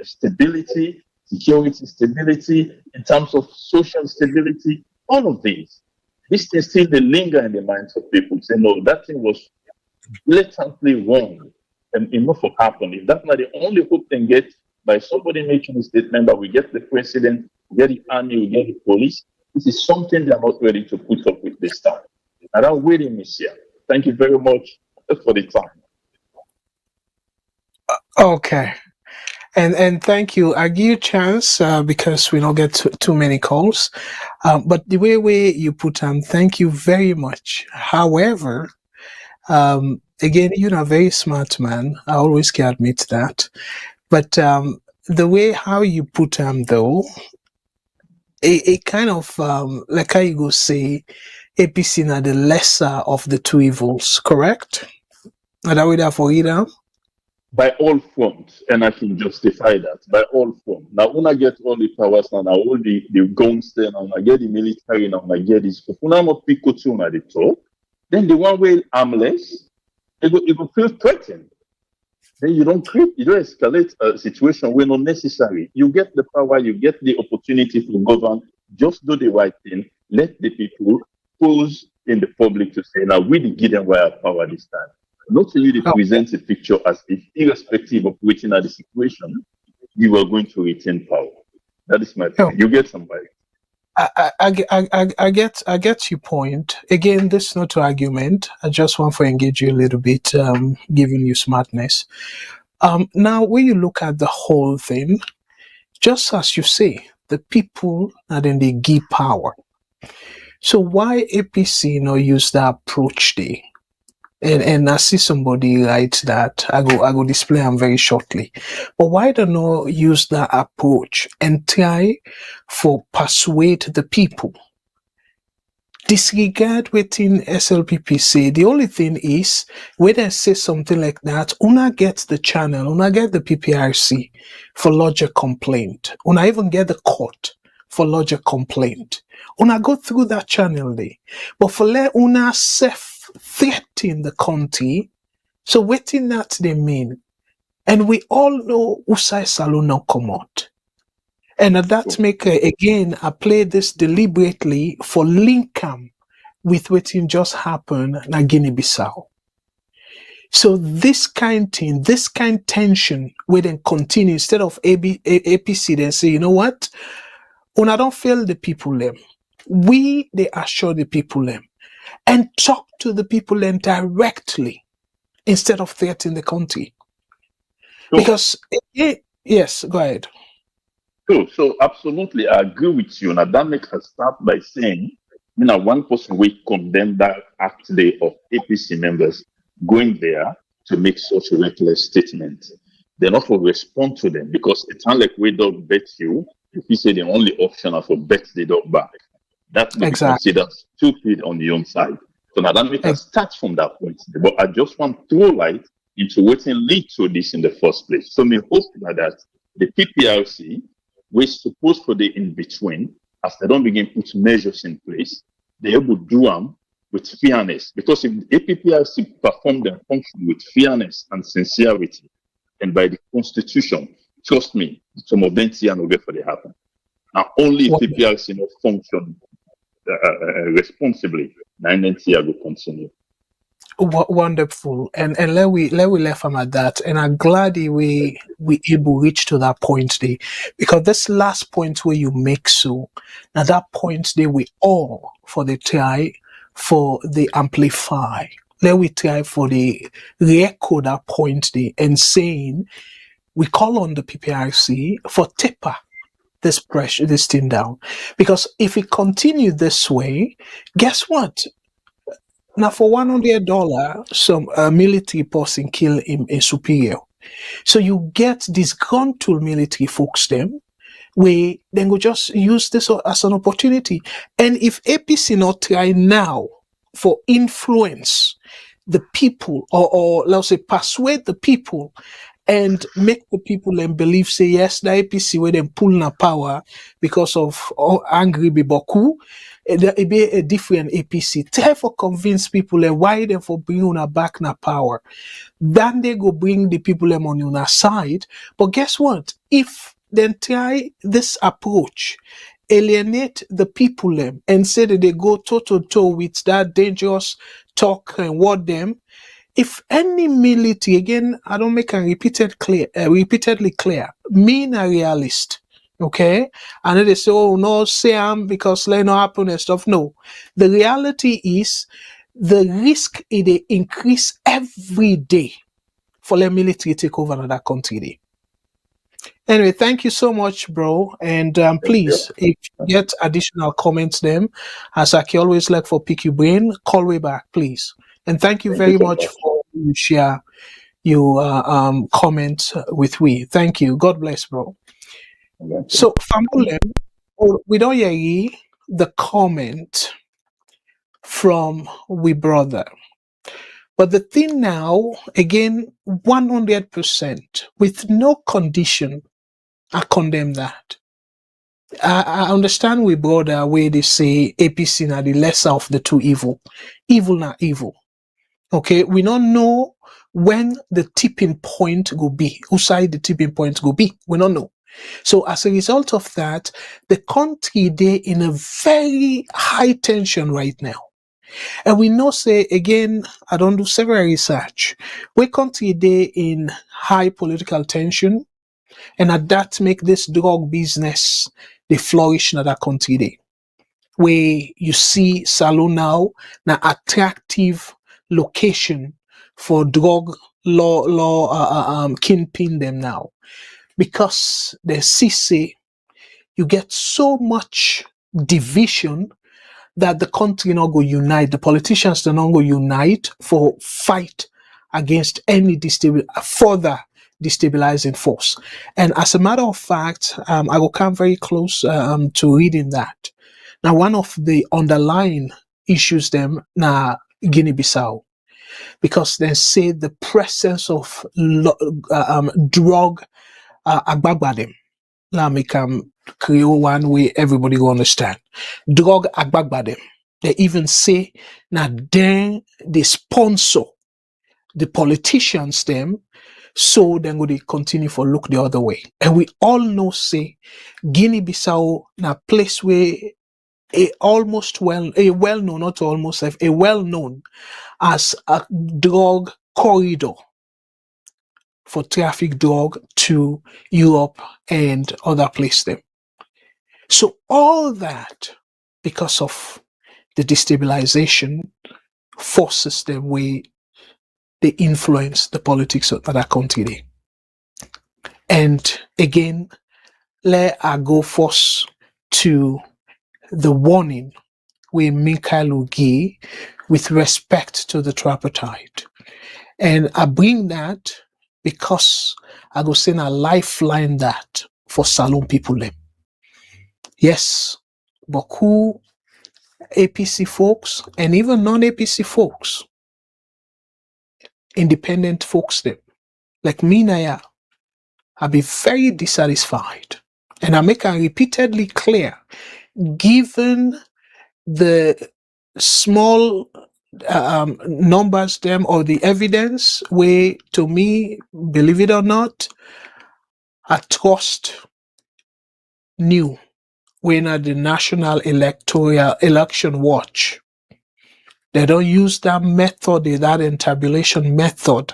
stability, security stability, in terms of social stability, all of these. These things still they linger in the minds of people. Say, no, that thing was blatantly wrong and enough will happen. If that's not the only hope they get by somebody making a statement that we get the president, we get the army, we get the police, this is something they're not ready to put up with this time. And I'm waiting, Monsieur. Thank you very much for the time. Okay. And thank you. I give you a chance because we don't get too many calls. But the way you put thank you very much. However, again, you're a very smart man. I always can admit that. But the way how you put though, it kind of like how you go say APC na the lesser of the two evils, correct? Are that way for either? By all fronts, and I can justify that. By all fronts. Now, when I get all the powers and all the guns, then I get the military, and I get this. When I'm not pick at the top, then the one way armless, it will feel threatened. Then you don't escalate a situation where not necessary. You get the power, you get the opportunity to govern. Just do the right thing. Let the people pose in the public to say, now we did give them where power this time. Not for you to present a picture as if, irrespective of waiting at the situation, you are going to retain power. That is my point. You get somebody. I get your point. Again, this is not to argument. I just want to engage you a little bit, giving you smartness. Now, when you look at the whole thing, just as you say, the people are then they give power. So why APC not use that approach there? And I see somebody write that I go display them very shortly. But why don't not use that approach and try for persuade the people? Disregard waiting SLPP say. The only thing is when they say something like that, una get the channel, una get the PPRC for lodge a complaint. Una even get the court for lodge a complaint. Una go through that channel there. But for let una self threaten the country, so waiting that they mean. And we all know Usai Salone not come out. And that make again, I play this deliberately for link 'em with what just happened na Guinea-Bissau. So this kind thing, this kind tension will then continue instead of APC then say, you know what? When I don't fail the people them, they assure the people them and talk to the people them directly instead of threatening the country. So, Because yes, go ahead. so absolutely, I agree with you. Now that makes us start by saying, one person will condemn that act there of APC members going there to make such a reckless statement. They're not for respond to them because it's not like we don't bet you. If you say the only option are for bet they don't back, that may be considered stupid on the own side. So now that makes us start from that point. But I just want to throw light into what lead to this in the first place. So we hope that the PPRC, we're supposed to be in between, as they don't begin put measures in place, they're able to do them with fairness. Because if the APPRC perform their function with fairness and sincerity, and by the Constitution, trust me, some of them here no get for they happen. Now only if APPRC not function responsibly, then NNTR will continue. Wonderful, and let we left them at that, and I'm glad we able reach to that point there, because this last point where you make so now that point there we all for the try for the amplify. Let we try for the re-echo that point there and saying we call on the PPRC for taper this pressure, this thing down, because if it continue this way, guess what? Now, for $100, some military person kill him a superior. So you get disgruntled military folks them, where then go just use this as an opportunity. And if APC not try now for influence the people, or let's say persuade the people and make the people then believe, say, yes, the APC where them pull na power because of angry Biboku, it be a different APC. Try for convince people and why them for bring una back na power. Then they go bring the people them on your side. But guess what? If then try this approach, alienate the people them and say that they go toe to toe with that dangerous talk and word them. If any military, again, I don't make a repeatedly clear, mean a realist. Okay, and then they say, "Oh no, say because let not happen and stuff." No, the reality is the risk it increase every day for the military take over another country. Day. Anyway, thank you so much, bro. And please, if you get additional comments, them as I can always like for pick your brain, call way back, please. And thank you very much for you share your comments with we. Thank you. God bless, bro. So, Famule, we don't hear the comment from we brother. But the thing now, again, 100%, with no condition, I condemn that. I understand we brother where they say APC are the lesser of the two evil. Evil not evil. Okay, we don't know when the tipping point will be. Whose side the tipping point will be? We don't know. So as a result of that, the country they in a very high tension right now. And we know say again, I don't do several research. We country they in high political tension, and at that make this drug business they flourish in that country they. Where you see Salone now attractive location for drug law kingpin them now, because the CC you get so much division that the country not go unite, the politicians do not go unite for fight against any further destabilizing force. And as a matter of fact, I will come very close to reading that. Now, one of the underlying issues them now Guinea-Bissau, because they say the presence of drug agbagbadem. Now make create one way everybody will understand. Drug agbagbadem. They even say now then they sponsor the politicians them, so then go they continue for look the other way. And we all know say Guinea-Bissau na place where a well-known, not almost a well-known as a drug corridor for traffic drug to Europe and other places them. So all that because of the destabilization forces them way they influence the politics of that country. And again, let I go first to the warning we Minkailu give with respect to the tripartite. And I bring that because I go send a lifeline that for Salone people them. Yes, but who APC folks and even non-APC folks, independent folks them, like me now, I be very dissatisfied. And I make it repeatedly clear, given the small numbers them or the evidence where to me, believe it or not, I trust new when at the National Election Watch. They don't use that method, that intabulation method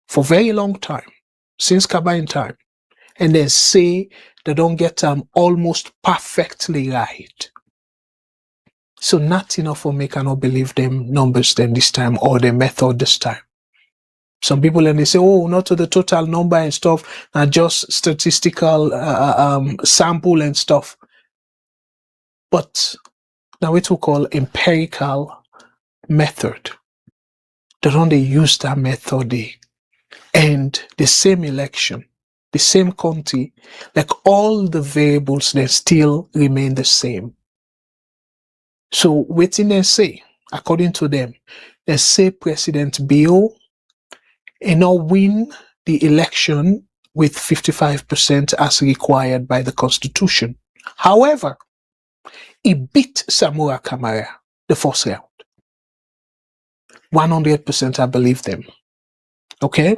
for very long time, since Kabine time. And they say they don't get them almost perfectly right. So not enough for me cannot believe them numbers then this time or the method this time. Some people and they say, oh, not to the total number and stuff, not just statistical sample and stuff. But now what we call empirical method. They don't they use that method and the same election, the same county, like all the variables they still remain the same. So waiting they say, according to them, they say President Bill win the election with 55% as required by the Constitution. However, he beat Samura Kamara the first round. 100% I believe them. Okay?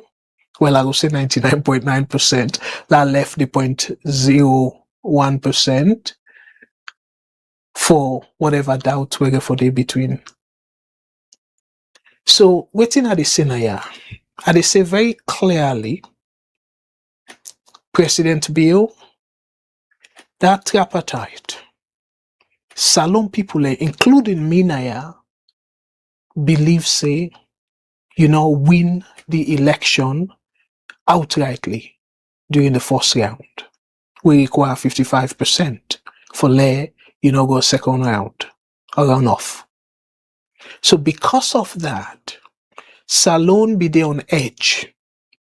Well, I will say 99.9%. That left the 0.01% for whatever doubt were for the between. So, waiting at the scenario, and they say very clearly, President Bill, that tripartite, Salone people, including Minaya, believe say, win the election outrightly during the first round. We require 55% for go second round or runoff. So because of that, Salone be there on edge.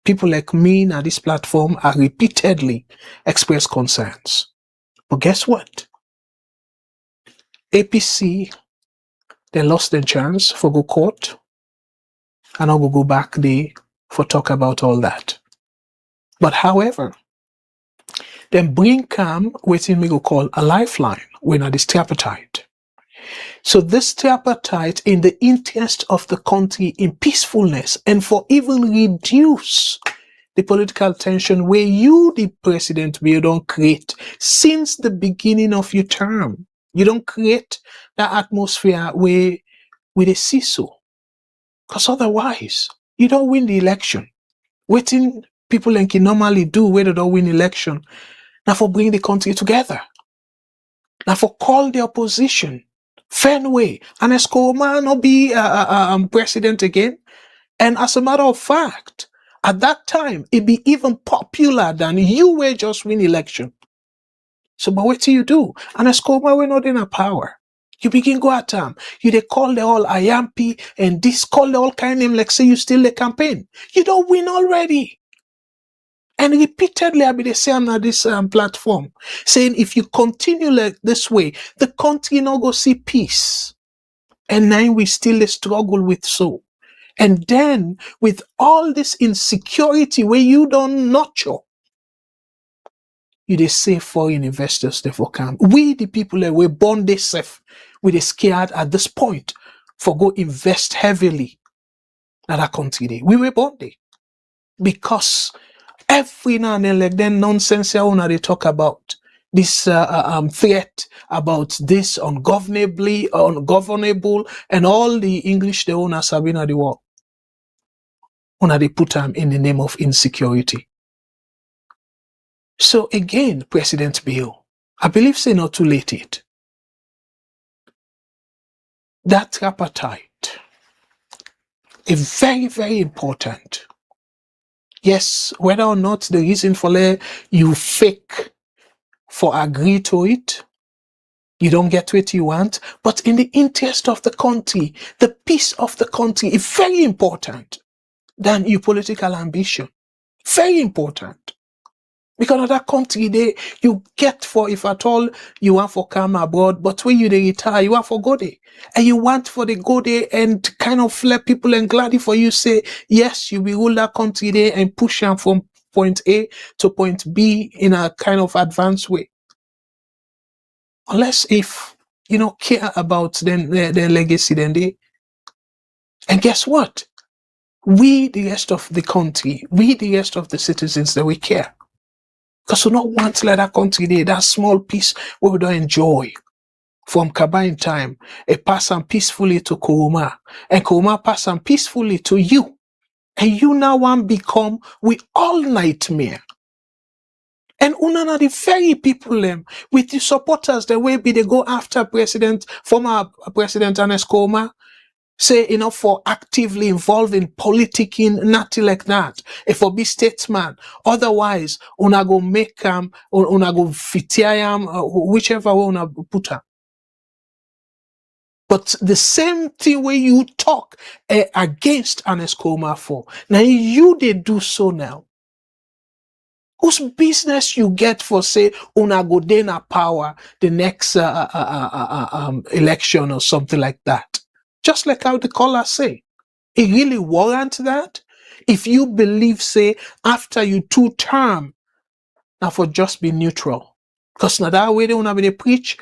People like me on this platform are repeatedly express concerns. But guess what? APC, they lost their chance for go court. And I will go back there for talk about all that. But however, then bring waiting me go call a lifeline when at this tripartite. So this tripartite in the interest of the country in peacefulness and for even reduce the political tension where you, the president, you don't create since the beginning of your term. You don't create that atmosphere where they see so. Because otherwise, you don't win the election. Waiting people like you normally do where they don't win election. Now for bring the country together. Now for call the opposition. Fenway. And Koroma not be president again. And as a matter of fact, at that time, it be even popular than you were just win election. So but what do? And Koroma were not in a power. You begin go at them. You they call the all IAMP and this call the all kind name like say you still the campaign. You don't win already. And repeatedly I be the same on this platform saying if you continue like this way, the country not go see peace. And now we still struggle with so. And then with all this insecurity where you don't nurture, you they say foreign investors therefore come. We the people that were born this safe, we they scared at this point for go invest heavily in that country there. We were born there. Because every now and then like then nonsense they talk about this threat about this ungovernable and all the English they own as Sabina the world. They put them in the name of insecurity. So again, President Bill, I believe say not too late it. That tripartite is very, very important. Yes, whether or not the reason for you fake for agree to it, you don't get what you want, but in the interest of the country, the peace of the country is very important than your political ambition. Very important. Because in that country, you get for, if at all, you want for come abroad, but when you retire, you want for go there. And you want for the go there and kind of let people and gladly for you say, yes, you will rule that country there and push them from point A to point B in a kind of advanced way. Unless if you don't care about their legacy, then they. And guess what? We, the rest of the country, we, the rest of the citizens, that we care. Because we don't want to let that country there, that small piece where we don't enjoy. From Kabine time, it pass on peacefully to Koroma, and Koroma pass on peacefully to you. And you now want become we all nightmare. And una the very people with the supporters, the way they go after former President Ernest Koroma, say, for actively involved in politicking, nothing like that. If for be statesman, otherwise, una go make una go fitiam, whichever way una put her. But the same thing where you talk against Ernest Koroma for, now you they do so now. Whose business you get for say una go dena power the next election or something like that? Just like how the caller say, it really warrant that. If you believe say after you 2 term, now for just be neutral, because now that way they wanna be preach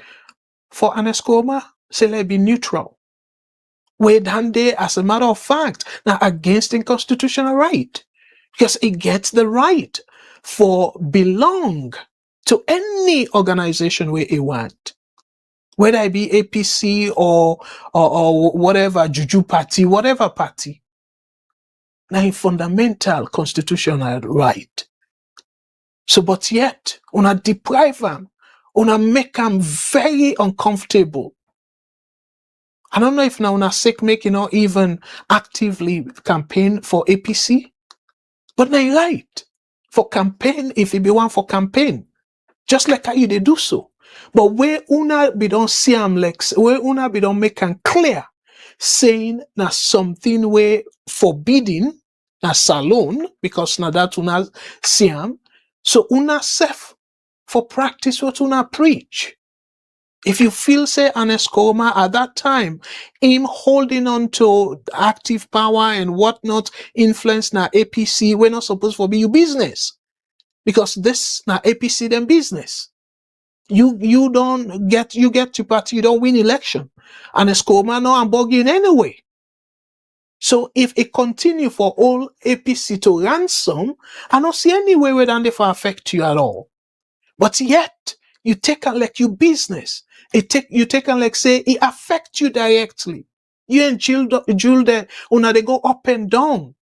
for Ernest Koroma, say let be neutral. Where then they, as a matter of fact, now against the constitutional right, because it gets the right for belong to any organization where it want, whether it be APC or whatever, Juju party, whatever party. Now a fundamental constitutional right. So, but yet, una deprive them, una make them very uncomfortable. I don't know if now una sick make, even actively campaign for APC, but now right. For campaign, if it be one for campaign, just like how you they do so. But where una be don't see them like, where una be don't make them clear, saying na something where forbidding na salon, because na that una see them, so una self for practice what una preach. If you feel say Ernest Koroma at that time, him holding on to active power and whatnot, influence na APC, we're not supposed to be your business. Because this na APC them business. You get to party, you don't win election. Ernest Koroma no I'm bugging anyway. So if it continue for all APC to ransom, I don't see any way where they for affect you at all. But yet, you take it like your business. You take it like say it affect you directly. You and Jill there, they go up and down.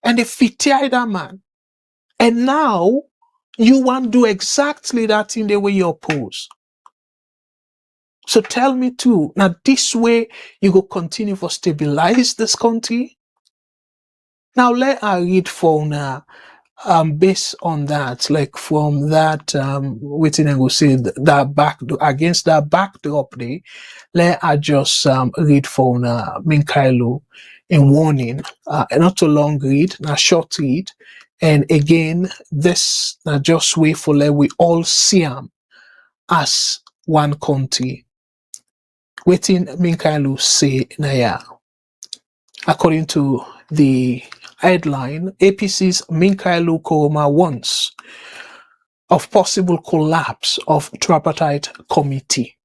And they fit that man. And now you want to do exactly that in the way you oppose. So tell me too, now this way you go continue for stabilize this country. Now let I read for now based on that, like from that, waiting and go say that back against that backdrop, let I just read for Minkailu in warning. Not a long read, a short read, and again, this just wait for let we all see them as one country. Waiting Minkailu say Naya. According to the headline, APC's Minkailu Koroma warns of possible collapse of Tripartite Committee.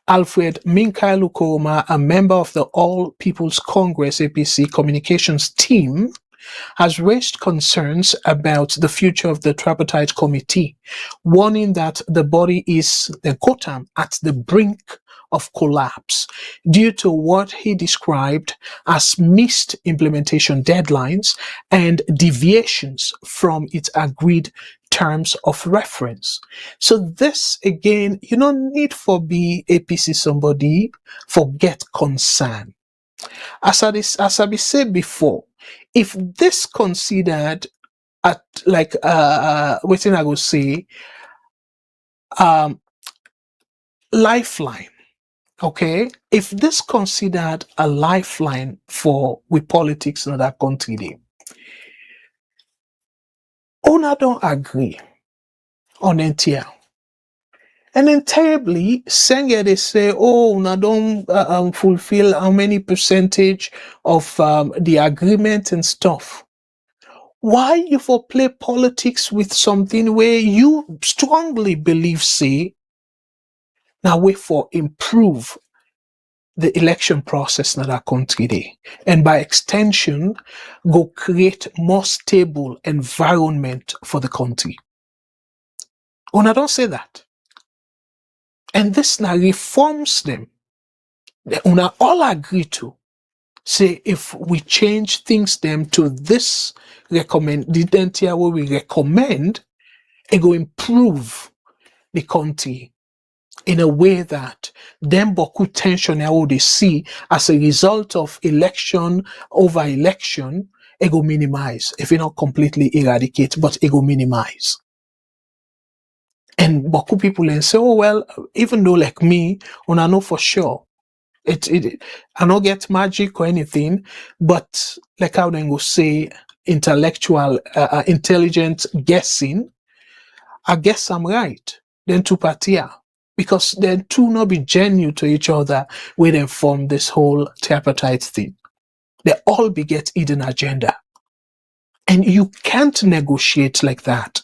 Alfred Minkailu Koroma, a member of the All People's Congress APC communications team, has raised concerns about the future of the Tripartite Committee, warning that the body is, quote, at the brink of collapse due to what he described as missed implementation deadlines and deviations from its agreed terms of reference. So this again, you don't need for be APC somebody for get concern. As I said before, if this considered at like what I would say lifeline. Okay, if this considered a lifeline for we politics in that country, Ona don't agree on Ncra. And then terribly, Senga they say, oh, Una don't fulfill how many percentage of the agreement and stuff. Why you for play politics with something where you strongly believe, say, now wait for improve the election process in that country day, and by extension, go create more stable environment for the country. Una don't say that. And this now reforms them. Una all agree to say if we change things them to this the where we recommend, it will improve the country in a way that them boku tension how they see as a result of election over election, it will minimize. If it not completely eradicate, but it will minimize. And boku people then say, oh well, even though like me, I know for sure. I don't get magic or anything, but like how they go say intellectual, intelligent guessing, I guess I'm right. Then two partia. Because then two not be genuine to each other when they form this whole tripartite thing. They all beget hidden agenda. And you can't negotiate like that.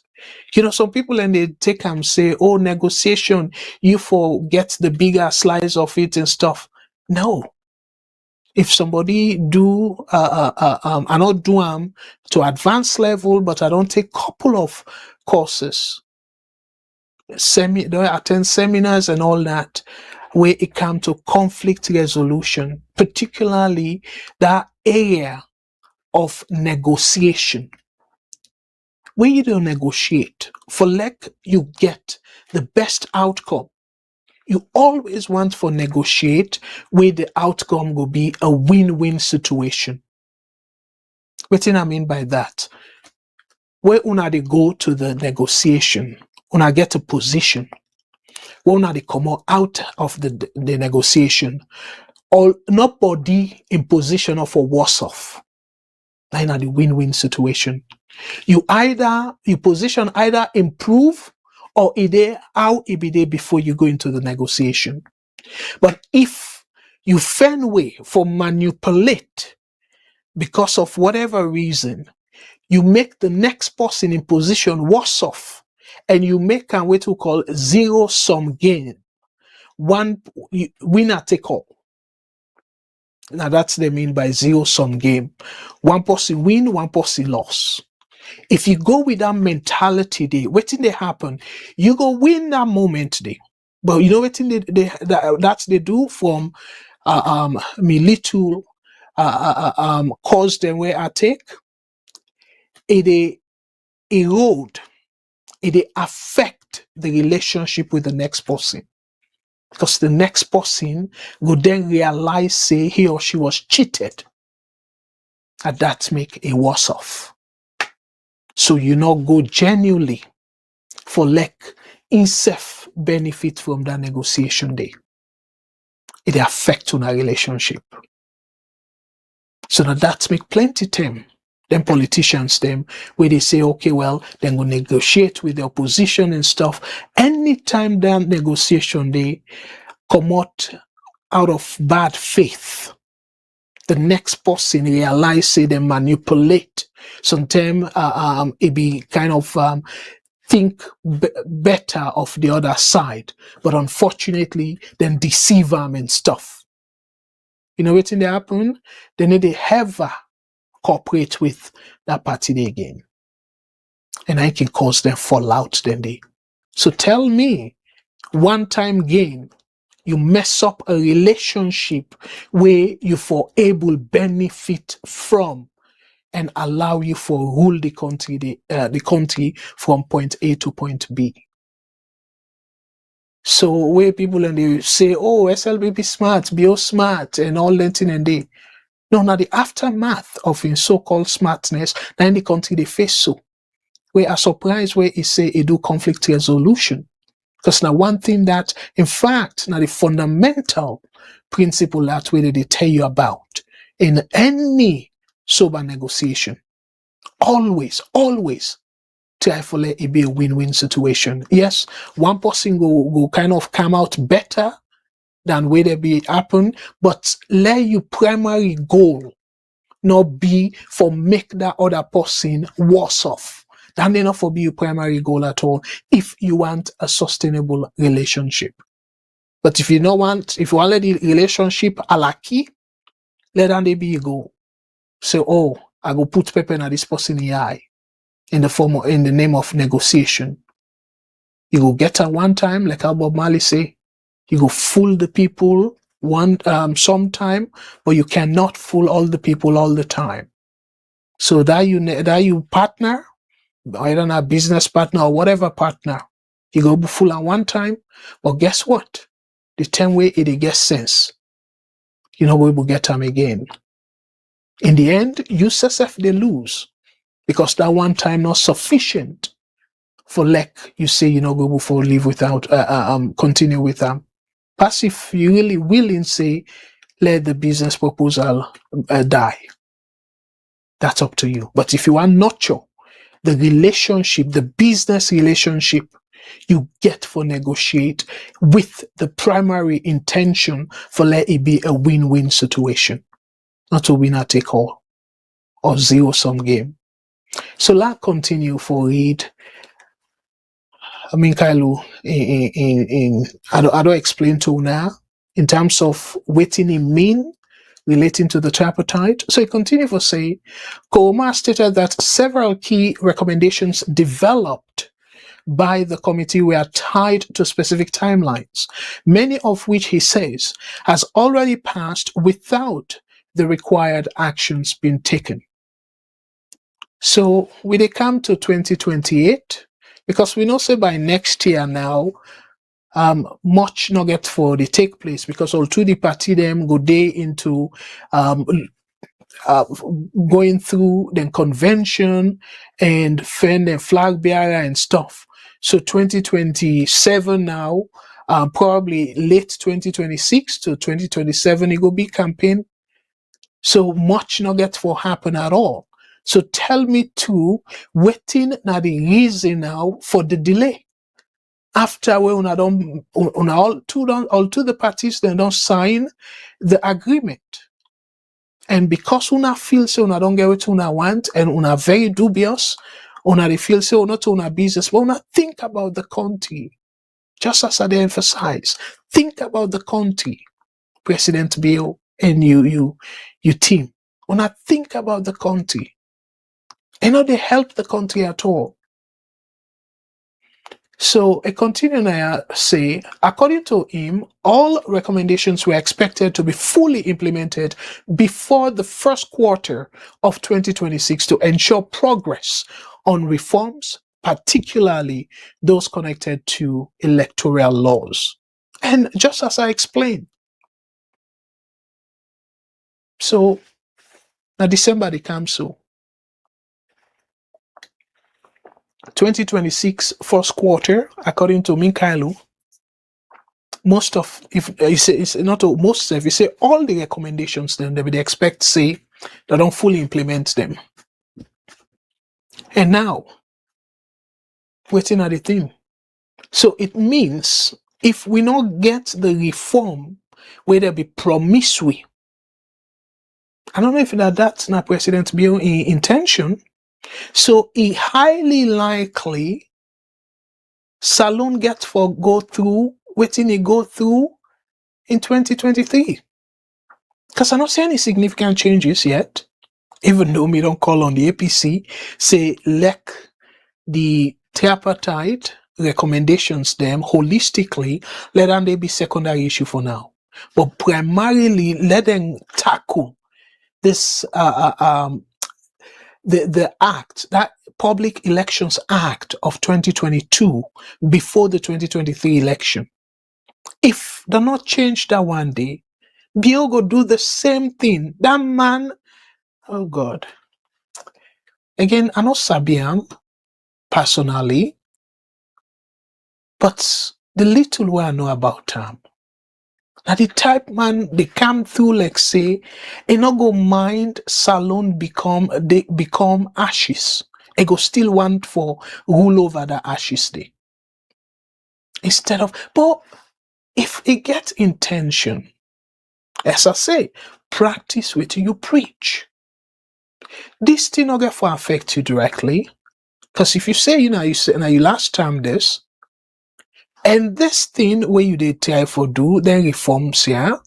You know, some people and they take and say, oh, negotiation, you forget the bigger slice of it and stuff. No. If somebody do, I not do to advanced level, but I don't take couple of courses, don't attend seminars and all that, where it comes to conflict resolution, particularly that area of negotiation. When you don't negotiate, for like you get the best outcome, you always want for negotiate where the outcome will be a win-win situation. What do I mean by that? Where una they go to the negotiation, una get a position. Where una they come out of the negotiation, or nobody in position of a worse off. That's not the win-win situation. You position either improve or how it be there before you go into the negotiation. But if you find way for manipulate because of whatever reason, you make the next person in position worse off, and you make a way to call zero-sum game. One winner take all. Now that's what they mean by zero-sum game. One person win, one person loss. If you go with that mentality, what thing they happen? You go win that moment, but you know what thing they do from me little cause them where I take it erode, it affect the relationship with the next person, because the next person will then realize say he or she was cheated, and that make a worse off. So you not go genuinely for like inself benefit from that negotiation day. It affect on a relationship. So now that make plenty time. Them politicians, them, where they say, okay, well, then go negotiate with the opposition and stuff. Anytime that negotiation they come out of bad faith, the next person realize, say, they manipulate. Sometimes it be kind of think better of the other side, but unfortunately, then deceive them and stuff. You know what's in the happen? They need to ever cooperate with that party again, and I can cause them fallout. Then they. So tell me, one-time gain, you mess up a relationship where you for able benefit from and allow you for rule the country from point A to point B. So where people and they say, oh, SLB be smart, BO smart, and all that thing and they. No, now the aftermath of in so-called smartness, now in the country they face so. We are surprised where it say it do conflict resolution. Because now one thing that, in fact, now the fundamental principle that way they tell you about in any sober negotiation, always try for let it be a win-win situation. Yes, one person go kind of come out better than where they be happen, but let your primary goal not be for make that other person worse off. That may not for be your primary goal at all if you want a sustainable relationship. But if you want the relationship alaki, let that be your goal. Say, oh, I go put pepper in this person in the eye in the name of negotiation. You go get her one time, like how Bob Marley say, you go fool the people sometime, but you cannot fool all the people all the time. So that you partner, either a business partner or whatever partner, you go fool at one time, but guess what? The time way it gets sense, you know we will get them again. In the end, you yourself they lose because that one time not sufficient for like you say you know we will for live without continue with them. Pass if you really willing say let the business proposal die. That's up to you. But if you want nurture the relationship, the business relationship, you get for negotiate with the primary intention for let it be a win-win situation, not a winner take all or zero-sum game. So let's continue for read. Minkailu, I don't explain to now in terms of what it mean relating to the tripartite. So he continued to say, Koroma stated that several key recommendations developed by the committee were tied to specific timelines, many of which he says has already passed without the required actions being taken. So when they come to 2028, because we know say by next year now, much nugget for the take place because all two the party them go day into going through the convention and fend and flag bearer and stuff. So 2027 now, probably late 2026 to 2027, it will be campaign. So much not get for happen at all. So tell me too, waiting now the reason now for the delay. After we all the parties then don't sign the agreement. And because una feel so una don't get what una want and una very dubious, una they feel so not una business, but una think about the country. Just as I emphasize, think about the country, President Bill and you team. Una think about the country. And not they help the country at all. So a continuing say, according to him, all recommendations were expected to be fully implemented before the first quarter of 2026 to ensure progress on reforms, particularly those connected to electoral laws. And just as I explained, so now December they come so. 2026 first quarter, according to Minkailu, most of, if you say, it's not most of, you say all the recommendations then they would expect, say, they don't fully implement them. And now, waiting at the thing. So it means if we not get the reform where there be promissory, I don't know if that's not President Bio's intention. So it highly likely Salone get for go through, waiting he go through in 2023. Because I don't see any significant changes yet, even though we don't call on the APC, say, let the tripartite recommendations them holistically, let them they be secondary issue for now. But primarily, let them tackle this, the act, that Public Elections Act of 2022 before the 2023 election. If they not change that one day, Bio go do the same thing. That man, oh God. Again, I know Sabiam personally, but the little way I know about him, now the type man they come through like say, he not go mind Salone become ashes. He go still want for rule over the ashes day. Instead of, but if he get intention, as I say, practice what you preach. This thing not get for affect you directly. Because if you say, you say, you last time this, and this thing where you did try for do, then reforms here,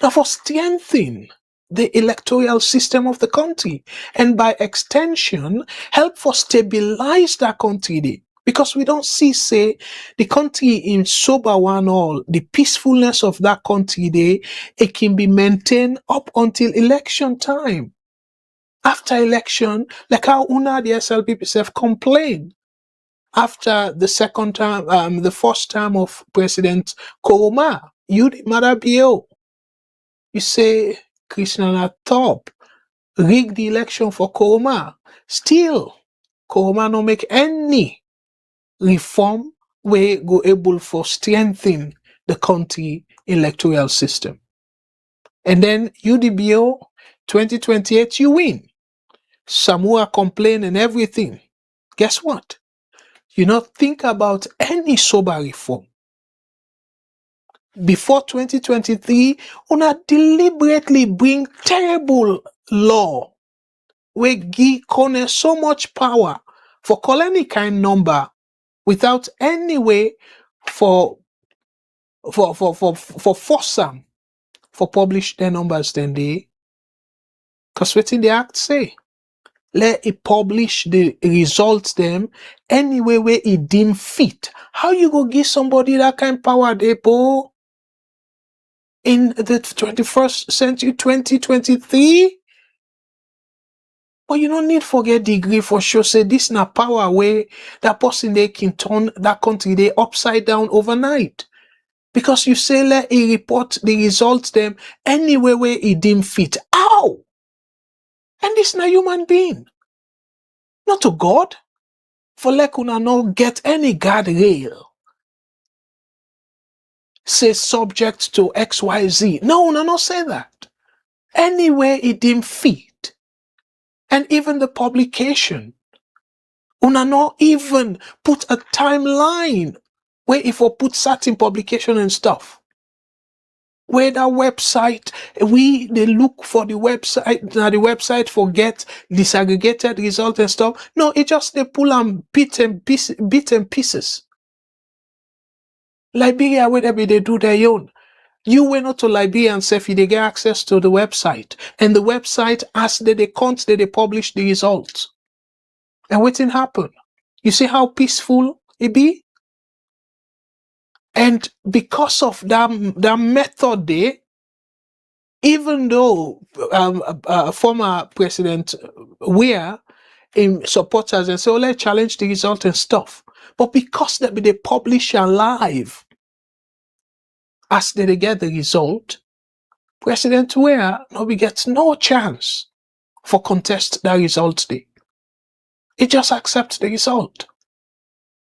now for strengthen the electoral system of the country, and by extension, help for stabilize that country day. Because we don't see, say, the country in sober one all, the peacefulness of that country day, it can be maintained up until election time. After election, like how Una the SLP self complained after the second term, the first term of President Koroma, you the Maada BO. You say Krishna top rigged the election for Koroma. Still, Koroma no make any reform where go able for strengthen the country electoral system. And then UDBO 2028 you win. Samoa complain and everything. Guess what? You not think about any sober reform. Before 2023, una deliberately bring terrible law where give Kone so much power for call any kind number without any way for force them for publish their numbers then they, because within the act say, let it publish the results them anyway where it deem fit. How you go give somebody that kind of power they po in the 21st century 2023? But you don't need forget degree for sure. Say this na power where that person they can turn that country they upside down overnight. Because you say let it report the results them anyway where it deem fit. Ow! And this na human being. Not to God. For like una not get any guardrail. Say subject to XYZ. No, una not say that. Anywhere it deem fit. And even the publication. Una not even put a timeline where if we put certain publication and stuff. Where that website, they look for the website, now the website forget disaggregated result and stuff. No, it just they pull and bit and pieces. Liberia, whatever they do their own. You went out to Liberia and say if they get access to the website, and the website as they count they publish the results. And what thing happen? You see how peaceful it be? And because of that method there, even though former President Weah supporters and say, oh, let's challenge the result and stuff. But because they publish live as they get the result, President Weah gets no chance for contest that result day. He just accepts the result.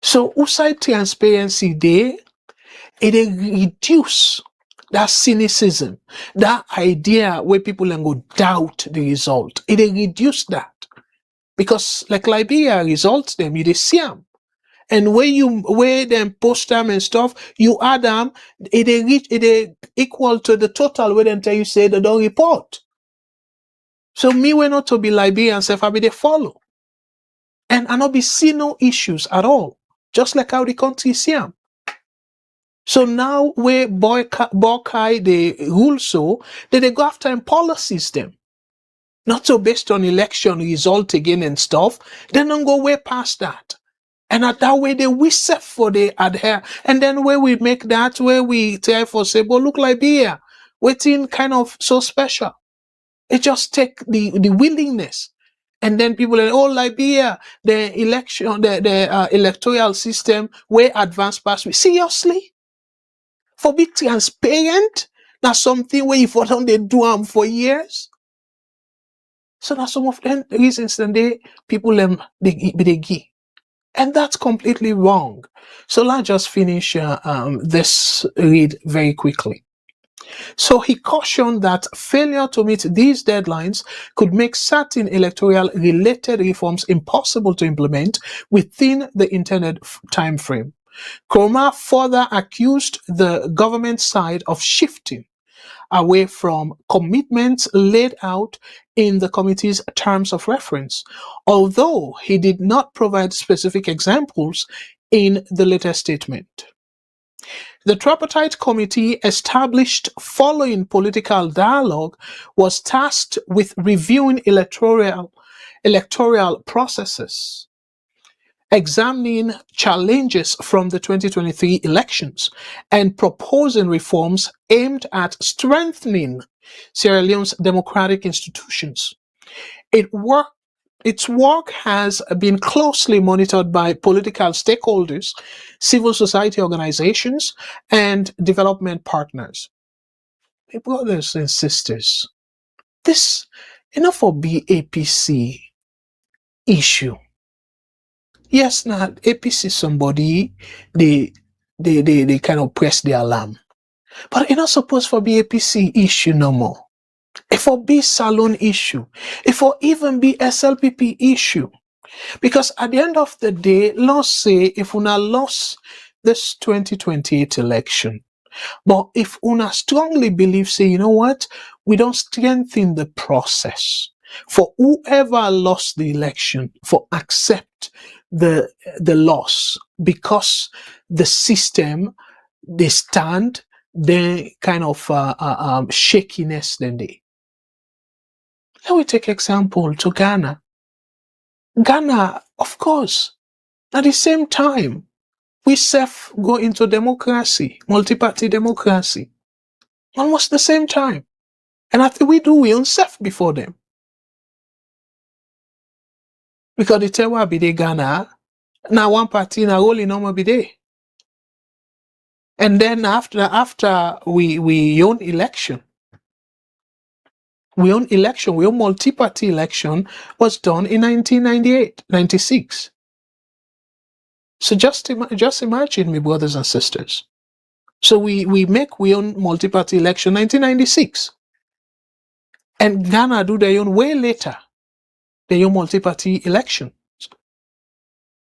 So outside transparency there, it reduce that cynicism, that idea where people then go doubt the result. It reduce that. Because like Liberia results them, you see them. And where them post them and stuff, you add them, it equal to the total where they tell you say they don't report. So me we not to be Liberian self, I be they follow. And I not be see no issues at all. Just like how the country see them. So now where Bokai they rule so, they go after and policies them. Not so based on election result again and stuff. They don't go way past that. And at that way they whistle for the adhere. And then where we make that, where we try for say, but look Liberia, waiting kind of so special. It just take the willingness. And then people are, oh, Liberia, the election, the electoral system, where advanced past me. Seriously? For be transparent? That's something where if don't they do them for years? So that's some of the reasons that people they give. And that's completely wrong. So let's just finish this read very quickly. So he cautioned that failure to meet these deadlines could make certain electoral-related reforms impossible to implement within the intended time frame. Koroma further accused the government side of shifting away from commitments laid out in the committee's terms of reference, although he did not provide specific examples in the latest statement. The Tripartite Committee, established following political dialogue, was tasked with reviewing electoral processes, examining challenges from the 2023 elections, and proposing reforms aimed at strengthening Sierra Leone's democratic institutions. Its work has been closely monitored by political stakeholders, civil society organizations, and development partners. My brothers and sisters, this enough for APC issue. Yes, now APC somebody they kind of press the alarm, but it's not supposed for be APC issue no more. It for be Salone issue, it for even be SLPP issue, because at the end of the day, let's say if una lost this 2028 election, but if una strongly believe, say, you know what, we don't strengthen the process for whoever lost the election, for accept the loss, because the system, they stand, they kind of shakiness then they. Let me take example to Ghana. Ghana, of course, at the same time, we self go into democracy, multi-party democracy, almost the same time. And after we do, we own self before them. Because the Tewa be the Ghana, now one party na role no be there. And then after we own election, we own multi-party election was done in 1998, 96. So just imagine, my brothers and sisters. So we own multi-party election 1996. And Ghana do their own way later. Their own multi-party election.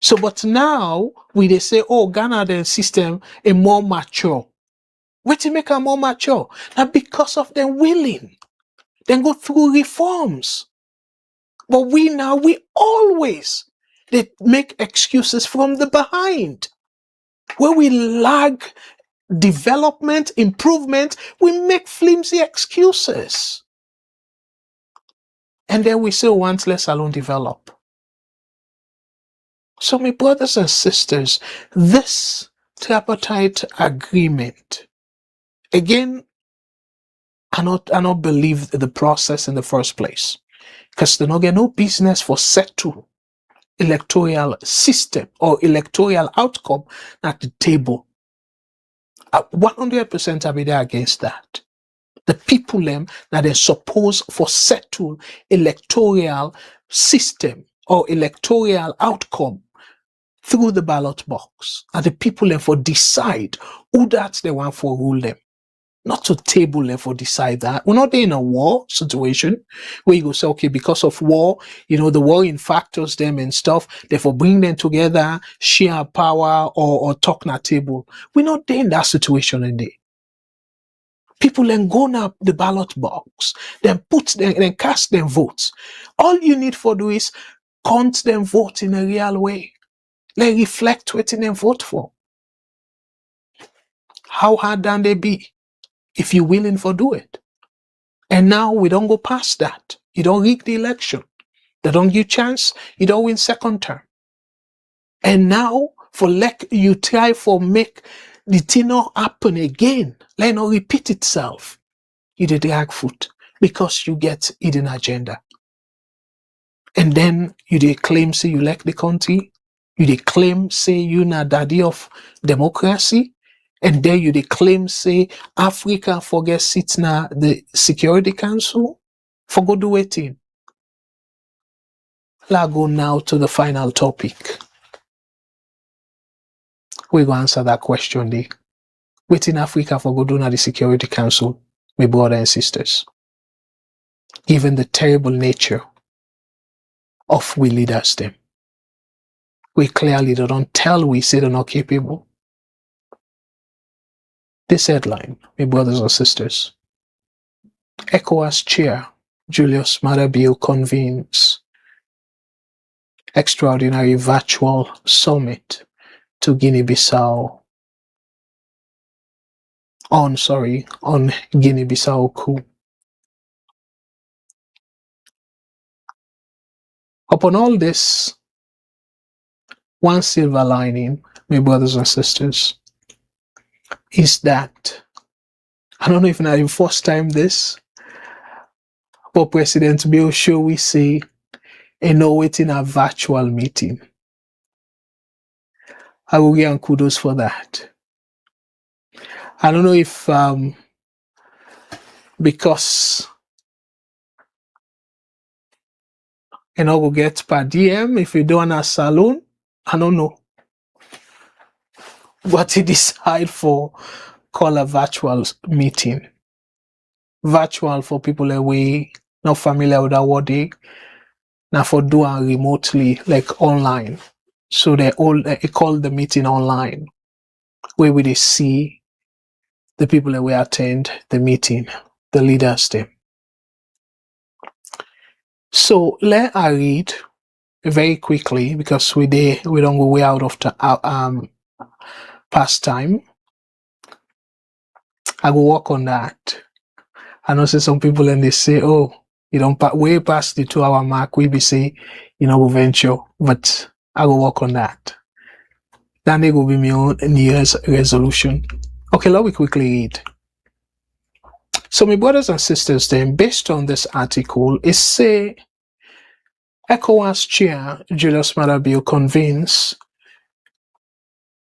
So but now they say, oh, Ghana the system is more mature. What to make them more mature? Now because of them willing. Then go through reforms. But we always they make excuses from the behind. Where we lag development, improvement, we make flimsy excuses. And then we say, once let's alone develop. So my brothers and sisters, this tripartite agreement, again, I not believe the process in the first place. Because they don't get no business for settle electoral system or electoral outcome at the table. 100% I'll be there against that. The people that they suppose for settle electoral system or electoral outcome through the ballot box, and the people then for decide who that they want for rule them. Not to table them for decide that. We're not in a war situation where you go say, okay, because of war, the warring factors them and stuff, therefore bring them together, share power or talk na table. We're not in that situation in there. People then go now the ballot box, then cast them votes. All you need for do is count them vote in a real way. Let reflect what them vote for. How hard can they be if you're willing for do it? And now we don't go past that. You don't rig the election. They don't give you chance. You don't win second term. And now you try for make the thing not happen again. Let it not repeat itself. You did drag foot because you get hidden agenda. And then you dey claim say you like the country. You dey claim say you na daddy of democracy. And then you dey claim say Africa forget sit na the Security Council. For go do waiting. Let's go now to the final topic. We go answer that question there. Waiting Africa for go do na the Security Council, my brothers and sisters. Given the terrible nature of we leaders them. We clearly don't tell we say they're not capable. This headline, my brothers and sisters. Ecowas chair Julius Maada convenes extraordinary virtual summit to Guinea-Bissau on Guinea-Bissau coup. Upon all this, one silver lining, my brothers and sisters, is that, I don't know if it's the first time this, but President Bill show we say, waiting a virtual meeting. I will give kudos for that. I don't know if, because go get per DM if you don't a salon, I don't know. But he decide for call a virtual meeting. Virtual for people away not familiar with that word. Now for doing remotely, like online. So they call the meeting online, where we see the people that will attend the meeting, the leaders them. So let I read very quickly because we don't go way out of past time. I will work on that. I know see some people and they say, oh, you don't way past the 2-hour mark. We be say, we venture, but I will work on that. Then they will be my own New Year's resolution. Okay, let me quickly read. So my brothers and sisters then, based on this article, it say ECOWAS chair Julius Maada convenes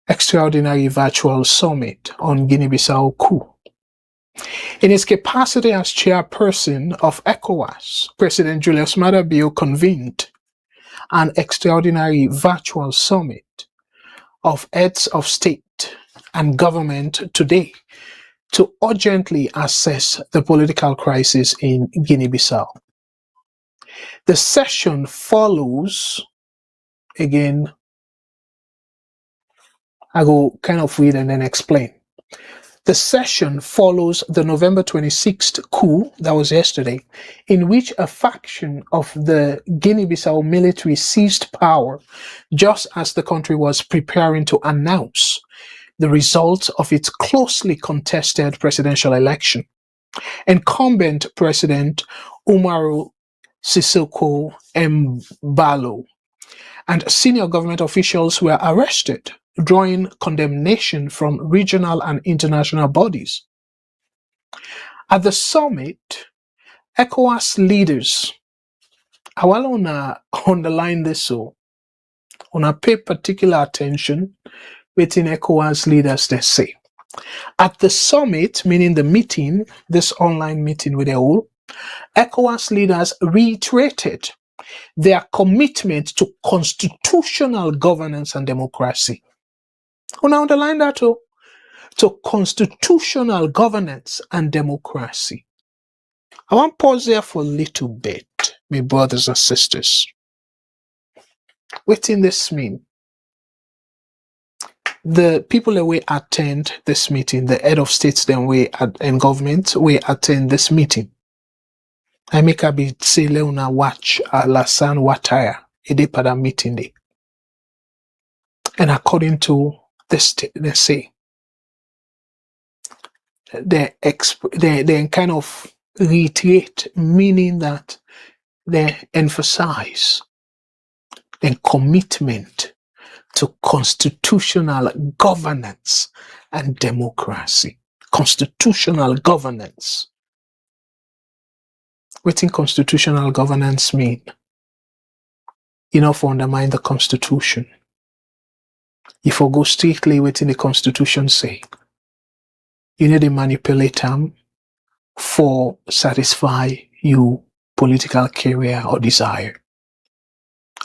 extraordinary virtual summit on Guinea-Bissau coup. In his capacity as chairperson of ECOWAS, President Julius Maada convened an extraordinary virtual summit of heads of state and government today to urgently assess the political crisis in Guinea-Bissau. The session follows, again, I go kind of read and then explain. The session follows the November 26th coup, that was yesterday, in which a faction of the Guinea-Bissau military seized power just as the country was preparing to announce the results of its closely contested presidential election. Incumbent President Umaru Sissoco Embalo and senior government officials were arrested, drawing condemnation from regional and international bodies. At the summit, ECOWAS leaders, I want to underline this so, I want to pay particular attention within ECOWAS leaders they say. At the summit, meaning the meeting, this online meeting with the all, ECOWAS leaders reiterated their commitment to constitutional governance and democracy. I want to underline that too. To constitutional governance and democracy. I want to pause there for a little bit, my brothers and sisters. What in this mean? The people that we attend this meeting, the head of states then we and government, we attend this meeting. I make a bit say Leona watch Alassane Ouattara, a pada meeting day. And according to this, they say, they kind of reiterate, meaning that they emphasize their commitment to constitutional governance and democracy. Constitutional governance. What in constitutional governance mean? You know, for undermine the constitution. If you go strictly within the constitution say, you need to manipulate them for satisfy your political career or desire.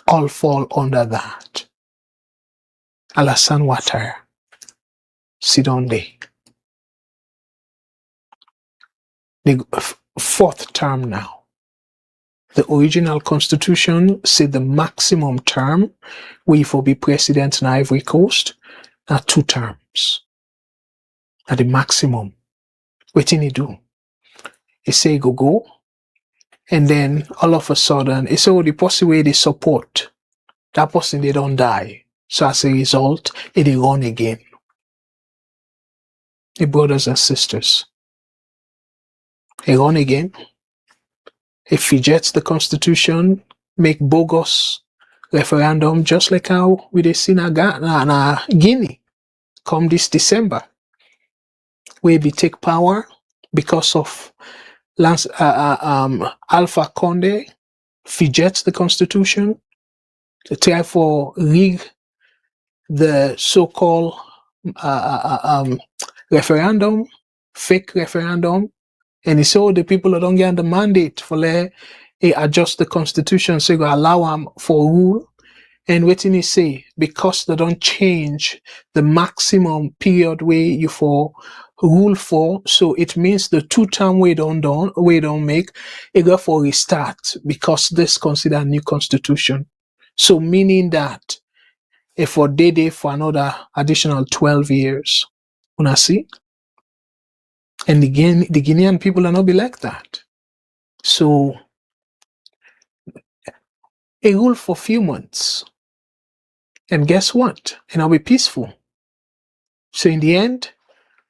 All fall under that. Alassane Ouattara, sit on there. The fourth term now. The original constitution said the maximum term we for be president in Ivory Coast are 2 terms. At the maximum. What did he do? He say go, and then all of a sudden, he say the person where they support, that person they don't die. So as a result, they run again. The brothers and sisters. He run again. He fidgets the constitution, make bogus referendum, just like how we see in Guinea come this December. Where we take power because of Alpha Condé fidgets the constitution to try for rig the so-called referendum, fake referendum, and he saw the people that don't get the mandate for adjust the constitution so go allow them for rule. And waiting he say because they don't change the maximum period where you for rule for, so it means the 2-term we don't make it go for restart because this considered new constitution. So meaning that if for day for another additional 12 years, una see, and the Guinean people are not be like that. So a rule for few months. And guess what? And I'll be peaceful. So in the end,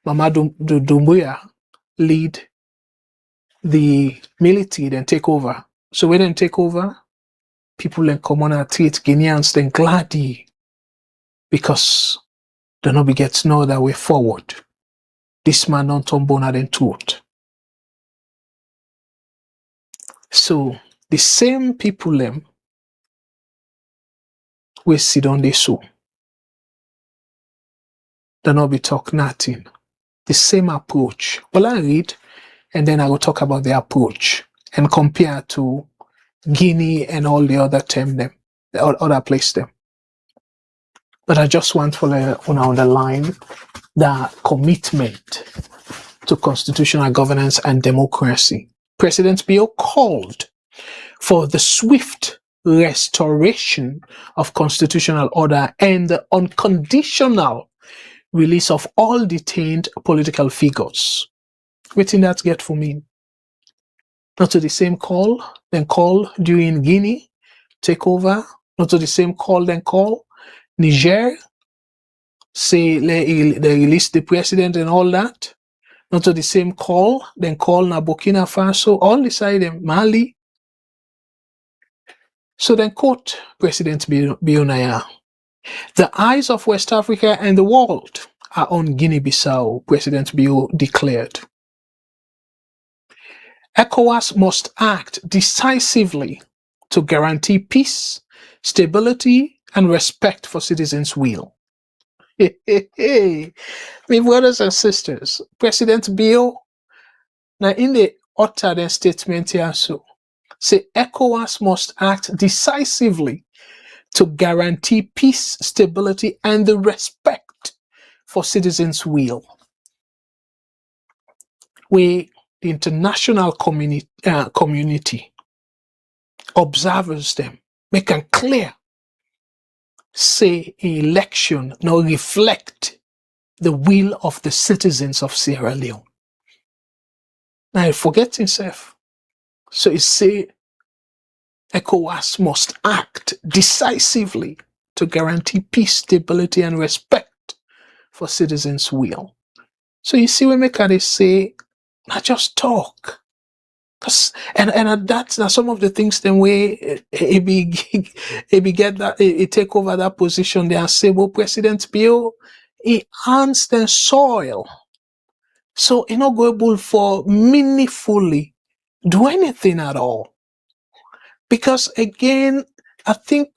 Mamadou Doumbouya lead the military, then take over. So when they take over, people in common are treat Guineans then gladly because they not be get to know that way forward. This man don't tombona than taught. So the same people them we sit on this so. They not be talk nothing. The same approach. Well, I read and then I will talk about the approach and compare to Guinea and all the other the other place them. But I just want to underline the commitment to constitutional governance and democracy. President Bio called for the swift restoration of constitutional order and the unconditional release of all detained political figures. What did that get for me? Not to the same call, then call during Guinea, take over. Not to the same call, then call Niger, say they release the president and all that. Not to the same call, then call na Burkina Faso, all decided Mali. So then quote President Bionaya, the eyes of West Africa and the world are on Guinea-Bissau, President Bio declared. Ecowas must act decisively to guarantee peace, stability, and respect for citizens' will. My brothers and sisters, President Bio, now in the uttered statement here, so say ECOWAS must act decisively to guarantee peace, stability, and the respect for citizens' will. The international community observers them, make them clear, say election now reflect the will of the citizens of Sierra Leone. Now I forget himself. So it say ECOWAS must act decisively to guarantee peace, stability, and respect for citizens' will. So you see when they say, not just talk. And that's some of the things then where it take over that position there and say, well, President Bill, he hands the soil. So he not able for meaningfully do anything at all. Because again, I think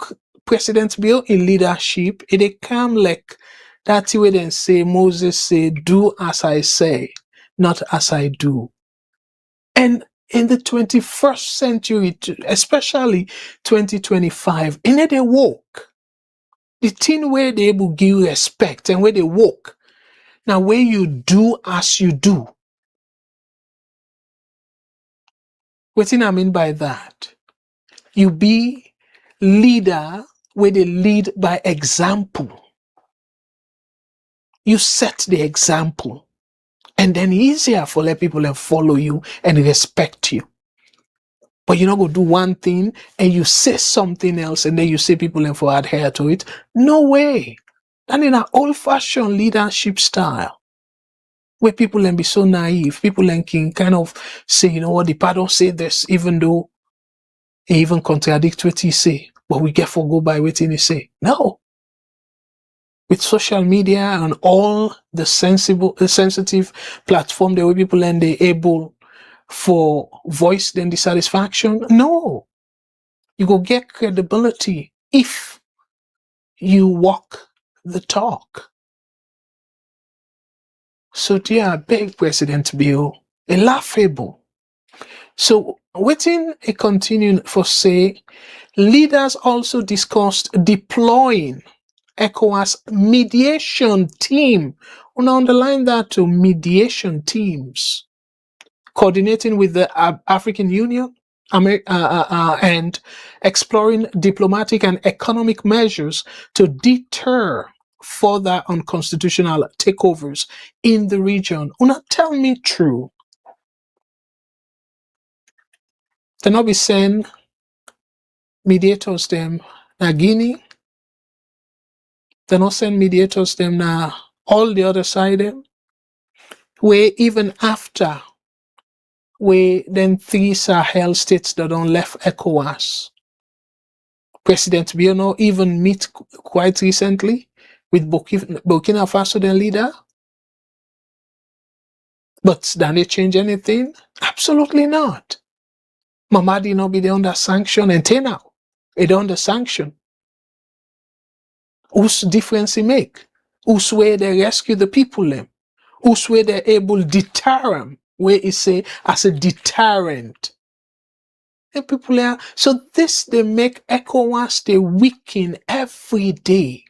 President Bill in leadership, it come like that way then say, Moses say, do as I say, not as I do. And in the 21st century, especially 2025, in it they walk. The thing where they will give respect and where they walk. Now where you do as you do. What I mean by that? You be leader where they lead by example. You set the example. And then easier for let people follow you and respect you. But you're not going to do one thing and you say something else and then you say people for adhere to it. No way. That is an old-fashioned leadership style. Where people can be so naive. People can kind of say, you know what, the pardon say this, even though he even contradict what he say. But we get for go by what he say. No. With social media and all the sensitive platform, the way people and they able for voice then dissatisfaction. No, you go get credibility if you walk the talk. So dear, beg President Bill, a laughable. So waiting a continuing for say, leaders also discussed deploying ECOWAS mediation team. I underline that to mediation teams, coordinating with the African Union and exploring diplomatic and economic measures to deter further unconstitutional takeovers in the region. Una tell me true. They not be send mediators them na Guinea. They not send mediators them na all the other side them. Where even after where then 3 Sahel states that don't left ECOWAS. President Biono even meet quite recently with Burkina Faso the leader. But did they change anything? Absolutely not. Mamadi not be the under sanction and now it under sanction. Whose difference he make? Whose way they rescue the people them? Whose way they able deter them? Where he say as a deterrent. And people are so this they make ECOWAS they weaken every day.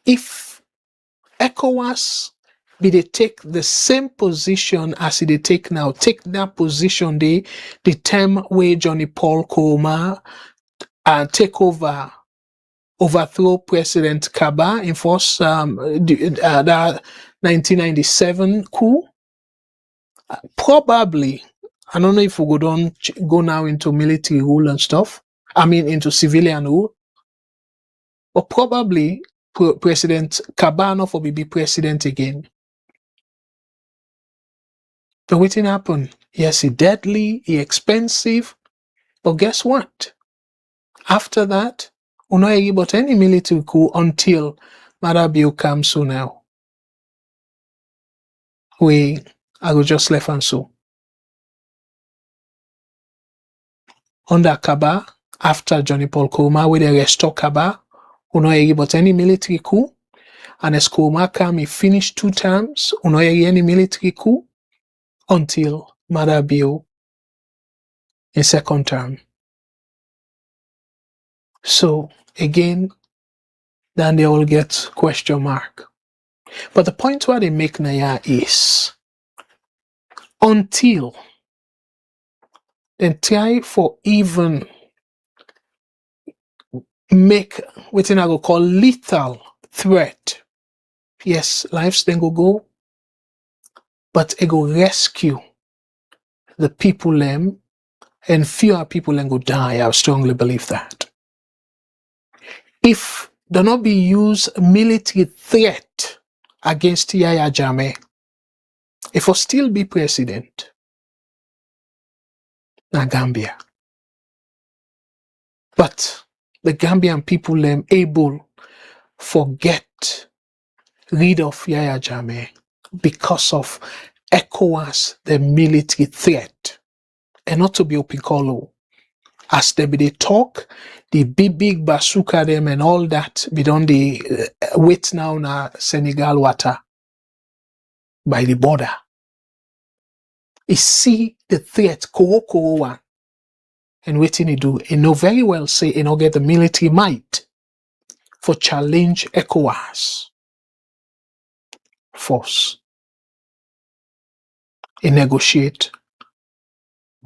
If ECOWAS be they take the same position as they take now, take that position the term where Johnny Paul Koroma and take overthrow President Kaba in force that 1997 coup. Probably, I don't know if we go now into military rule and stuff. I mean into civilian rule. But probably President Kaba will be president again. But what happen? Yes, he deadly, he expensive. But guess what? After that, we not hear about any military coup until Maada bill comes so now. I will just left and so. Under Kaba, after Johnny Paul Koroma, where they restore Kaba, we not hear about any military coup. And as Koroma come, he finished 2 terms, we not hear any military coup until Maada bill in second term. So again, then they all get question mark. But the point where they make now is, until they try for even make what I go call lethal threat. Yes, lives then go, but it go rescue the people them, and fewer people then go die. I strongly believe that. If there not be use military threat against Yahya Jammeh, if he still be president, na Gambia. But the Gambian people them able forget rid of Yahya Jammeh because of Ecowas, the military threat, and not to be opikolo. As they be they talk, the big bazooka them and all that be done the wait now na Senegal water by the border. He see the threat koro one, and waiting he do. He know very well say he not get the military might for challenge ECOWAS force. He negotiate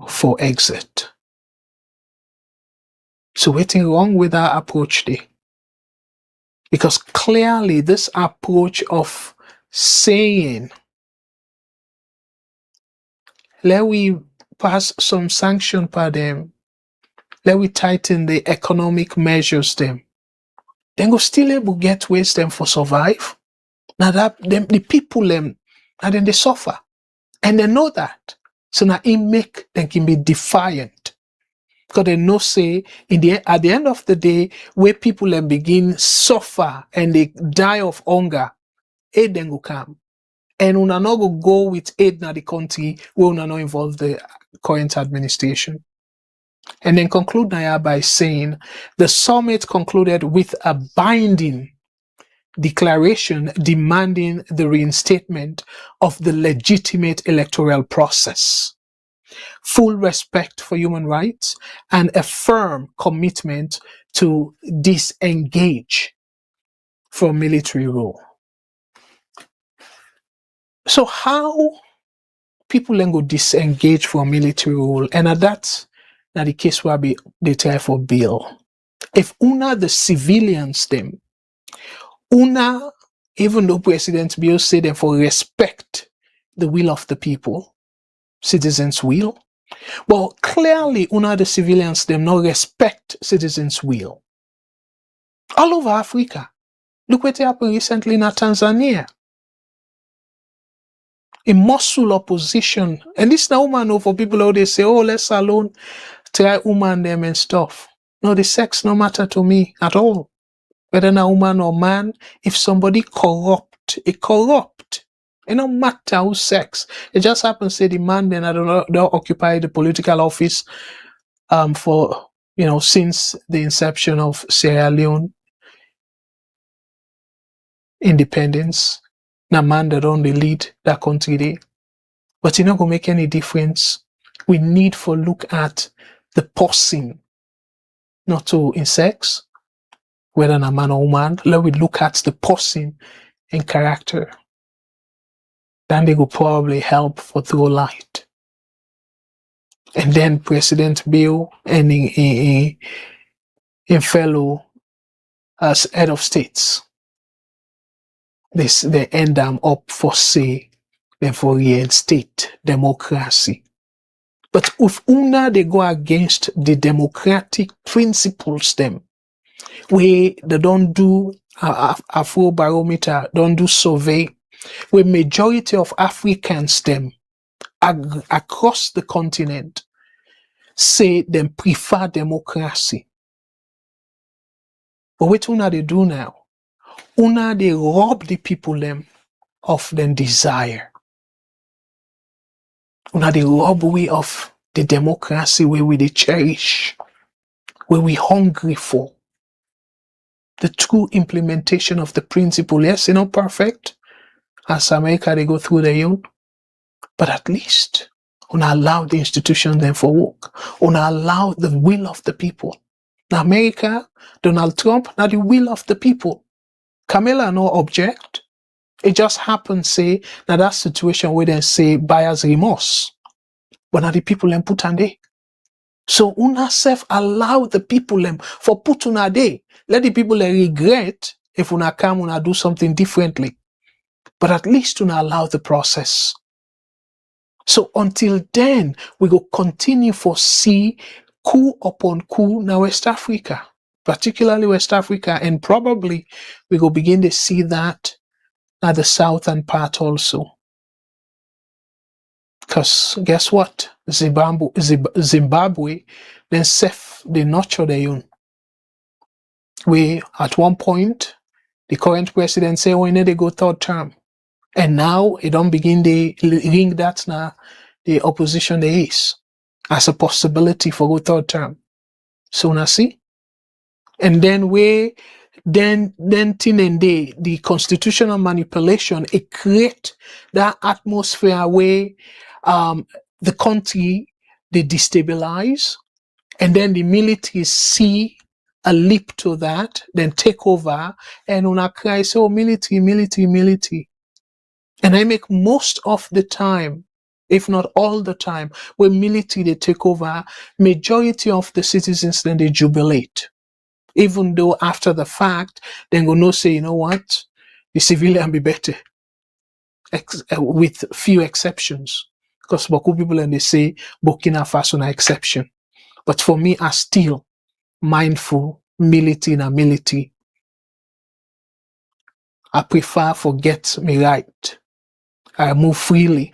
for exit. So what's wrong with our approach there? Because clearly this approach of saying, let we pass some sanction per them, let we tighten the economic measures them, then go still able to get ways them for survive. Now that them the people them, and then they suffer. And they know that. So now it make them can be defiant. Because they know say at the end of the day, where people then begin suffer and they die of hunger, aid then go come. And una no go with aid na the country where una no involve the current administration. And then conclude Naya by saying the summit concluded with a binding declaration demanding the reinstatement of the legitimate electoral process, full respect for human rights, and a firm commitment to disengage from military rule. So how people then go disengage from military rule? And at that, now the case will be they try for bail. If una the civilians them, una, even though President Bill said them for respect the will of the people, citizens' will, well, clearly una the civilians them not respect citizens' will. All over Africa. Look what happened recently in Tanzania. A muscle opposition, and this now woman for people how they say, oh, let's alone try woman them and stuff. No, the sex no matter to me at all. Whether a woman or man, if somebody corrupt, it corrupt. It no matter who sex. It just happens say the man then I don't occupy the political office for since the inception of Sierra Leone independence. Na man that only lead that country there. But it not gonna make any difference. We need for look at the person, not to in sex, whether a man or woman. Let we look at the person and character. Then they will probably help for throw light. And then President Bill and in fellow as head of states, they end them up for say them for reinstate democracy. But if una they go against the democratic principles them, where they don't do Afrobarometer, don't do survey, where majority of Africans them across the continent say them prefer democracy. But what una they do now? Una they rob the people them of their desire. Una they rob we of the democracy where we they cherish, where we hungry for. The true implementation of the principle. Yes, not perfect. As America they go through their own. But at least Una allow the institution then for work. Una allow the will of the people. Now America, Donald Trump, now the will of the people. Camilla no object. It just happens, say, now that situation where they say buyer's remorse. But now the people then put on there. So una self allow the people them for put una day. Let the people regret if una come una do something differently. But at least una allow the process. So until then, we go continue for see coup upon coup now West Africa, particularly West Africa, and probably we go begin to see that at the southern part also. Because guess what? Zimbabwe, then self, they nurture their own. We, at one point, the current president say, oh, they go third term. And now, it don't begin to ring that now, the opposition there is, as a possibility for go third term. So now see? And then then tin and day, the constitutional manipulation, it create that atmosphere where the country, they destabilize, and then the military see a leap to that, then take over, and una cry, say, oh, military. And I make most of the time, if not all the time, when military they take over, majority of the citizens then they jubilate. Even though after the fact, then go no say, you know what, the civilian be better. With few exceptions. Because Boku people and they say Burkina Faso na exception. But for me, I still mindful military. I prefer forget me right. I move freely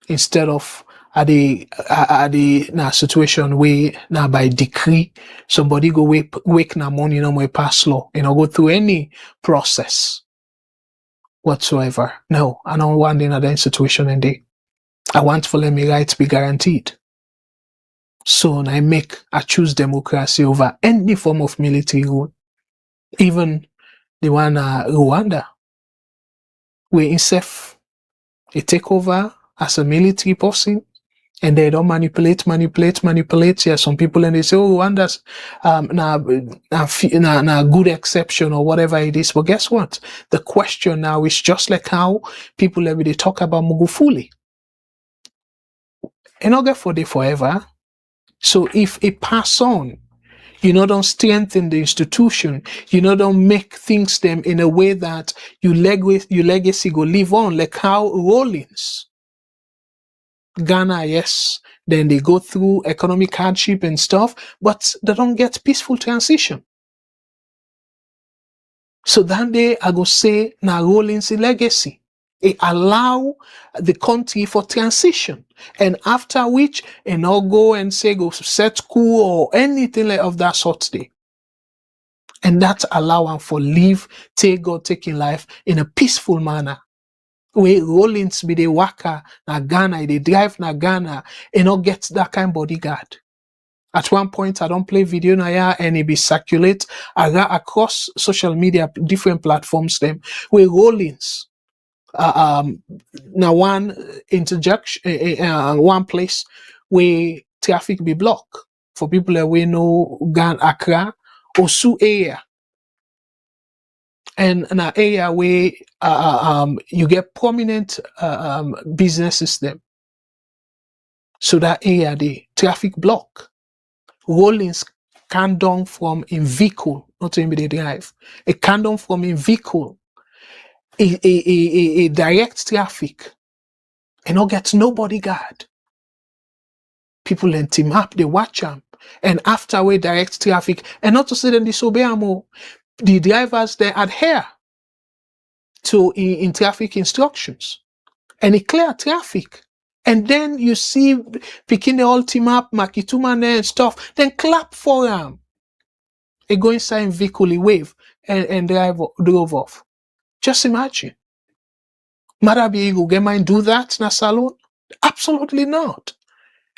instead of at the na situation where now by decree somebody go wake na money no more pass law, go through any process whatsoever. No, I don't want another situation and I want for me rights be guaranteed. So I choose democracy over any form of military rule. Even the one Rwanda, where itself they take over as a military person and they don't manipulate. Yeah, some people and they say, oh, Rwanda's na good exception or whatever it is. But guess what? The question now is just like how people every day talk about Magufuli. And not get for day forever. So if it pass on, don't strengthen the institution, don't make things them in a way that your legacy go live on, like how Rawlings. Ghana, yes, then they go through economic hardship and stuff, but they don't get peaceful transition. So that day I go say na Rawlings legacy. It allow the country for transition, and after which all go and say go set coup or anything like of that sort day, and that allow them for live taking life in a peaceful manner. Where Rawlings be the worker na Ghana, they drive na Ghana, get that kind of bodyguard. At one point, I don't play video na ya and it be circulate across social media, different platforms them where Rawlings. Now one interjection, one place where traffic be blocked for people that we know Ncra or Su area, and an area where you get prominent businesses them. So that area the traffic block. Rawlings can down from in vehicle, not even the drive. It can down from in vehicle. A direct traffic and not get no bodyguard. People then team up, they watch them. And after we direct traffic, and not to say them disobey them, the drivers they adhere to in traffic instructions. And it clear traffic. And then you see picking the all team up, Makituma and stuff, then clap for them. They go inside vehicle, wave and drove off. Just imagine. Maada go get mine do that na Salone? Absolutely not.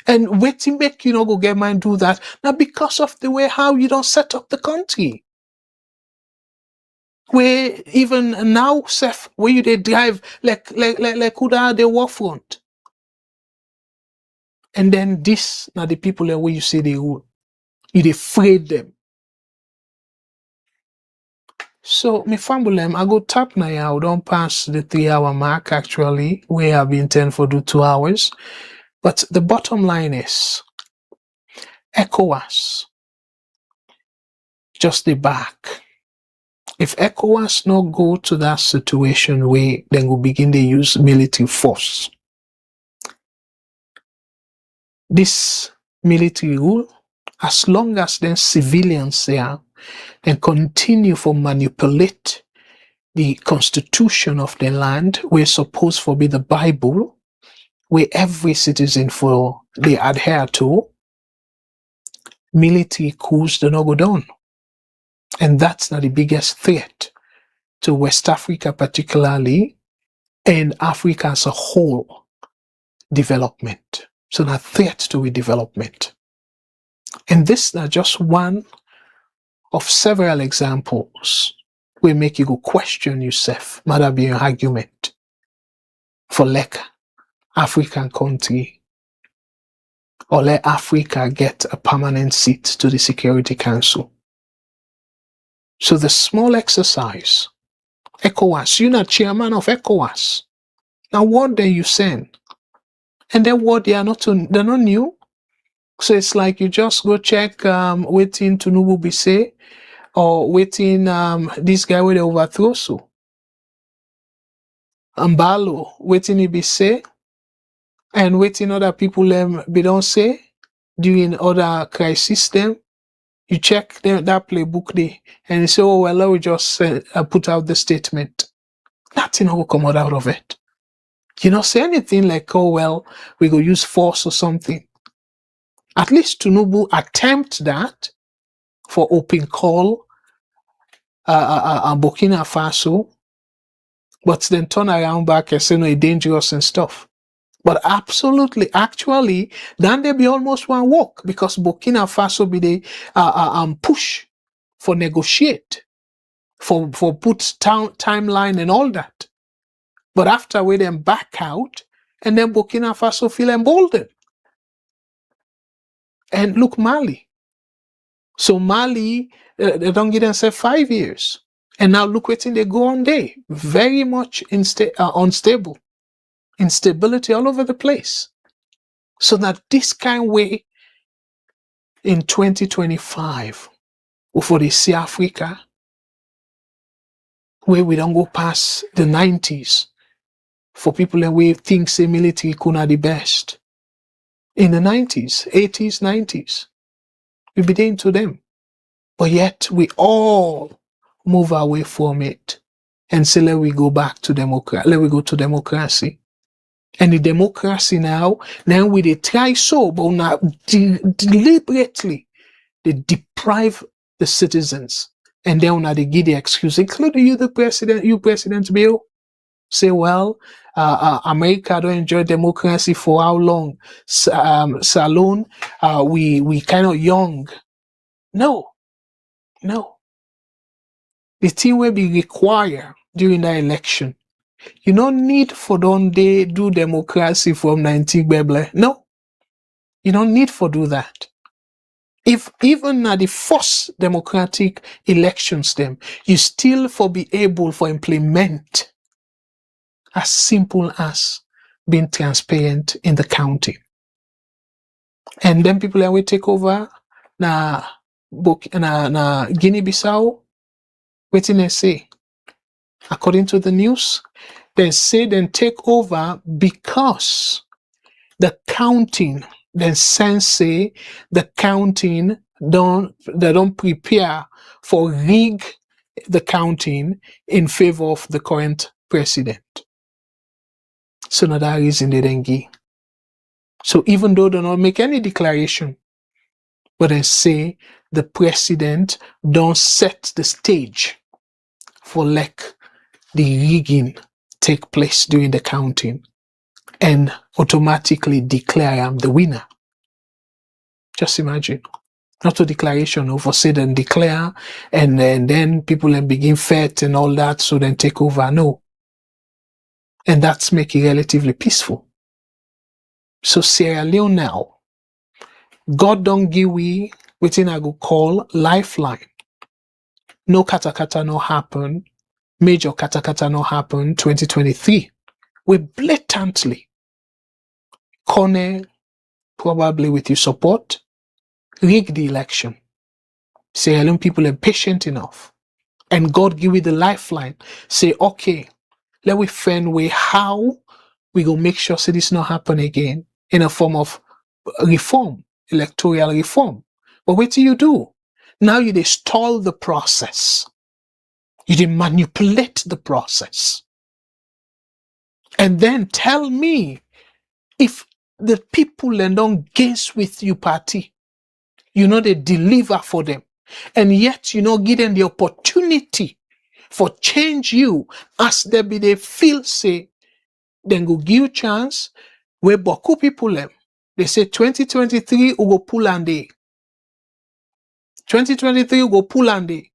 And waiting make go get mine do that now because of the way how you don't set up the country. Where even now, Seth, where you they drive like Kuda the war front. And then this, now the people that way you say they rule, you afraid them. So, me fambulem, I go tap now, I don't pass the 3-hour mark actually. We have been 10 for do 2 hours. But the bottom line is, ECOWAS, just the back. If ECOWAS not go to that situation where then we begin to use military force, this military rule, as long as then civilians there and continue to manipulate the constitution of the land, where supposed to be the Bible, where every citizen for they adhere to, military coups do not go down. And that's not the biggest threat to West Africa particularly, and Africa as a whole development. So not threat to a development. And this is not just one of several examples where make you go question yourself, might be an argument for like African country or let Africa get a permanent seat to the Security Council. So the small exercise, ECOWAS, you're not chairman of ECOWAS. Now what do you send? And then what they're not new. So it's like you just go check waiting Tinubu be say, or waiting this guy with the overthrow so. Mbalo, waiting he be say, and waiting other people be don't say during other crisis them. You check that playbook there and you say, oh well, let me just put out the statement. Nothing will come out of it. You don't say anything like, oh well, we go use force or something. At least Tinubu attempt that for open call Burkina Faso, but then turn around back and say no, it's dangerous and stuff. But absolutely, actually, then they be almost one walk because Burkina Faso be the push for negotiate, for put timeline and all that. But after we then back out, and then Burkina Faso feel emboldened. And look, Mali. So Mali, they don't get themselves 5 years. And now look what they go on day. Very much unstable. Instability all over the place. So that this kind of way in 2025, for the see Africa, where we don't go past the 90s, for people that we think say military could not the best. In the 90s, 80s, 90s, we be into them. But yet we all move away from it and say, let we go back to democracy. Let we go to democracy. And the democracy now we they try so, but now deliberately they deprive the citizens. And then now they give the excuse, including you, the president, you President Bill, say, well, America don't enjoy democracy for how long? Salone, we kind of young. No. The thing will be required during the election. You don't need for don't they do democracy from 19 Beble. No. You don't need for do that. If even at the first democratic elections them, you still for be able for implement as simple as being transparent in the county. And then people that will take over na Guinea-Bissau, waiting they say. According to the news, they say then take over because the counting, then say the counting they don't prepare for rig the counting in favor of the current president. So now that reason they then give. So even though they don't make any declaration, but they say the president don't set the stage for like the rigging take place during the counting and automatically declare him the winner. Just imagine. Not a declaration over say then declare and then people then begin fight and all that so then take over. No. And that's make it relatively peaceful. So Sierra Leone now, God don't give we within I go call lifeline. No kata no happen. Major kata no happen 2023. We blatantly, Kone, probably with your support, rig the election. Sierra Leone people are patient enough. And God give you the lifeline. Say, okay, let we find way how we go make sure so this not happen again in a form of reform, electoral reform. But what do? Now you they stall the process. You they manipulate the process. And then tell me if the people and don't gaze with you party, you know they deliver for them. And yet you know give them the opportunity for change you as they feel say then go give you chance where boku people them. They say 2023 we go pull and day. 2023 we go pull and day.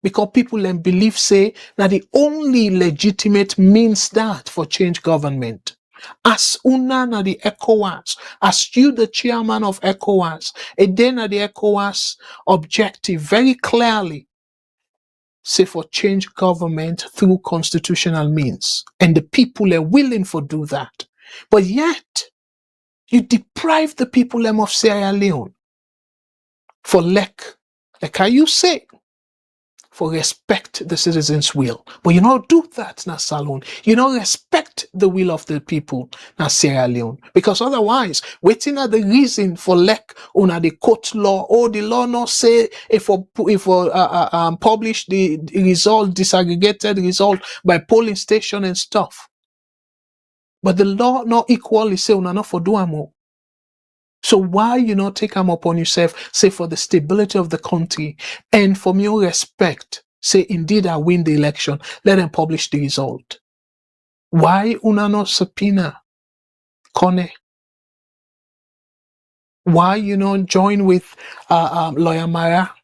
Because people then believe say that the only legitimate means that for change government. As una na the Ecowas, as you the chairman of Ecowas, and then the Ecowas objective very clearly say for change government through constitutional means. And the people are willing for do that. But yet, you deprive the people of Sierra Leone for like how you say, for respect the citizens' will. But you don't do that na Salone. You don't respect the will of the people na Sierra Leone. Because otherwise, waiting at the reason for like una the court law or the law not say if publish the result, disaggregated result by polling station and stuff. But the law not equally say una not for do amo. So why you not take them upon yourself, say for the stability of the country and from your respect, say indeed I win the election, let them publish the result. Why una no subpoena, Kone? Why you not join with Lawyer Mara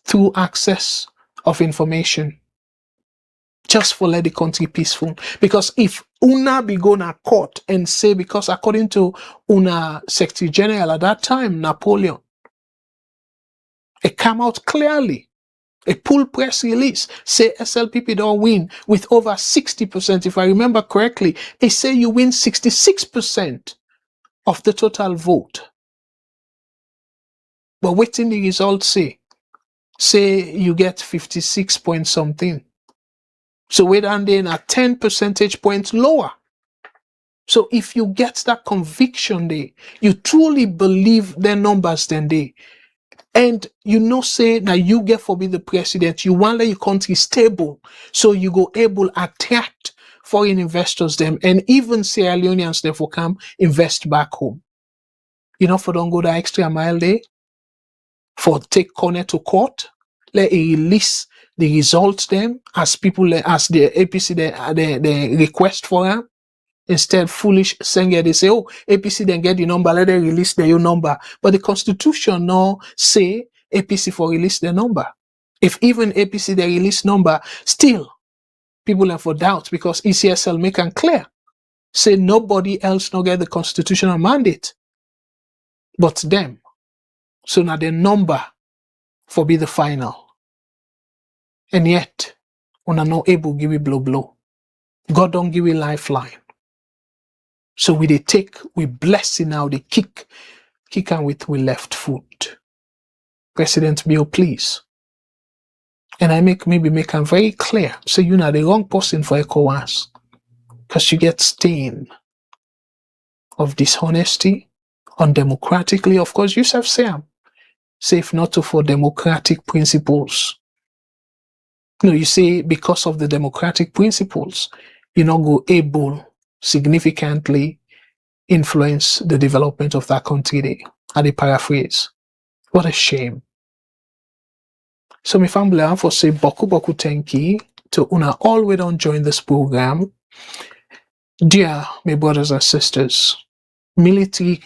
through access of information? Just for let the country peaceful. Because if una be go na court and say, because according to una Secretary General at that time, Napoleon, it come out clearly. A full press release say SLPP don't win with over 60%. If I remember correctly, it say you win 66% of the total vote. But waiting the results say you get 56 point something. So we're down there at 10 percentage points lower. So if you get that conviction there, you truly believe their numbers then they, and you know say that you get for be the president, you want let your country stable, so you go able attract foreign investors them, and even Sierra Leoneans therefore come invest back home. You know, for don't go the extra mile there, for take corner to court, let it release the results them as people as the APC they request for them. Instead, foolish Senga, they say, oh, APC then get the number, let them release their number. But the constitution now say APC for release their number. If even APC they release number, still people are for doubt because ECSL make it clear. Say nobody else no get the constitutional mandate but them. So now the number for be the final. And yet, una not able give it blow. God don't give it lifeline. So we bless it now, they kick and with left foot. President Bill, please. And I make them very clear. So you're not the wrong person for Ecowas. Because you get stain of dishonesty, undemocratically. Of course, you have Sam. Say if not for democratic principles. No, you say because of the democratic principles, you're not go able significantly influence the development of that country there. And they paraphrase. What a shame. So my family I for say boku thank you to una all we don't join this program. Dear my brothers and sisters, military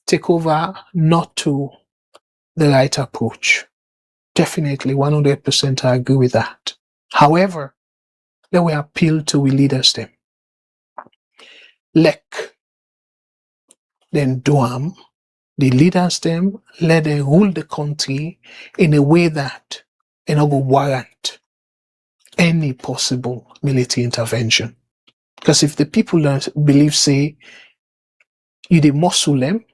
takeover not to the right approach. Definitely 100% I agree with that. However, let we appeal to we leaders them. then do am, the leaders them, let them rule the country in a way that it not go warrant any possible military intervention. Because if the people don't believe, say, you dey muscle them,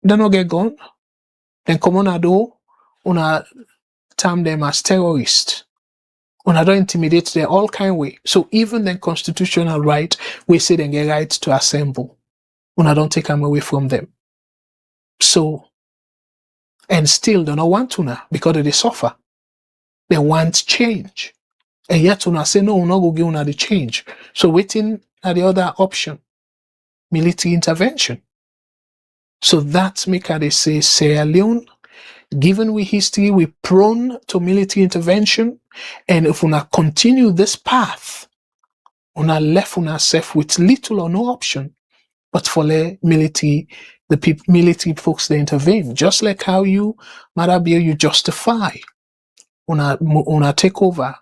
they not get gone, then come on a do, una term them as terrorists. Una don't intimidate them all kind of way. So even the constitutional right, we say they get right to assemble. Una don't take them away from them. So, and still they don't want to now because they suffer. They want change. And yet una say, no, we're not going to give una the change. So waiting at the other option, military intervention. So that's make they say Sierra Leone, given we history, we're prone to military intervention. And if we continue this path, we left ourselves with little or no option, but for the military, military folks, they intervene. Just like how you, Maada, you justify una take over.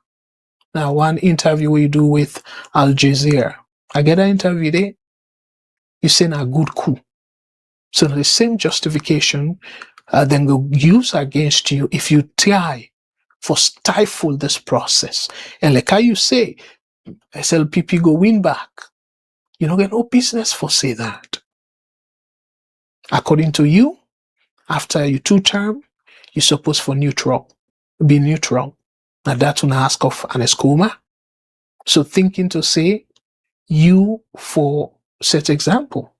Now, one interview we do with Al Jazeera, I get an interview there, you say a good coup. So the same justification then go use against you if you try for stifle this process. And like how you say, SLPP go win back. You don't get no business for say that. According to you, after your 2 term, you're supposed for be neutral. Now that's when I ask of an Koroma. So thinking to say, you for set example.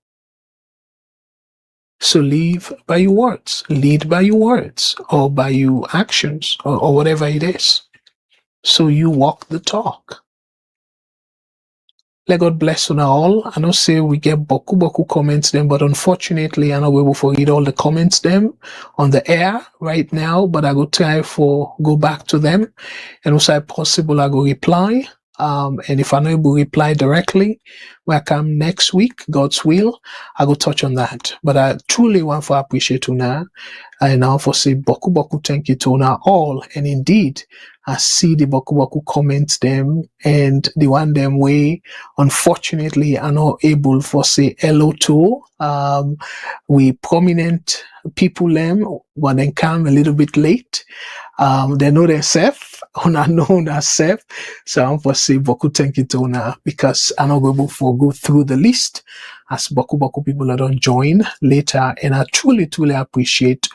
So live by your words, lead by your words, or by your actions, or whatever it is. So you walk the talk. Let God bless you all. I know say we get boku comments them, but unfortunately I know we will forget all the comments them on the air right now, but I go try for go back to them. And also if possible I go reply. And if I'm not able to reply directly, when I come next week, God's will, I go touch on that. But I truly want to appreciate Una, and now for say boku thank you to Una all. And indeed, I see the boku comments them, and the one them way, unfortunately, are not able for say hello to. We prominent people them, but then come a little bit late. They know themselves, Una know themselves. So I'm for say boku thank you to Una, because I'm not able to go through the list as boku people that don't join later. And I truly appreciate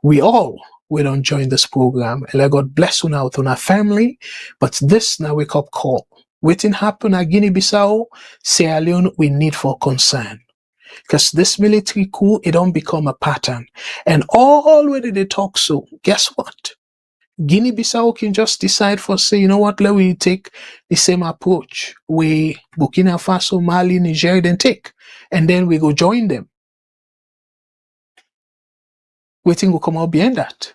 we don't join this program. And let God bless Una with Una family. But this now wake up call. Waiting happen at Guinea-Bissau, Sierra Leone, we need for concern. Because this military coup, it don't become a pattern. And already they talk so, guess what? Guinea-Bissau can just decide for say, you know what, let we take the same approach we Burkina Faso, Mali, Niger then take. And then we go join them. Waiting will come out behind that.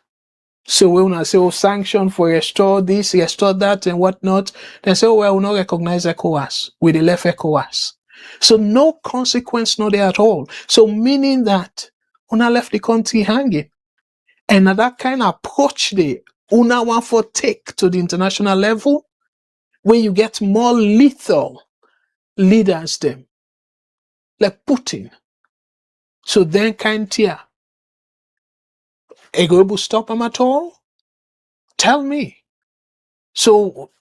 So we will say, sanction for restore this, restore that, and whatnot. Then say, we will not recognize Ecowas. We the left Ecowas. So no consequence, no there at all. So meaning that Una left the country hanging. And that kind of approach there, Una want for take to the international level, where you get more lethal leaders them, like Putin. So then can't hear. Are you able to stop them at all? Tell me. So,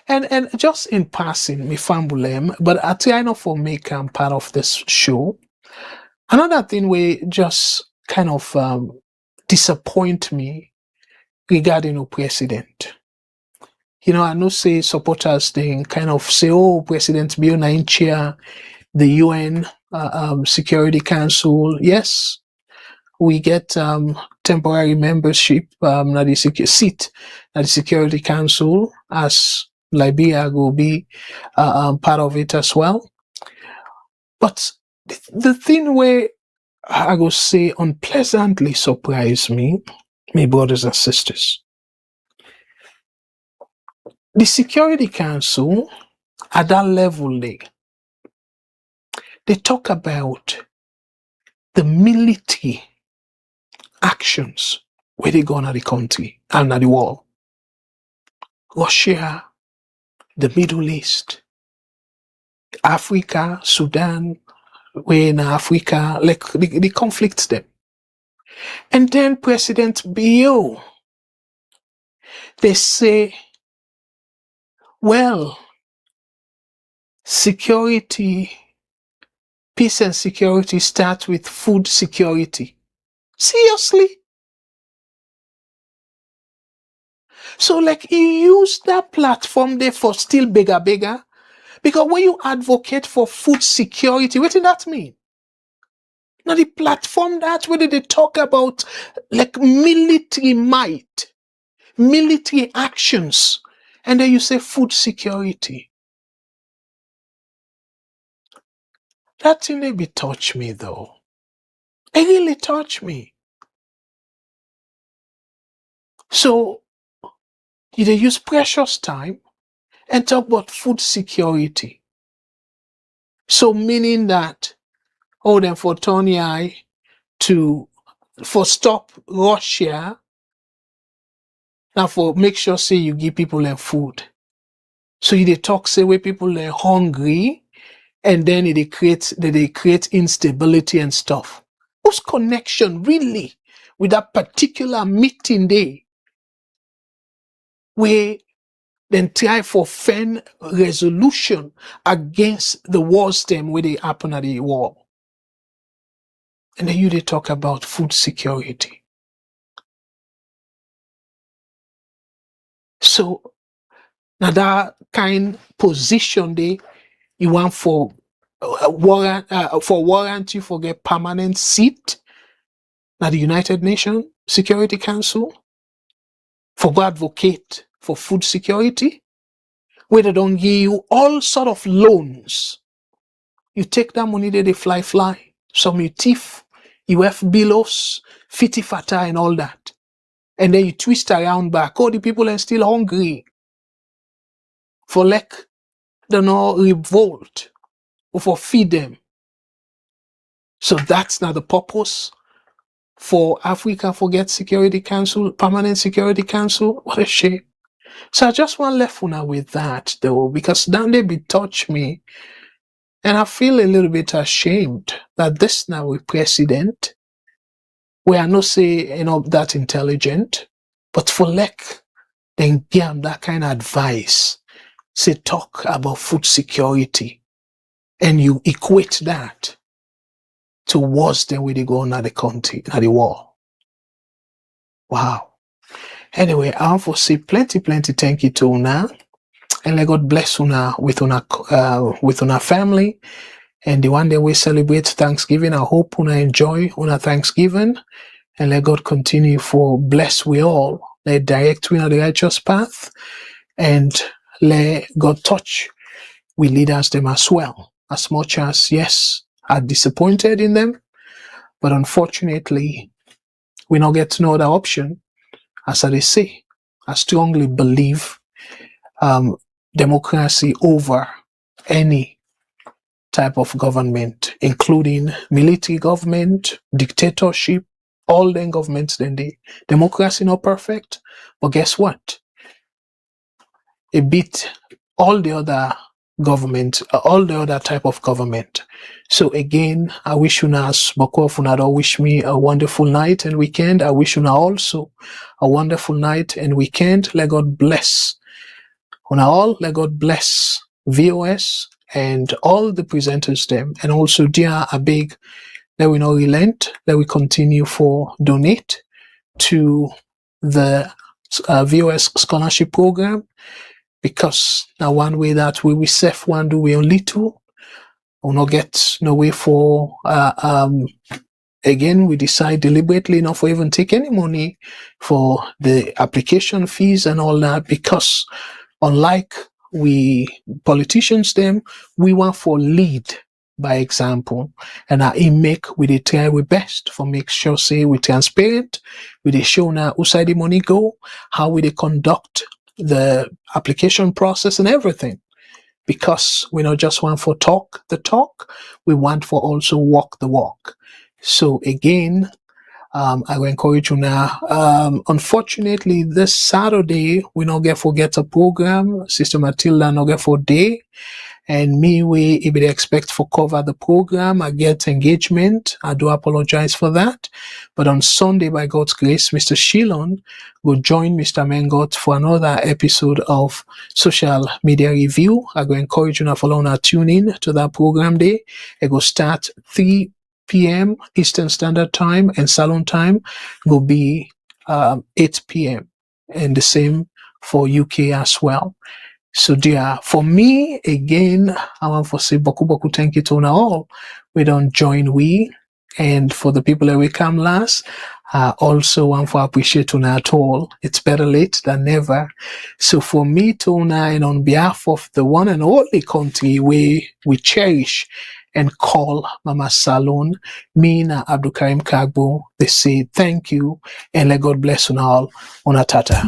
and just in passing, me fambulem, but I try not for make part of this show. Another thing we just kind of disappoint me regarding the president. You know, I know say supporters they kind of say, oh, President Bill Ncra, the UN Security Council. Yes, we get temporary membership at the seat at the Security Council, as Liberia will be part of it as well. But the thing where I go say unpleasantly surprised me, my brothers and sisters. The Security Council, at that level, they talk about the military actions where they go on at the country and at the world. Russia, the Middle East, Africa, Sudan, where in Africa, like the conflicts them. And then President Bio, they say, well, security, peace and security start with food security. Seriously? So like he used that platform there for still bigger. Because when you advocate for food security, what did that mean? Now the platform that where they talk about like military might, military actions, and then you say food security. That thing maybe touch me though. It really touched me. So they use precious time and talk about food security. So meaning that, them for Tony for stop Russia, now for make sure say you give people their food. So they talk say where people are hungry, and then they create instability and stuff. What's connection really with that particular meeting day where then try for fair resolution against the wars them where they happen at the war? And then they talk about food security. So now that kind position you want for warrant you for get permanent seat at the United Nations Security Council for go advocate for food security, where they don't give you all sort of loans. You take that money they fly. Some you thief, you have bills, fiti fata and all that. And then you twist around back. Oh, the people are still hungry. For like, they no revolt or for feed them. So that's not the purpose for Africa Forget Security Council, Permanent Security Council. What a shame. So I just want left una with that though, because then they be touch me. And I feel a little bit ashamed that this now we president, we are not say that intelligent, but for like then give them that kind of advice. Say talk about food security. And you equate that to worse than when they go on at the country, at the war. Wow. Anyway, I want to say plenty thank you to una. And let God bless una with una family. And the one day we celebrate Thanksgiving, I hope una enjoy una Thanksgiving. And let God continue for bless we all. Let direct we on the righteous path. And let God touch we leaders them as well. As much as, yes, are disappointed in them. But unfortunately, we not get no other option. As I say, I strongly believe democracy over any type of government, including military government, dictatorship, all the governments, democracy not perfect, but guess what? It beat all the other government, all the other type of government. So again, I wish you as Boko Funado wish me a wonderful night and weekend. I wish you also a wonderful night and weekend. Let God bless on all. Let God bless VOS and all the presenters them. And also, dear, a big, let we not relent, let we continue for donate to the VOS scholarship program, because now one way that we save one do we only two, or not get no way for again we decide deliberately not for even take any money for the application fees and all that, because unlike we politicians them, we want for lead by example, and I make we they try we best for make sure say we transparent, we they show now who side the money go, how we they conduct the application process and everything, because we not just want for talk the talk, we want for also walk the walk. So again, I will encourage you now. Unfortunately, this Saturday we not get forget a program. Sister Matilda not get for day, And me, if they expect for cover the program, I get engagement. I do apologize for that. But on Sunday, by God's grace, Mr. Shilon will join Mr. Mengot for another episode of Social Media Review. I go encourage you to follow and tune in to that program day. It will start 3 p.m. Eastern Standard Time, and Salone time will be 8 p.m. and the same for UK as well. So dear, for me, again, I want to say boku thank you to all. We don't join we. And for the people that we come last, I also want to appreciate una at all. It's better late than never. So for me, Tona, and on behalf of the one and only country we cherish and call Mama Salone, me and Abdul Karim Kagbo, they say thank you and let God bless you all. Una tata.